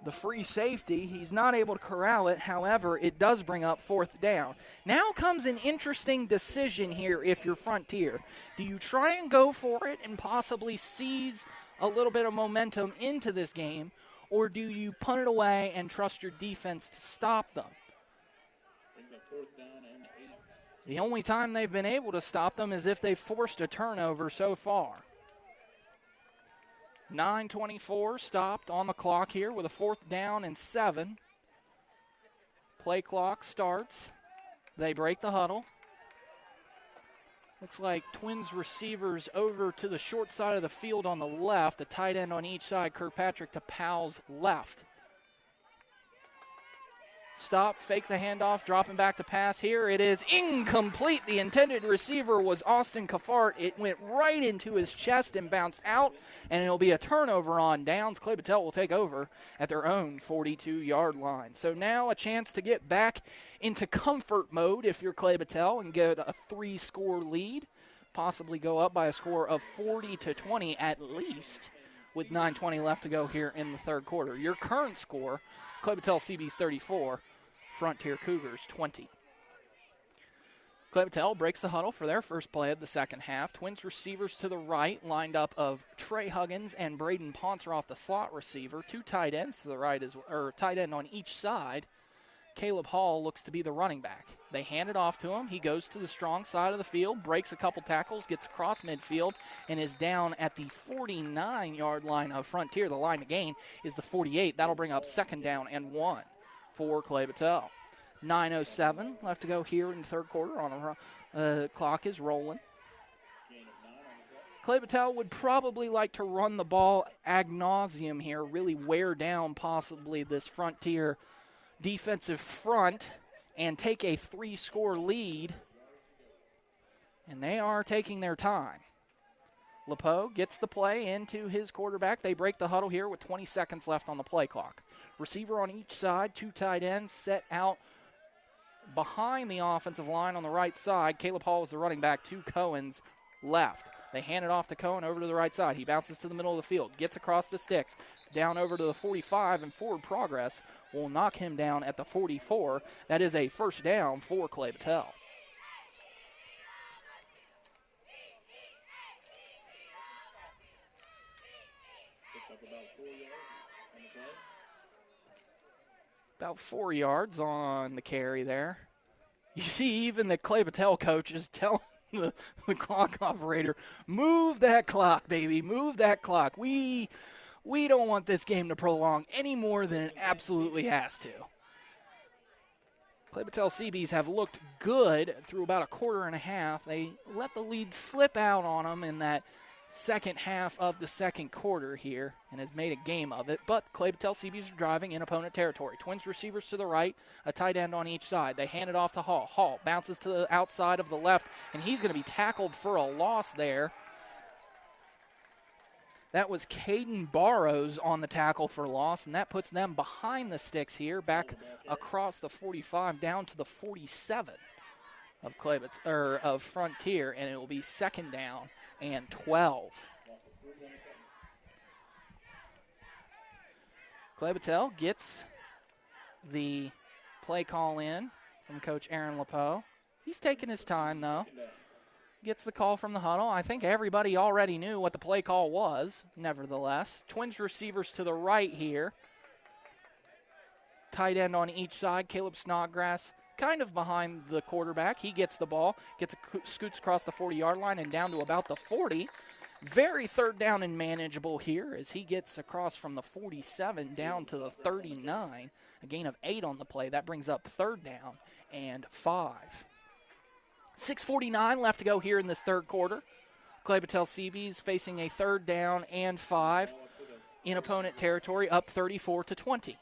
the free safety. He's not able to corral it. However, it does bring up fourth down. Now comes an interesting decision here if you're Frontier. Do you try and go for it and possibly seize a little bit of momentum into this game, or do you punt it away and trust your defense to stop them? The only time they've been able to stop them is if they've forced a turnover so far. 9:24 stopped on the clock here with a 4th down and 7. Play clock starts. They break the huddle. Looks like Twins receivers over to the short side of the field on the left. The tight end on each side, Kirkpatrick to Powell's left. Stop, fake the handoff, dropping back to pass. Here it is incomplete. The intended receiver was Austin Kafart. It went right into his chest and bounced out, and it'll be a turnover on downs. Clay Battelle will take over at their own 42-yard line. So now a chance to get back into comfort mode if you're Clay Battelle and get a 3-score lead, possibly go up by a score of 40-20 at least with 9:20 left to go here in the third quarter. Your current score, Clay Battelle CB's 34, Frontier Cougars 20. Clay Battelle breaks the huddle for their first play of the second half. Twins receivers to the right, lined up of Trey Huggins and Braden Ponceroff, the slot receiver. 2 tight ends to the right, tight end on each side. Caleb Hall looks to be the running back. They hand it off to him. He goes to the strong side of the field, breaks a couple tackles, gets across midfield, and is down at the 49-yard line of Frontier. The line to gain is the 48. That'll bring up 2nd down and 1 for Clay Battelle. 9:07 left to go here in the third quarter. On the clock is rolling. Clay Battelle would probably like to run the ball ad nauseum here, really wear down possibly this Frontier defensive front and take a 3-score lead. And they are taking their time. LePeau gets the play into his quarterback. They break the huddle here with 20 seconds left on the play clock. Receiver on each side, 2 tight ends set out behind the offensive line on the right side. Caleb Hall is the running back to Cohen's left. They hand it off to Cohen over to the right side. He bounces to the middle of the field, gets across the sticks, down over to the 45, and forward progress will knock him down at the 44. That is a first down for Clay Battelle. About 4 yards on the carry there. You see even the Clay Battelle coach is telling the clock operator, move that clock, baby, move that clock. We don't want this game to prolong any more than it absolutely has to. Clay Battelle CBs have looked good through about a quarter and a half. They let the lead slip out on them in that second half of the second quarter here and has made a game of it. But Clay Battelle CBs are driving in opponent territory. Twins receivers to the right, a tight end on each side. They hand it off to Hall. Hall bounces to the outside of the left, and he's going to be tackled for a loss there. That was Caden Barrows on the tackle for loss, and that puts them behind the sticks here, back across the 45 down to the 47 of Frontier, and it will be 2nd down and 12. Clay Battelle gets the play call in from Coach Aaron LePeau. He's taking his time, though. Gets the call from the huddle. I think everybody already knew what the play call was, nevertheless. Twins receivers to the right here. Tight end on each side, Caleb Snodgrass, kind of behind the quarterback. He gets the ball, scoots across the 40-yard line and down to about the 40. Very 3rd down and manageable here as he gets across from the 47 down to the 39. A gain of 8 on the play. That brings up 3rd down and 5. 6:49 left to go here in this third quarter. Clay Battelle CBs facing a 3rd down and 5 in opponent territory, up 34-20.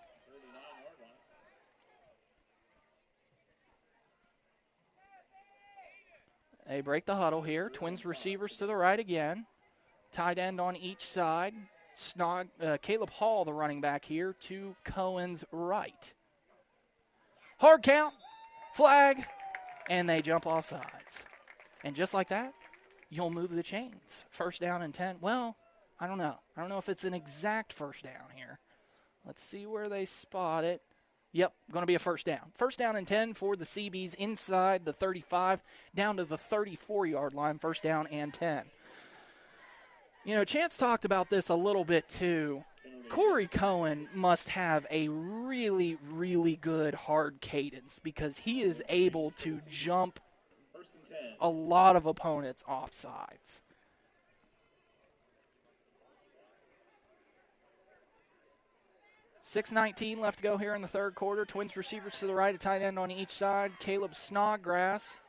They break the huddle here. Twins receivers to the right again. Tight end on each side. Caleb Hall, the running back here, to Cohen's right. Hard count, flag, and they jump off sides. And just like that, you'll move the chains. 1st down and 10. Well, I don't know. I don't know if it's an exact 1st down here. Let's see where they spot it. Yep, going to be a 1st down. 1st down and 10 for the CBs inside the 35, down to the 34-yard line. 1st down and 10. You know, Chance talked about this a little bit too. Corey Cohen must have a really, really good hard cadence because he is able to jump a lot of opponents off sides. 6:19 left to go here in the third quarter. Twins receivers to the right, a tight end on each side. Caleb Snodgrass,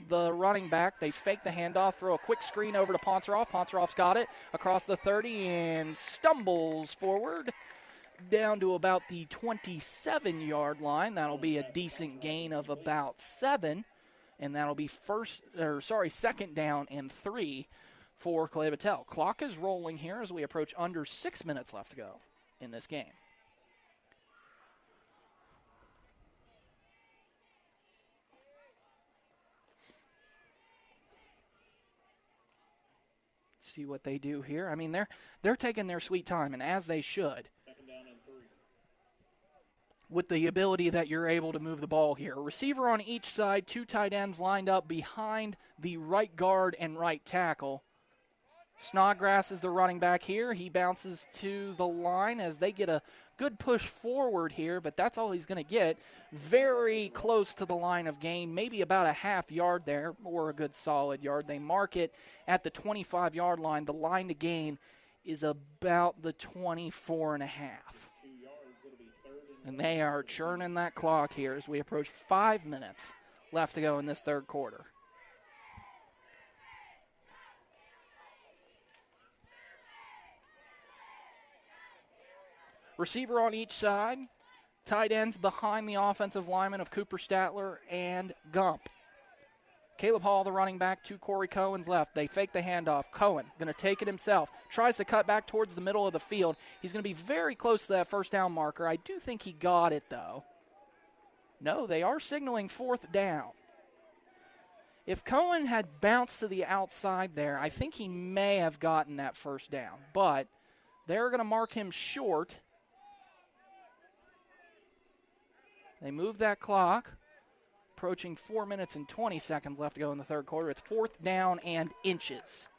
the running back. They fake the handoff, throw a quick screen over to Ponceroff. Ponceroff's got it across the 30 and stumbles forward down to about the 27-yard line. That'll be a decent gain of about 7, and that'll be second down and 3 for Clay Battelle. Clock is rolling here as we approach under 6 minutes left to go in this game. See what they do here. I mean, they're taking their sweet time, and as they should, with the ability that you're able to move the ball here. A receiver on each side, 2 tight ends lined up behind the right guard and right tackle. Snodgrass is the running back here. He bounces to the line as they get a good push forward here, but that's all he's going to get. Very close to the line of gain, maybe about a half yard there, or a good solid yard. They mark it at the 25-yard line. The line to gain is about the 24 and a half. And they are churning that clock here as we approach 5 minutes left to go in this third quarter. Receiver on each side. Tight ends behind the offensive linemen of Cooper Statler and Gump. Caleb Hall, the running back, to Corey Cohen's left. They fake the handoff. Cohen going to take it himself. Tries to cut back towards the middle of the field. He's going to be very close to that first down marker. I do think he got it, though. No, they are signaling fourth down. If Cohen had bounced to the outside there, I think he may have gotten that first down. But they're going to mark him short. They move that clock. Approaching 4 minutes and 20 seconds left to go in the third quarter. It's fourth down and inches.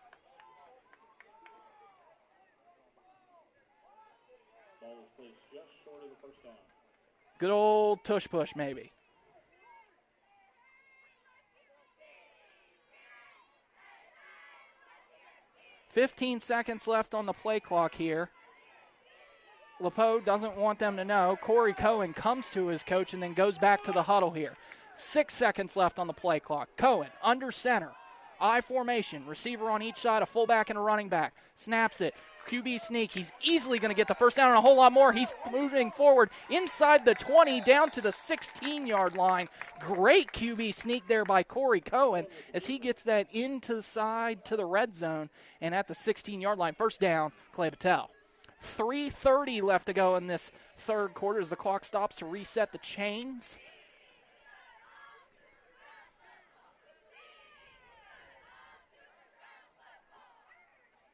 Ball was placed just short of the first down. Good old tush push, maybe. $15 seconds left on the play clock here. Lepeau doesn't want them to know. Corey Cohen comes to his coach and then goes back to the huddle here. 6 seconds left on the play clock. Cohen under center. I formation. Receiver on each side, a fullback and a running back. Snaps it. QB sneak. He's easily going to get the first down and a whole lot more. He's moving forward inside the 20 down to the 16-yard line. Great QB sneak there by Corey Cohen as he gets that inside to the red zone and at the 16-yard line. First down, Clay Battelle. 3:30 left to go in this third quarter as the clock stops to reset the chains.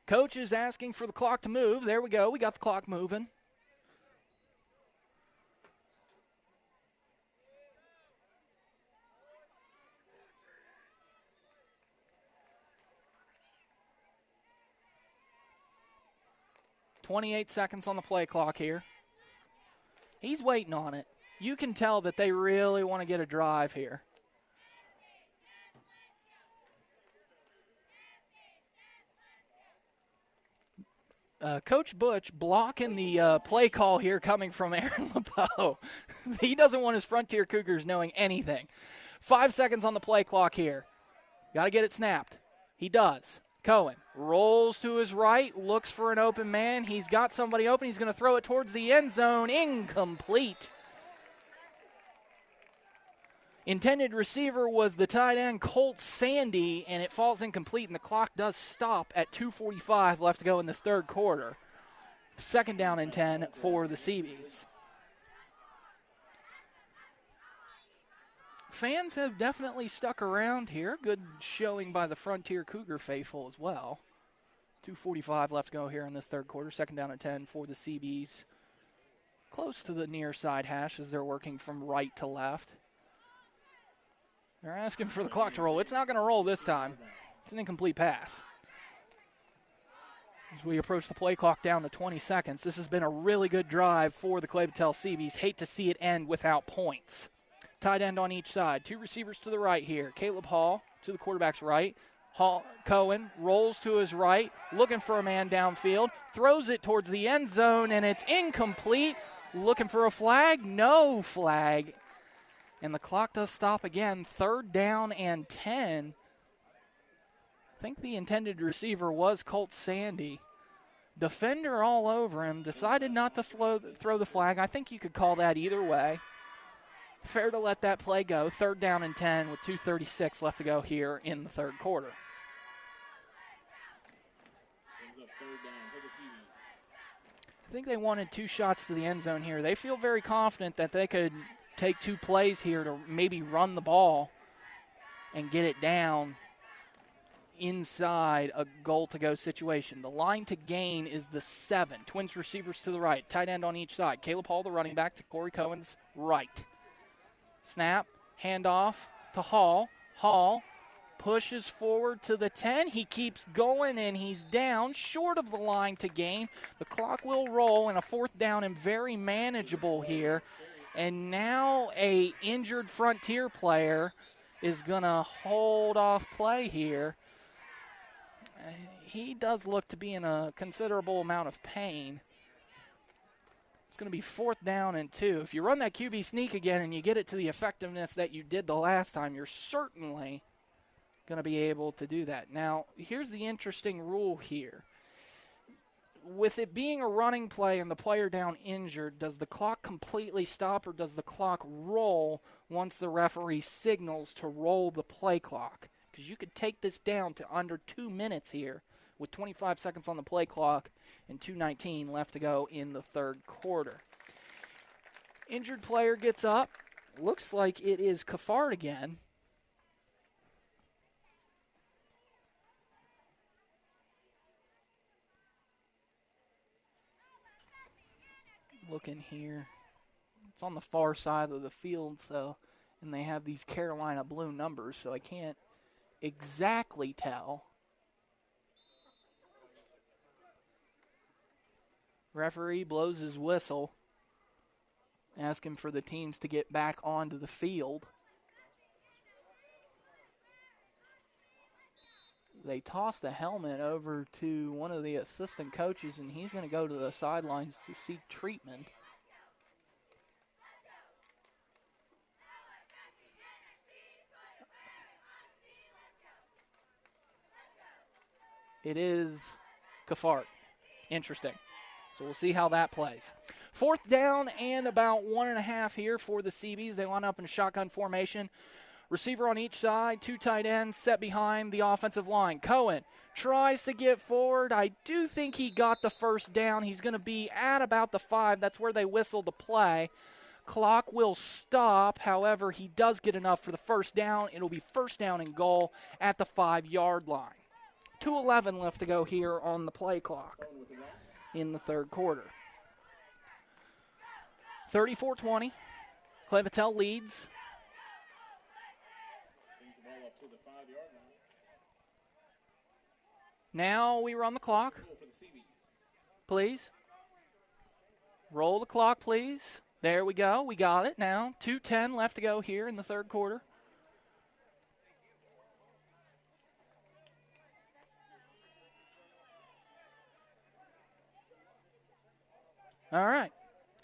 Coach is asking for the clock to move. There we go. We got the clock moving. .28 seconds on the play clock here. He's waiting on it. You can tell that they really want to get a drive here. Coach Butch blocking the play call here coming from Aaron Lepeau. He doesn't want his Frontier Cougars knowing anything. 5 seconds on the play clock here. Got to get it snapped. He does. Cohen rolls to his right, looks for an open man. He's got somebody open. He's going to throw it towards the end zone. Incomplete. Intended receiver was the tight end Colt Sandy, and it falls incomplete, and the clock does stop at 2:45 left to go in this third quarter. Second down and 10 for the Seabees. Fans have definitely stuck around here. Good showing by the Frontier Cougar faithful as well. 2:45 left to go here in this third quarter. Second down and 10 for the Seabees. Close to the near side hash as they're working from right to left. They're asking for the clock to roll. It's not going to roll this time. It's an incomplete pass. As we approach the play clock down to 20 seconds, this has been a really good drive for the Clay Battelle Seabees. Hate to see it end without points. Tight end on each side. Two receivers to the right here. Caleb Hall to the quarterback's right. Cohen rolls to his right, looking for a man downfield, throws it towards the end zone, and it's incomplete. looking for a flag. No flag. And the clock does stop again. 3rd down and 10. I think the intended receiver was Colt Sandy. Defender all over him. Decided not to throw the flag. I think you could call that either way. Fair to let that play go. 3rd down and 10 with 2:36 left to go here in the 3rd quarter. I think they wanted 2 shots to the end zone here. They feel very confident that they could take 2 plays here to maybe run the ball and get it down inside a goal-to-go situation. The line to gain is the 7. Twins receivers to the right, tight end on each side. Caleb Hall, the running back, to Corey Cohen's right. Snap, handoff to Hall. Hall pushes forward to the 10. He keeps going, and he's down short of the line to gain. The clock will roll, and a 4th down and very manageable here. And now a injured Frontier player is going to hold off play here. He does look to be in a considerable amount of pain. It's going to be 4th down and 2. If you run that QB sneak again and you get it to the effectiveness that you did the last time, you're certainly going to be able to do that. Now, here's the interesting rule here. With it being a running play and the player down injured, does the clock completely stop or does the clock roll once the referee signals to roll the play clock? Because you could take this down to under 2 minutes here with 25 seconds on the play clock and 2:19 left to go in the 3rd quarter. Injured player gets up. Looks like it is Kafard again. Looking here. It's on the far side of the field, so, and they have these Carolina blue numbers, so I can't exactly tell. Referee blows his whistle, asking for the teams to get back onto the field. They toss the helmet over to one of the assistant coaches, and he's going to go to the sidelines to seek treatment. It is Kafart. Interesting. So we'll see how that plays. 4th down and about 1.5 here for the CBs. They line up in shotgun formation. Receiver on each side, 2 tight ends set behind the offensive line. Cohen tries to get forward. I do think he got the 1st down. He's going to be at about the 5. That's where they whistled the play. Clock will stop. However, he does get enough for the 1st down. It'll be 1st down and goal at the 5-yard line. 2:11 left to go here on the play clock in the 3rd quarter. 34-20. Clay Patel leads. Now we run the clock. Please. Roll the clock, please. There we go. We got it now. 2:10 left to go here in the 3rd quarter. All right.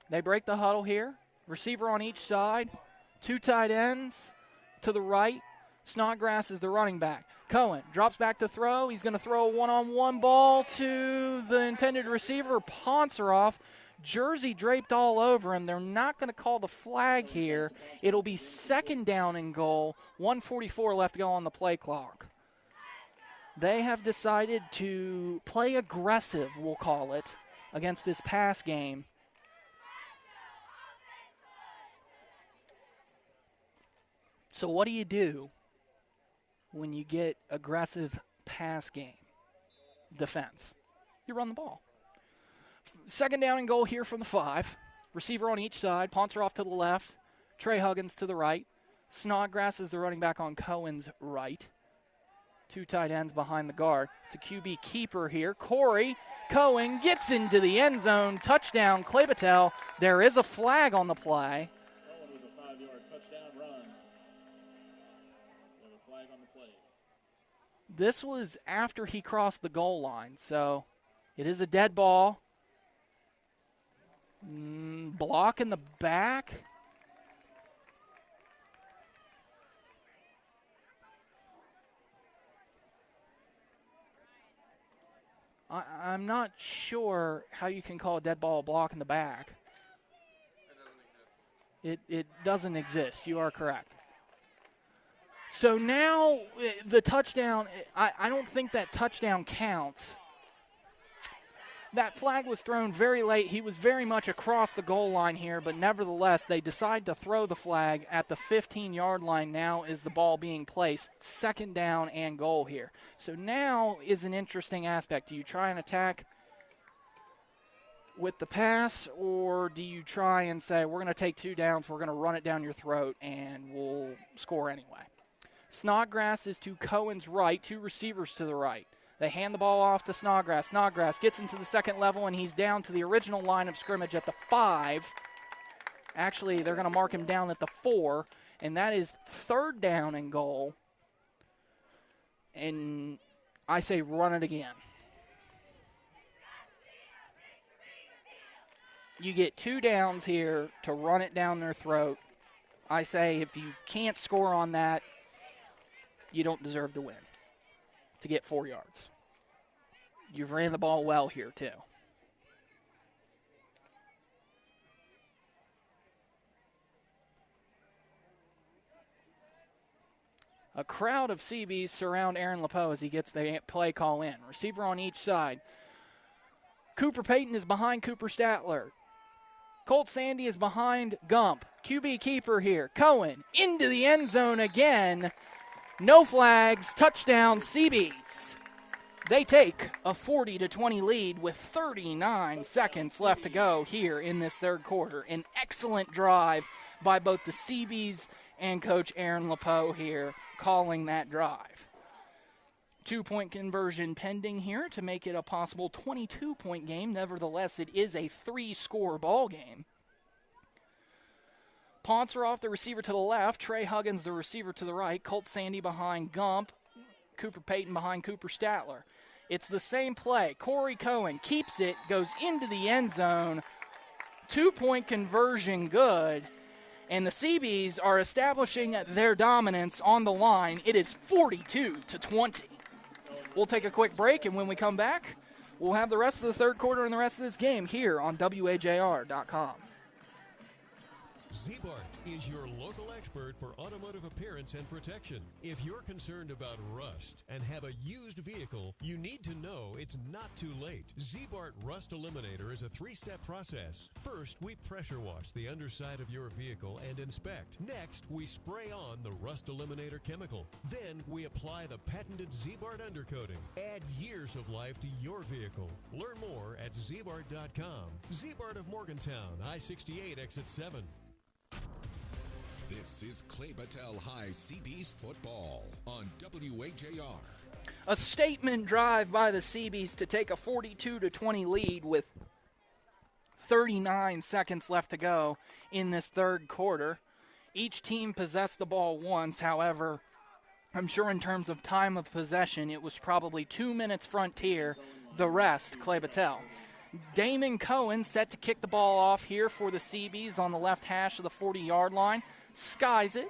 They break the huddle here. Receiver on each side. 2 tight ends to the right. Snodgrass is the running back. Cohen drops back to throw. He's going to throw a one-on-one ball to the intended receiver, Ponceroff. Jersey draped all over him. They're not going to call the flag here. It'll be 2nd down and goal. 1:44 left to go on the play clock. They have decided to play aggressive, we'll call it, against this pass game. So what do you do when you get aggressive pass game defense? You run the ball. 2nd down and goal here from the 5. Receiver on each side. Ponceroff to the left. Trey Huggins to the right. Snodgrass is the running back on Cohen's right. 2 tight ends behind the guard. It's a QB keeper here. Corey Cohen gets into the end zone. Touchdown, Clay Patel. There is a flag on the play. With a 5-yard touchdown run. With a flag on the play. This was after he crossed the goal line, so it is a dead ball. Block in the back. I'm not sure how you can call a dead ball a block in the back. It doesn't exist. You are correct. So now the touchdown, I don't think that touchdown counts. That flag was thrown very late. He was very much across the goal line here, but nevertheless, they decide to throw the flag at the 15-yard line. Now is the ball being placed. 2nd down and goal here. So now is an interesting aspect. Do you try and attack with the pass, or do you try and say, we're going to take 2 downs, we're going to run it down your throat, and we'll score anyway? Snodgrass is to Cohen's right, 2 receivers to the right. They hand the ball off to Snodgrass. Snodgrass gets into the 2nd level, and he's down to the original line of scrimmage at the 5. Actually, they're going to mark him down at the 4, and that is 3rd down and goal. And I say run it again. You get 2 downs here to run it down their throat. I say if you can't score on that, you don't deserve to win, to get 4 yards. You've ran the ball well here, too. A crowd of CBs surround Aaron Lepeau as he gets the play call in. Receiver on each side. Cooper Payton is behind Cooper Statler. Colt Sandy is behind Gump. QB keeper here. Cohen into the end zone again. No flags. Touchdown CBs. They take a 40-20 lead with 39 seconds left to go here in this 3rd quarter. An excellent drive by both the CBs and Coach Aaron Lepeau here calling that drive. 2-point conversion pending here to make it a possible 22-point game. Nevertheless, it is a 3-score ball game. Ponceroff, the receiver to the left. Trey Huggins, the receiver to the right. Colt Sandy behind Gump. Cooper Payton behind Cooper Statler. It's the same play. Corey Cohen keeps it, goes into the end zone. 2-point conversion good. And the CBs are establishing their dominance on the line. It is 42-20. We'll take a quick break, and when we come back, we'll have the rest of the 3rd quarter and the rest of this game here on WAJR.com. Z-Bart is your local expert for automotive appearance and protection. If you're concerned about rust and have a used vehicle, you need to know it's not too late. Z-Bart Rust Eliminator is a 3-step process. First, we pressure wash the underside of your vehicle and inspect. Next, we spray on the Rust Eliminator chemical. Then, we apply the patented Z-Bart undercoating. Add years of life to your vehicle. Learn more at zbart.com. Z-Bart of Morgantown, I-68 exit 7. This is Clay Battelle High CB's football on WAJR. A statement drive by the CBs to take a 42-20 lead with 39 seconds left to go in this 3rd quarter. Each team possessed the ball once. However, I'm sure in terms of time of possession, it was probably 2 minutes Frontier, the rest Clay Battelle. Damon Cohen set to kick the ball off here for the CBs on the left hash of the 40-yard line. Skies it,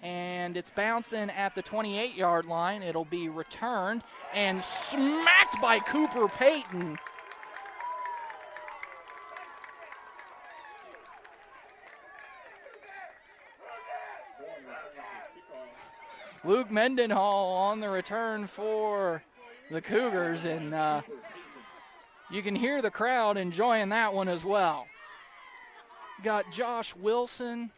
and it's bouncing at the 28-yard line. It'll be returned and smacked by Cooper Payton. Luke Mendenhall on the return for the Cougars, and you can hear the crowd enjoying that one as well. Got Josh Wilson,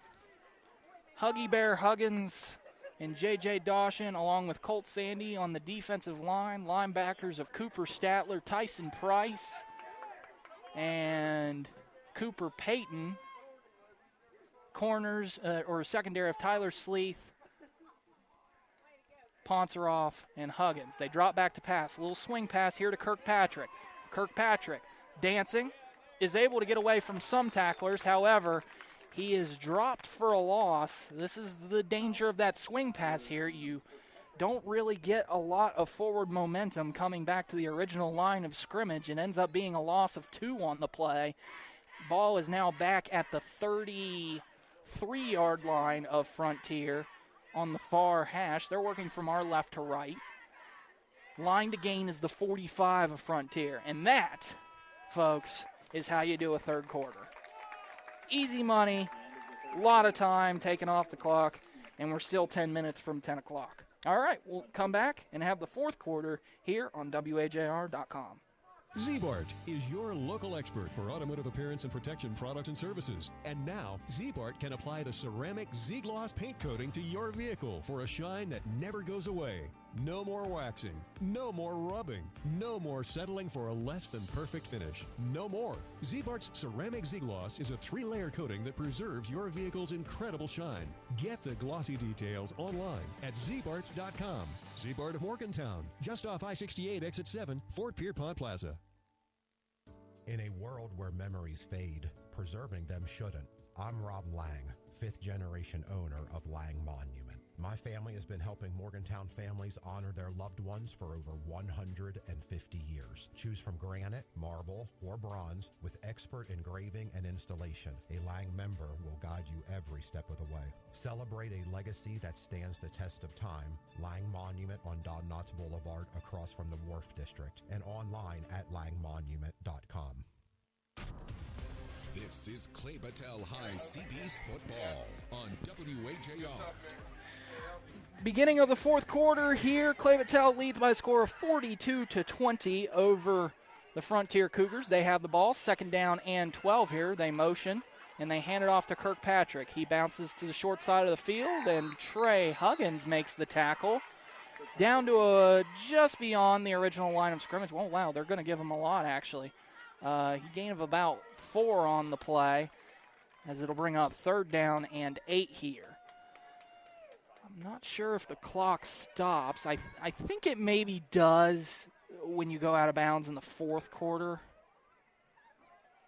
Huggy Bear Huggins, and J.J. Dawson, along with Colt Sandy on the defensive line. Linebackers of Cooper Statler, Tyson Price, and Cooper Payton. Corners, or secondary of Tyler Sleeth, Ponceroff, and Huggins. They drop back to pass. A little swing pass here to Kirkpatrick. Kirkpatrick dancing, is able to get away from some tacklers. However, he is dropped for a loss. This is the danger of that swing pass here. You don't really get a lot of forward momentum coming back to the original line of scrimmage. It ends up being a loss of 2 on the play. Ball is now back at the 33-yard line of Frontier on the far hash. They're working from our left to right. Line to gain is the 45 of Frontier. And that, folks, is how you do a third quarter. Easy money, a lot of time taken off the clock, and we're still 10 minutes from 10 o'clock. All right, we'll come back and have the fourth quarter here on WAJR.com. Z-Bart is your local expert for automotive appearance and protection products and services. And now, Z-Bart can apply the ceramic Z-Gloss paint coating to your vehicle for a shine that never goes away. No more waxing, no more rubbing, no more settling for a less than perfect finish. No more. Z-Bart's ceramic Z-Gloss is a 3-layer coating that preserves your vehicle's incredible shine. Get the glossy details online at zbart.com. Z-Bart of Morgantown, just off I-68 exit 7, Fort Pierpont Plaza. In a world where memories fade, preserving them shouldn't. I'm Rob Lang, 5th generation owner of Lang Monument. My family has been helping Morgantown families honor their loved ones for over 150 years. Choose from granite, marble, or bronze with expert engraving and installation. A Lang member will guide you every step of the way. Celebrate a legacy that stands the test of time. Lang Monument on Don Knotts Boulevard across from the Wharf District and online at langmonument.com. This is Clay Battelle High CB's football on WAJR. Beginning of the fourth quarter here, Clay Battelle leads by a score of 42-20 over the Frontier Cougars. They have the ball, 2nd down and 12 here. They motion, and they hand it off to Kirkpatrick. He bounces to the short side of the field, and Trey Huggins makes the tackle. Down to just beyond the original line of scrimmage. Oh, wow, they're going to give him a lot, actually. He gained of about 4 on the play, as it'll bring up 3rd down and 8 here. I'm not sure if the clock stops. I think it maybe does when you go out of bounds in the fourth quarter.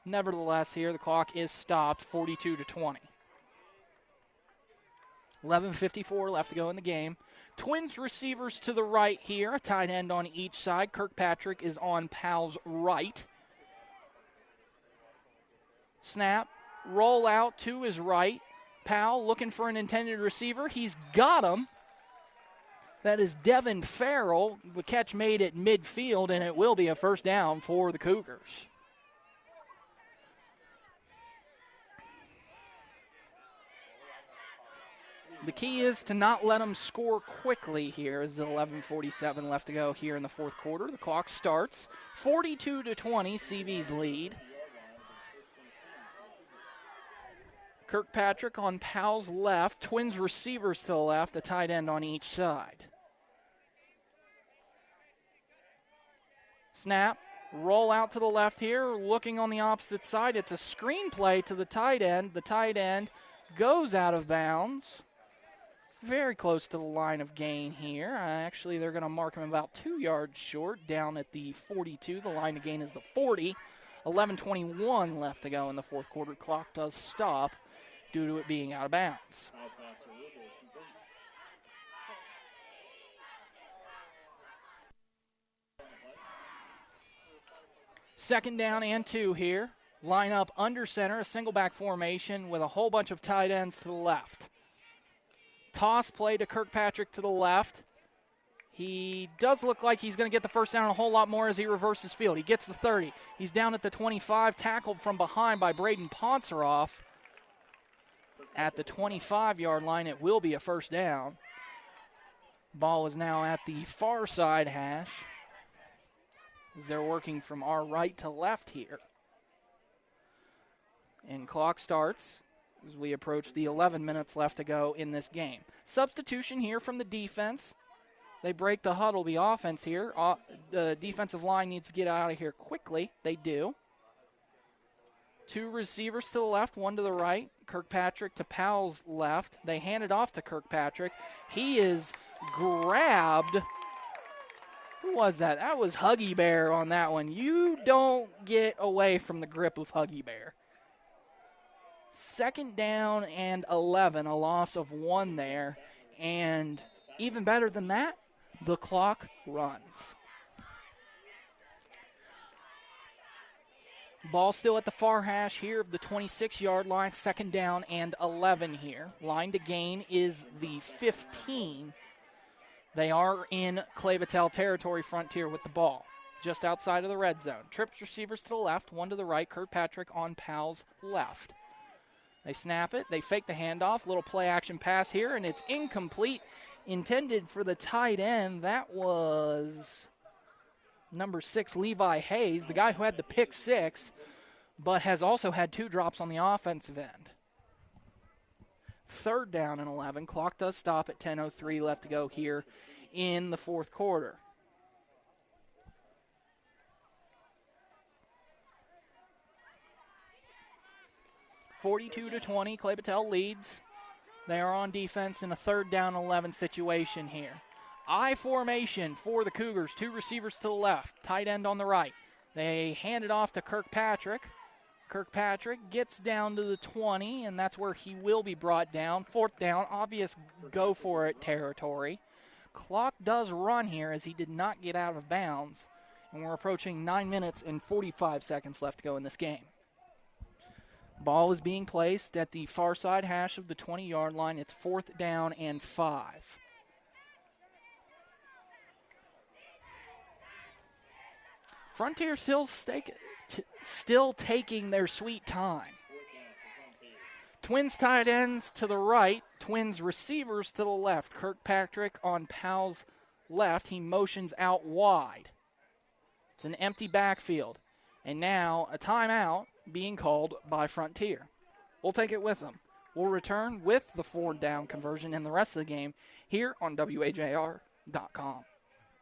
Nevertheless, here the clock is stopped, 42-20. 11:54 left to go in the game. Twins receivers to the right here, a tight end on each side. Kirkpatrick is on Powell's right. Snap, roll out to his right. Powell looking for an intended receiver. He's got him. That is Devin Farrell. The catch made at midfield, and it will be a 1st down for the Cougars. The key is to not let them score quickly here as 11:47 left to go here in the fourth quarter. The clock starts. 42-20, CV's lead. Kirkpatrick on Powell's left. Twins receivers to the left, a tight end on each side. Snap, roll out to the left here, looking on the opposite side. It's a screen play to the tight end. The tight end goes out of bounds. Very close to the line of gain here. Actually, they're going to mark him about 2 yards short, down at the 42. The line of gain is the 40. 11:21 left to go in the fourth quarter. Clock does stop due to it being out of bounds. Second down and 2 here. Line up under center, a single back formation with a whole bunch of tight ends to the left. Toss play to Kirkpatrick to the left. He does look like he's going to get the 1st down a whole lot more as he reverses field. He gets the 30. He's down at the 25, tackled from behind by Braden Ponseroff. At the 25-yard line, it will be a 1st down. Ball is now at the far side hash as they're working from our right to left here. And clock starts as we approach the 11 minutes left to go in this game. Substitution here from the defense. They break the huddle, the offense here. The defensive line needs to get out of here quickly. They do. 2 receivers to the left, 1 to the right. Kirkpatrick to Powell's left. They hand it off to Kirkpatrick. He is grabbed. Who was that? That was Huggy Bear on that one. You don't get away from the grip of Huggy Bear. 2nd down and 11, a loss of 1 there. And even better than that, the clock runs. Ball still at the far hash here of the 26-yard line, 2nd down and 11 here. Line to gain is the 15. They are in Clay Battelle territory, Frontier with the ball. Just outside of the red zone. Trips receivers to the left, one to the right. Kirkpatrick on Powell's left. They snap it. They fake the handoff. Little play action pass here, and it's incomplete. Intended for the tight end. That was number 6, Levi Hayes, the guy who had the pick 6, but has also had 2 drops on the offensive end. 3rd down and 11. Clock does stop at 10:03 left to go here in the 4th quarter. (42-20), Clay Battelle leads. They are on defense in a 3rd down 11 situation here. I formation for the Cougars. 2 receivers to the left, tight end on the right. They hand it off to Kirkpatrick. Kirkpatrick gets down to the 20, and that's where he will be brought down. 4th down, obvious go-for-it territory. Clock does run here as he did not get out of bounds, and we're approaching 9 minutes and 45 seconds left to go in this game. Ball is being placed at the far side hash of the 20-yard line. It's 4th down and 5. Frontier still taking their sweet time. Twins tight ends to the right, Twins receivers to the left. Kirkpatrick on Powell's left. He motions out wide. It's an empty backfield. And now a timeout being called by Frontier. We'll take it with them. We'll return with the 4th down conversion and the rest of the game here on WAJR.com.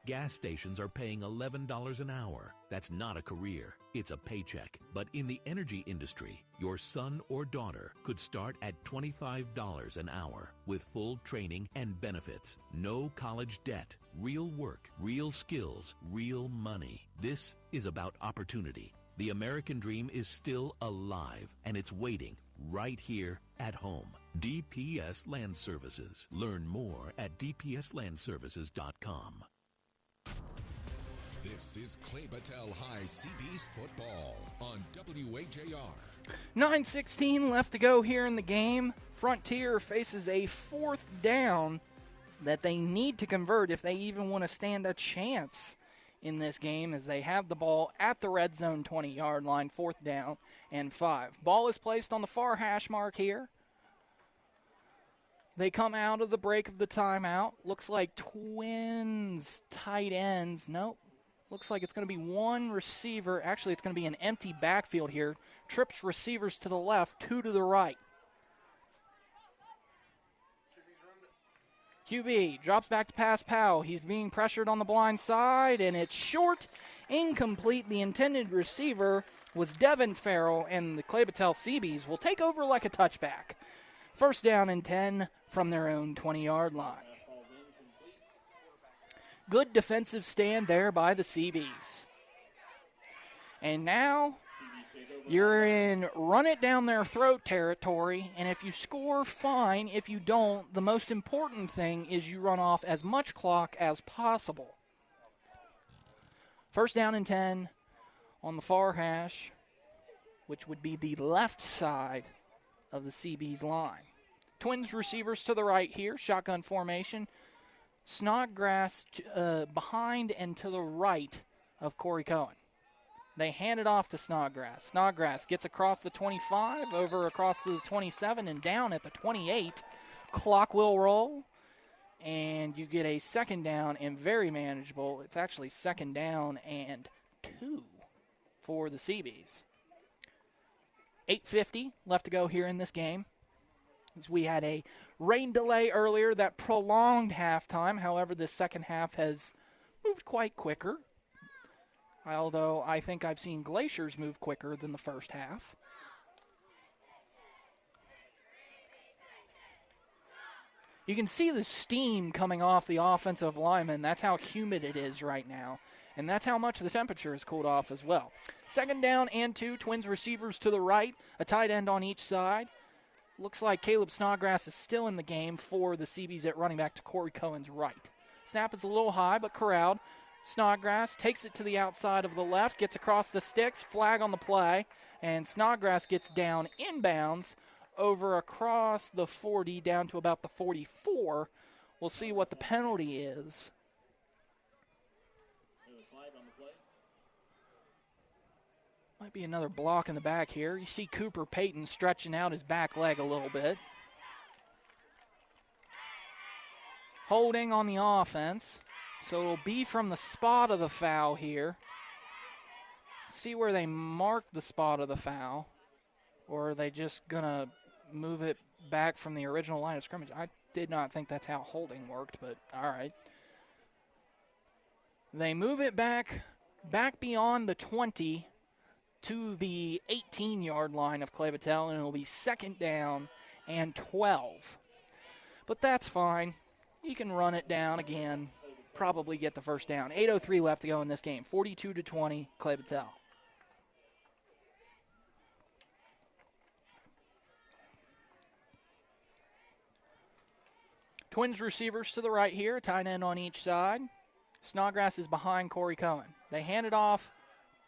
Gas stations are paying $11 an hour. That's not a career, it's a paycheck. But in the energy industry, your son or daughter could start at $25 an hour with full training and benefits. No college debt, real work, real skills, real money. This is about opportunity. The American dream is still alive, and it's waiting right here at home. DPS Land Services. Learn more at dpslandservices.com. This is Clay Battelle High CB's football on WAJR. 9:16 left to go here in the game. Frontier faces a 4th down that they need to convert if they even want to stand a chance in this game, as they have the ball at the red zone 20-yard line, 4th down and 5. Ball is placed on the far hash mark here. They come out of the break of the timeout. Looks like Twins tight ends. Nope. Looks like it's going to be 1 receiver. Actually, it's going to be an empty backfield here. Trips receivers to the left, 2 to the right. QB drops back to pass Powell. He's being pressured on the blind side, and it's short, incomplete. The intended receiver was Devin Farrell, and the Clay Battelle Seabees will take over like a touchback. 1st down and 10 from their own 20-yard line. Good defensive stand there by the Seabees. And now you're in run it down their throat territory, and if you score, fine. If you don't, the most important thing is you run off as much clock as possible. 1st down and 10 on the far hash, which would be the left side of the Seabees line. Twins receivers to the right here, shotgun formation. Snodgrass behind and to the right of Corey Cohen. They hand it off to Snodgrass. Snodgrass gets across the 25, over across to the 27, and down at the 28. Clock will roll, and you get a 2nd down and very manageable. It's actually 2nd down and 2 for the Seabees. 8:50 left to go here in this game. We had a rain delay earlier that prolonged halftime. However, the second half has moved quite quicker. Although I think I've seen glaciers move quicker than the first half. You can see the steam coming off the offensive lineman. That's how humid it is right now. And that's how much the temperature has cooled off as well. 2nd down and 2. Twins receivers to the right. A tight end on each side. Looks like Caleb Snodgrass is still in the game for the Seabees at running back to Corey Cohen's right. Snap is a little high, but corralled. Snodgrass takes it to the outside of the left, gets across the sticks, flag on the play, and Snodgrass gets down inbounds over across the 40 down to about the 44. We'll see what the penalty is. Might be another block in the back here. You see Cooper Payton stretching out his back leg a little bit. Holding on the offense. So it'll be from the spot of the foul here. See where they mark the spot of the foul. Or are they just going to move it back from the original line of scrimmage? I did not think that's how holding worked, but all right. They move it back beyond the 20 to the 18-yard line of Clay Battelle, and it'll be 2nd down and 12. But that's fine. You can run it down again, probably get the first down. 8:03 left to go in this game. 42-20, Clay Battelle. Twins receivers to the right here, a tight end on each side. Snodgrass is behind Corey Cohen. They hand it off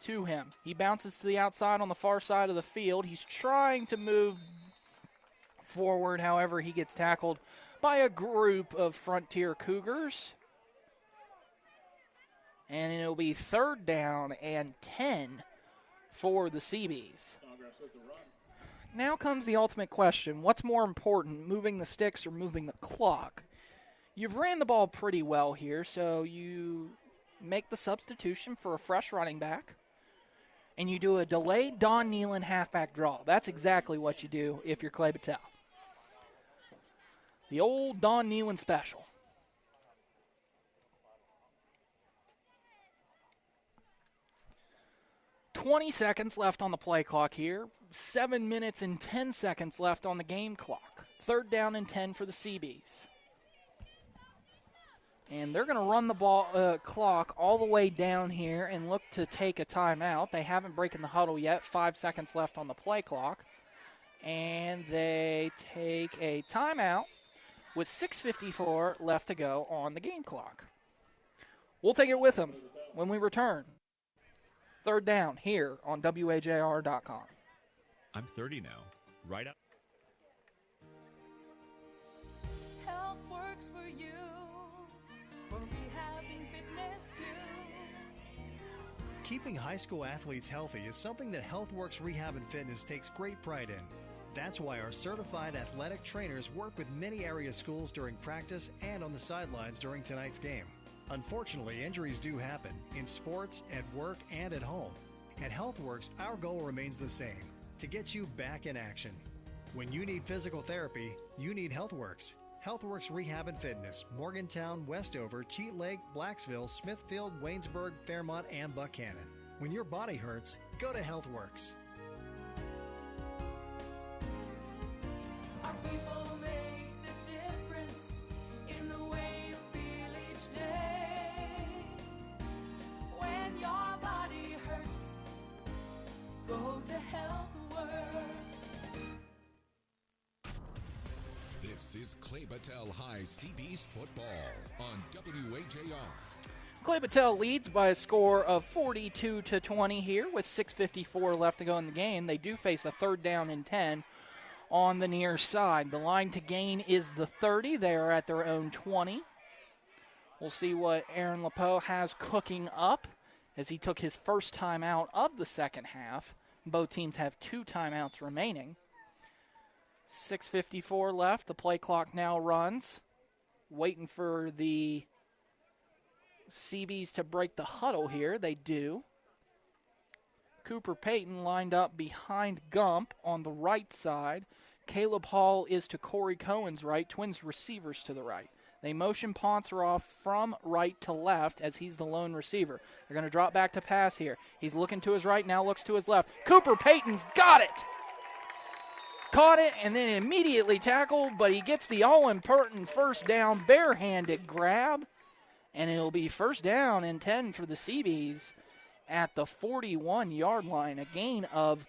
to him. He bounces to the outside on the far side of the field. He's trying to move forward. However, he gets tackled by a group of Frontier Cougars. And it'll be 3rd down and 10 for the Seabees. Now comes the ultimate question. What's more important, moving the sticks or moving the clock? You've ran the ball pretty well here, so you make the substitution for a fresh running back. And you do a delayed Don Nealon halfback draw. That's exactly what you do if you're Clay Battelle. The old Don Nealon special. "20 seconds left on the play clock here. 7 minutes and 10 seconds left on the game clock. 3rd down and 10 for the Seabees. And they're going to run the ball clock all the way down here and look to take a timeout. They haven't broken the huddle yet. 5 seconds left on the play clock. And they take a timeout with 6:54 left to go on the game clock. We'll take it with them when we return. 3rd down here on WAJR.com. I'm 30 now. Right up. Health works for you. For rehabbing fitness too. Keeping high school athletes healthy is something that HealthWorks Rehab and Fitness takes great pride in. That's why our certified athletic trainers work with many area schools during practice and on the sidelines during tonight's game. Unfortunately, injuries do happen in sports, at work, and at home. At HealthWorks, our goal remains the same, to get you back in action. When you need physical therapy, you need HealthWorks. HealthWorks Rehab and Fitness, Morgantown, Westover, Cheat Lake, Blacksville, Smithfield, Waynesburg, Fairmont, and Buchanan. When your body hurts, go to HealthWorks. Our people make the difference in the way you feel each day. When your body hurts, go to HealthWorks. This is Clay Battelle High Seabees football on WAJR. Clay Battelle leads by a score of 42-20 here with 6:54 left to go in the game. They do face a 3rd down and 10 on the near side. The line to gain is the 30. They are at their own 20. We'll see what Aaron Lepeau has cooking up as he took his first timeout of the second half. Both teams have 2 timeouts remaining. 6:54 left. The play clock now runs. Waiting for the Seabees to break the huddle here. They do. Cooper Payton lined up behind Gump on the right side. Caleb Hall is to Corey Cohen's right. Twins receivers to the right. They motion Poncer off from right to left as he's the lone receiver. They're going to drop back to pass here. He's looking to his right, now looks to his left. Cooper Payton's got it! Caught it and then immediately tackled, but he gets the all-important first down, barehanded grab. And it'll be 1st down and 10 for the Seabees at the 41-yard line. A gain of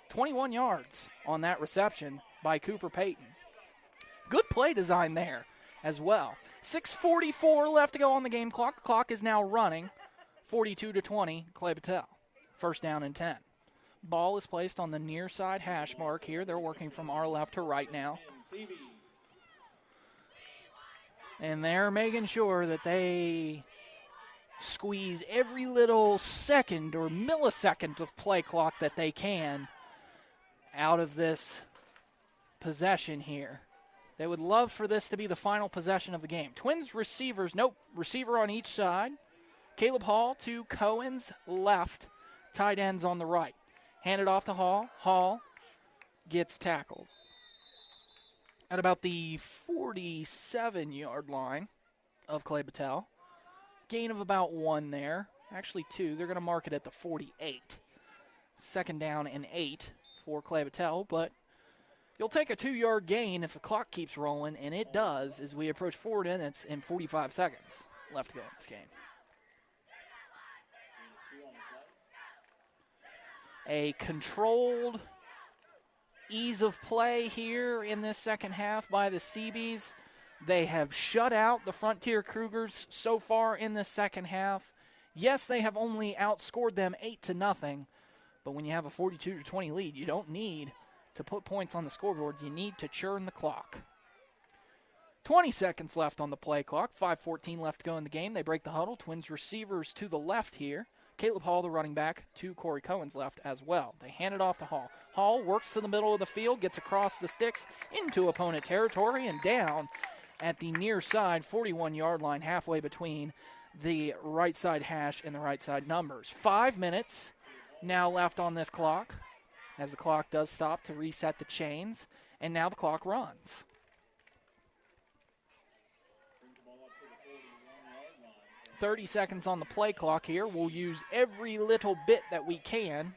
21 yards on that reception by Cooper Payton. Good play design there as well. 6:44 left to go on the game clock. The clock is now running. 42-20, Clay Battelle. First down and 10. Ball is placed on the near side hash mark here. They're working from our left to right now. And they're making sure that they squeeze every little second or millisecond of play clock that they can out of this possession here. They would love for this to be the final possession of the game. Twins receivers, receiver on each side. Caleb Hall to Cohen's left, tight ends on the right. Handed off to Hall. Hall gets tackled at about the 47-yard line of Clay Battelle. Gain of about 1 there. Actually 2. They're going to mark it at the 48. Second down and 8 for Clay Battelle, but you'll take a 2-yard gain if the clock keeps rolling, and it does as we approach 4 minutes and 45 seconds left to go in this game. A controlled ease of play here in this second half by the Seabees. They have shut out the Frontier Cougars so far in the second half. Yes, they have only outscored them 8-0, but when you have a 42-20 lead, you don't need to put points on the scoreboard. You need to churn the clock. 20 seconds left on the play clock. 5:14 left to go in the game. They break the huddle. Twins receivers to the left here. Caleb Hall, the running back, to Corey Cohen's left as well. They hand it off to Hall. Hall works to the middle of the field, gets across the sticks into opponent territory and down at the near side 41-yard line, halfway between the right side hash and the right side numbers. 5 minutes now left on this clock as the clock does stop to reset the chains, and now the clock runs. 30 seconds on the play clock here. We'll use every little bit that we can.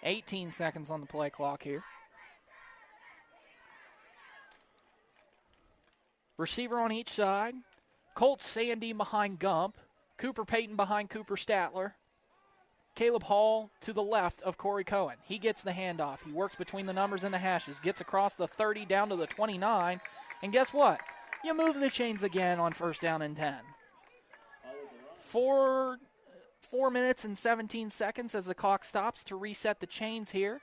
$18 seconds on the play clock here. Receiver on each side. Colt Sandy behind Gump. Cooper Payton behind Cooper Statler. Caleb Hall to the left of Corey Cohen. He gets the handoff. He works between the numbers and the hashes. Gets across the 30 down to the 29. And guess what? You move the chains again on first down and 10. 4 minutes and 17 seconds as the clock stops to reset the chains here.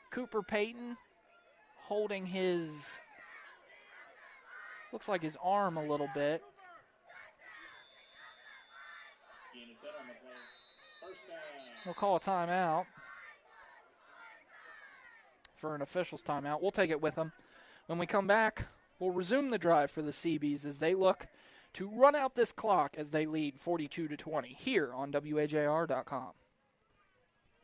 Cooper Payton holding his, looks like his arm a little bit. We'll call a timeout for an official's timeout. We'll take it with them. When we come back, we'll resume the drive for the Seabees as they look to run out this clock as they lead 42-20 here on WAJR.com.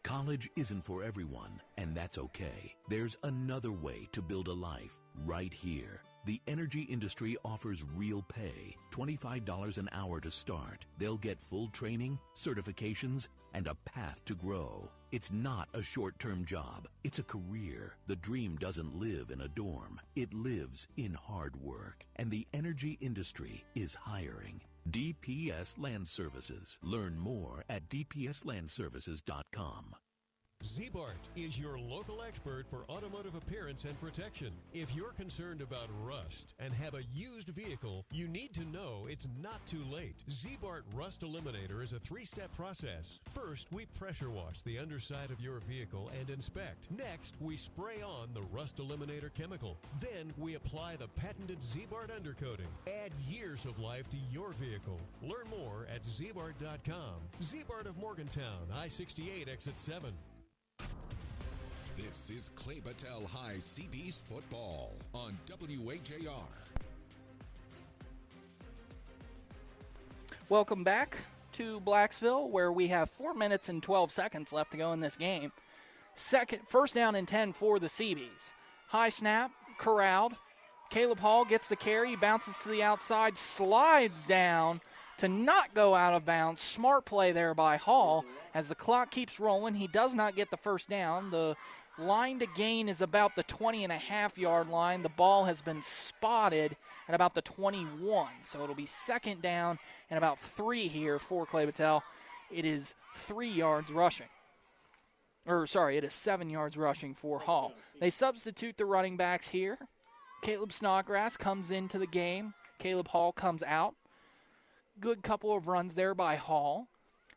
College isn't for everyone, and that's okay. There's another way to build a life right here. The energy industry offers real pay, $25 an hour to start. They'll get full training, certifications, and a path to grow. It's not a short-term job. It's a career. The dream doesn't live in a dorm. It lives in hard work. And the energy industry is hiring. DPS Land Services. Learn more at dpslandservices.com. Z-Bart is your local expert for automotive appearance and protection. If you're concerned about rust and have a used vehicle, you need to know it's not too late. Z-Bart Rust Eliminator is a 3-step process. First, we pressure wash the underside of your vehicle and inspect. Next, we spray on the Rust Eliminator chemical. Then, we apply the patented Z-Bart undercoating. Add years of life to your vehicle. Learn more at zbart.com. Z-Bart of Morgantown, I-68, exit 7. This is Clay Battelle High Seabees football on WAJR. Welcome back to Blacksville, where we have 4 minutes and 12 seconds left to go in this game. First down and 10 for the Seabees. High snap, corralled. Caleb Hall gets the carry, bounces to the outside, slides down to not go out of bounds. Smart play there by Hall. As the clock keeps rolling, he does not get the first down. The line to gain is about the 20.5-yard line. The ball has been spotted at about the 21. So it'll be second down and about 3 here for Clay Battelle. It is 3 yards rushing. It is 7 yards rushing for Hall. They substitute the running backs here. Caleb Snodgrass comes into the game. Caleb Hall comes out. Good couple of runs there by Hall.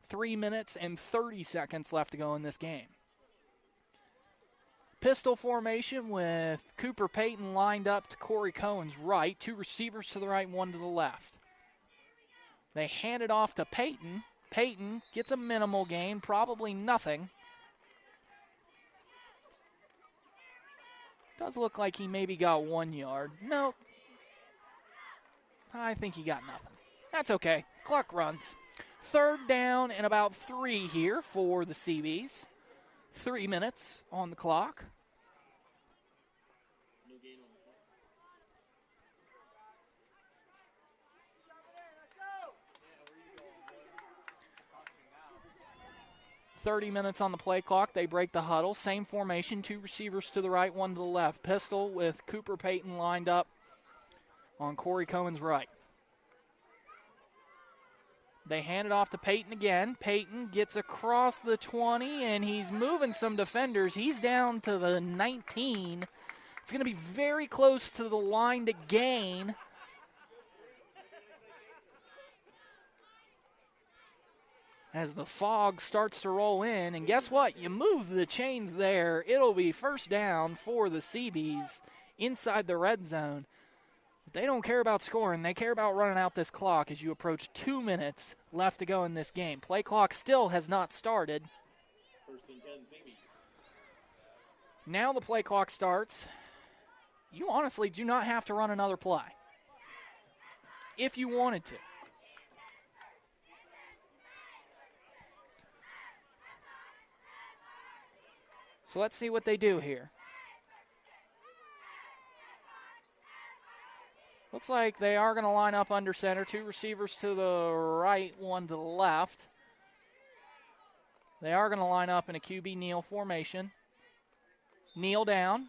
3 minutes and 30 seconds left to go in this game. Pistol formation with Cooper Payton lined up to Corey Cohen's right. 2 receivers to the right, 1 to the left. They hand it off to Payton. Payton gets a minimal gain, probably nothing. Does look like he maybe got 1 yard. No, I think he got nothing. That's okay. Clock runs. 3rd down and about 3 here for the Seabees. 3 minutes on the clock. No gain on the clock. 30 minutes on the play clock. They break the huddle. Same formation. 2 receivers to the right, 1 to the left. Pistol with Cooper Payton lined up on Corey Cohen's right. They hand it off to Payton again. Payton gets across the 20, and he's moving some defenders. He's down to the 19. It's going to be very close to the line to gain. As the fog starts to roll in, and guess what? You move the chains there. It'll be 1st down for the Seabees inside the red zone. They don't care about scoring. They care about running out this clock as you approach 2 minutes left to go in this game. Play clock still has not started. 1st and 10, Seabees. Now the play clock starts. You honestly do not have to run another play if you wanted to. So let's see what they do here. Looks like they are going to line up under center. 2 receivers to the right, 1 to the left. They are going to line up in a QB kneel formation. Kneel down.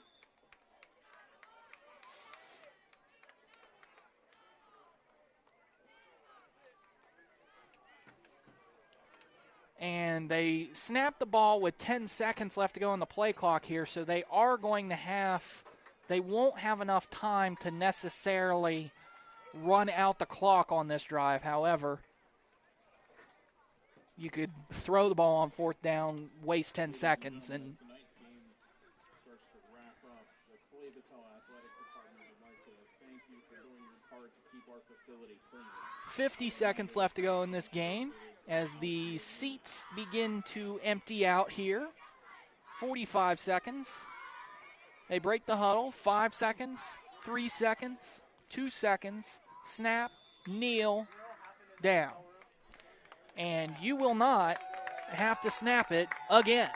And they snap the ball with 10 seconds left to go on the play clock here, so they are going to have... They won't have enough time to necessarily run out the clock on this drive. However, you could throw the ball on 4th down, waste 10 seconds. And Tonight's game starts to wrap up. The Clay Battelle Athletic Department would like to thank you for doing your part to keep our facility clean. 50 seconds left to go in this game as the seats begin to empty out here. 45 seconds. They break the huddle. 5 seconds, 3 seconds, 2 seconds, snap, kneel, down. And you will not have to snap it again.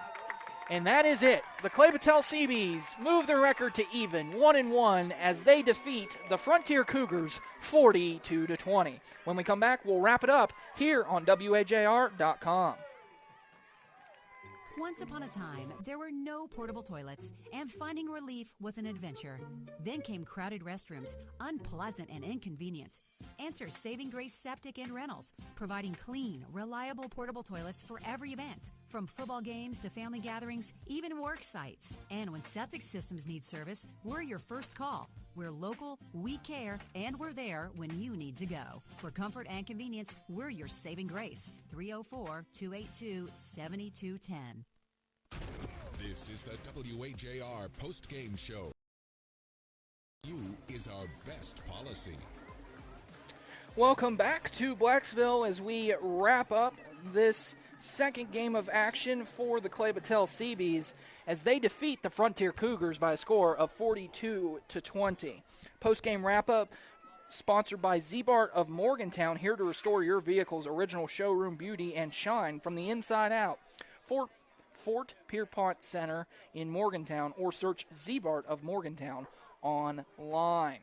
And that is it. The Clay Battelle Seabees move their record to even 1-1 as they defeat the Frontier Cougars 42-20. When we come back, we'll wrap it up here on WAJR.com. Once upon a time, there were no portable toilets, and finding relief was an adventure. Then came crowded restrooms, unpleasant and inconvenient. Enter Saving Grace Septic and Rentals, providing clean, reliable portable toilets for every event, from football games to family gatherings, even work sites. And when septic systems need service, we're your first call. We're local, we care, and we're there when you need to go. For comfort and convenience, we're your saving grace. 304-282-7210. This is the WAJR post-game show. You is our best policy. Welcome back to Blacksville as we wrap up this second game of action for the Clay Battelle Seabees as they defeat the Frontier Cougars by a score of 42-20. Post-game wrap-up sponsored by Z-Bart of Morgantown, here to restore your vehicle's original showroom beauty and shine from the inside out. Fort Pierpont Center in Morgantown, or search Z-Bart of Morgantown online.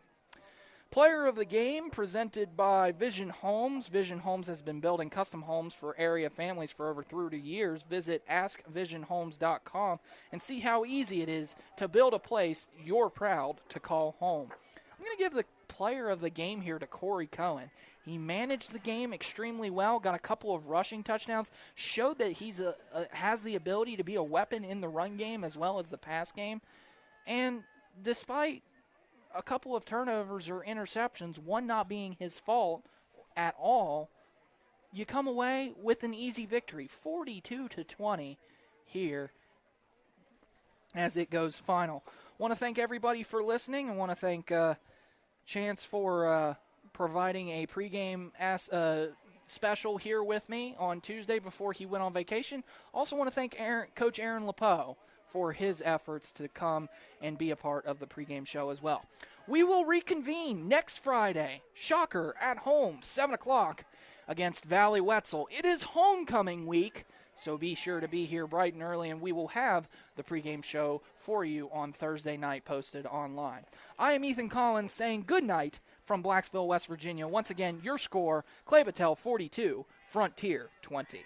Player of the game presented by Vision Homes. Vision Homes has been building custom homes for area families for over 30 years. Visit AskVisionHomes.com and see how easy it is to build a place you're proud to call home. I'm going to give the player of the game here to Corey Cohen. He managed the game extremely well, got a couple of rushing touchdowns, showed that he's has the ability to be a weapon in the run game as well as the pass game. And despite a couple of turnovers or interceptions, one not being his fault at all, you come away with an easy victory, 42-20 here as it goes final. Want to thank everybody for listening. I want to thank Chance for providing a pregame special here with me on Tuesday before he went on vacation. Also want to thank Coach Aaron Lepeau for his efforts to come and be a part of the pregame show as well. We will reconvene next Friday, shocker, at home, 7 o'clock against Valley Wetzel. It is homecoming week, so be sure to be here bright and early, and we will have the pregame show for you on Thursday night posted online. I am Ethan Collins saying good night from Blacksville, West Virginia. Once again, your score, Clay Battelle 42, Frontier 20.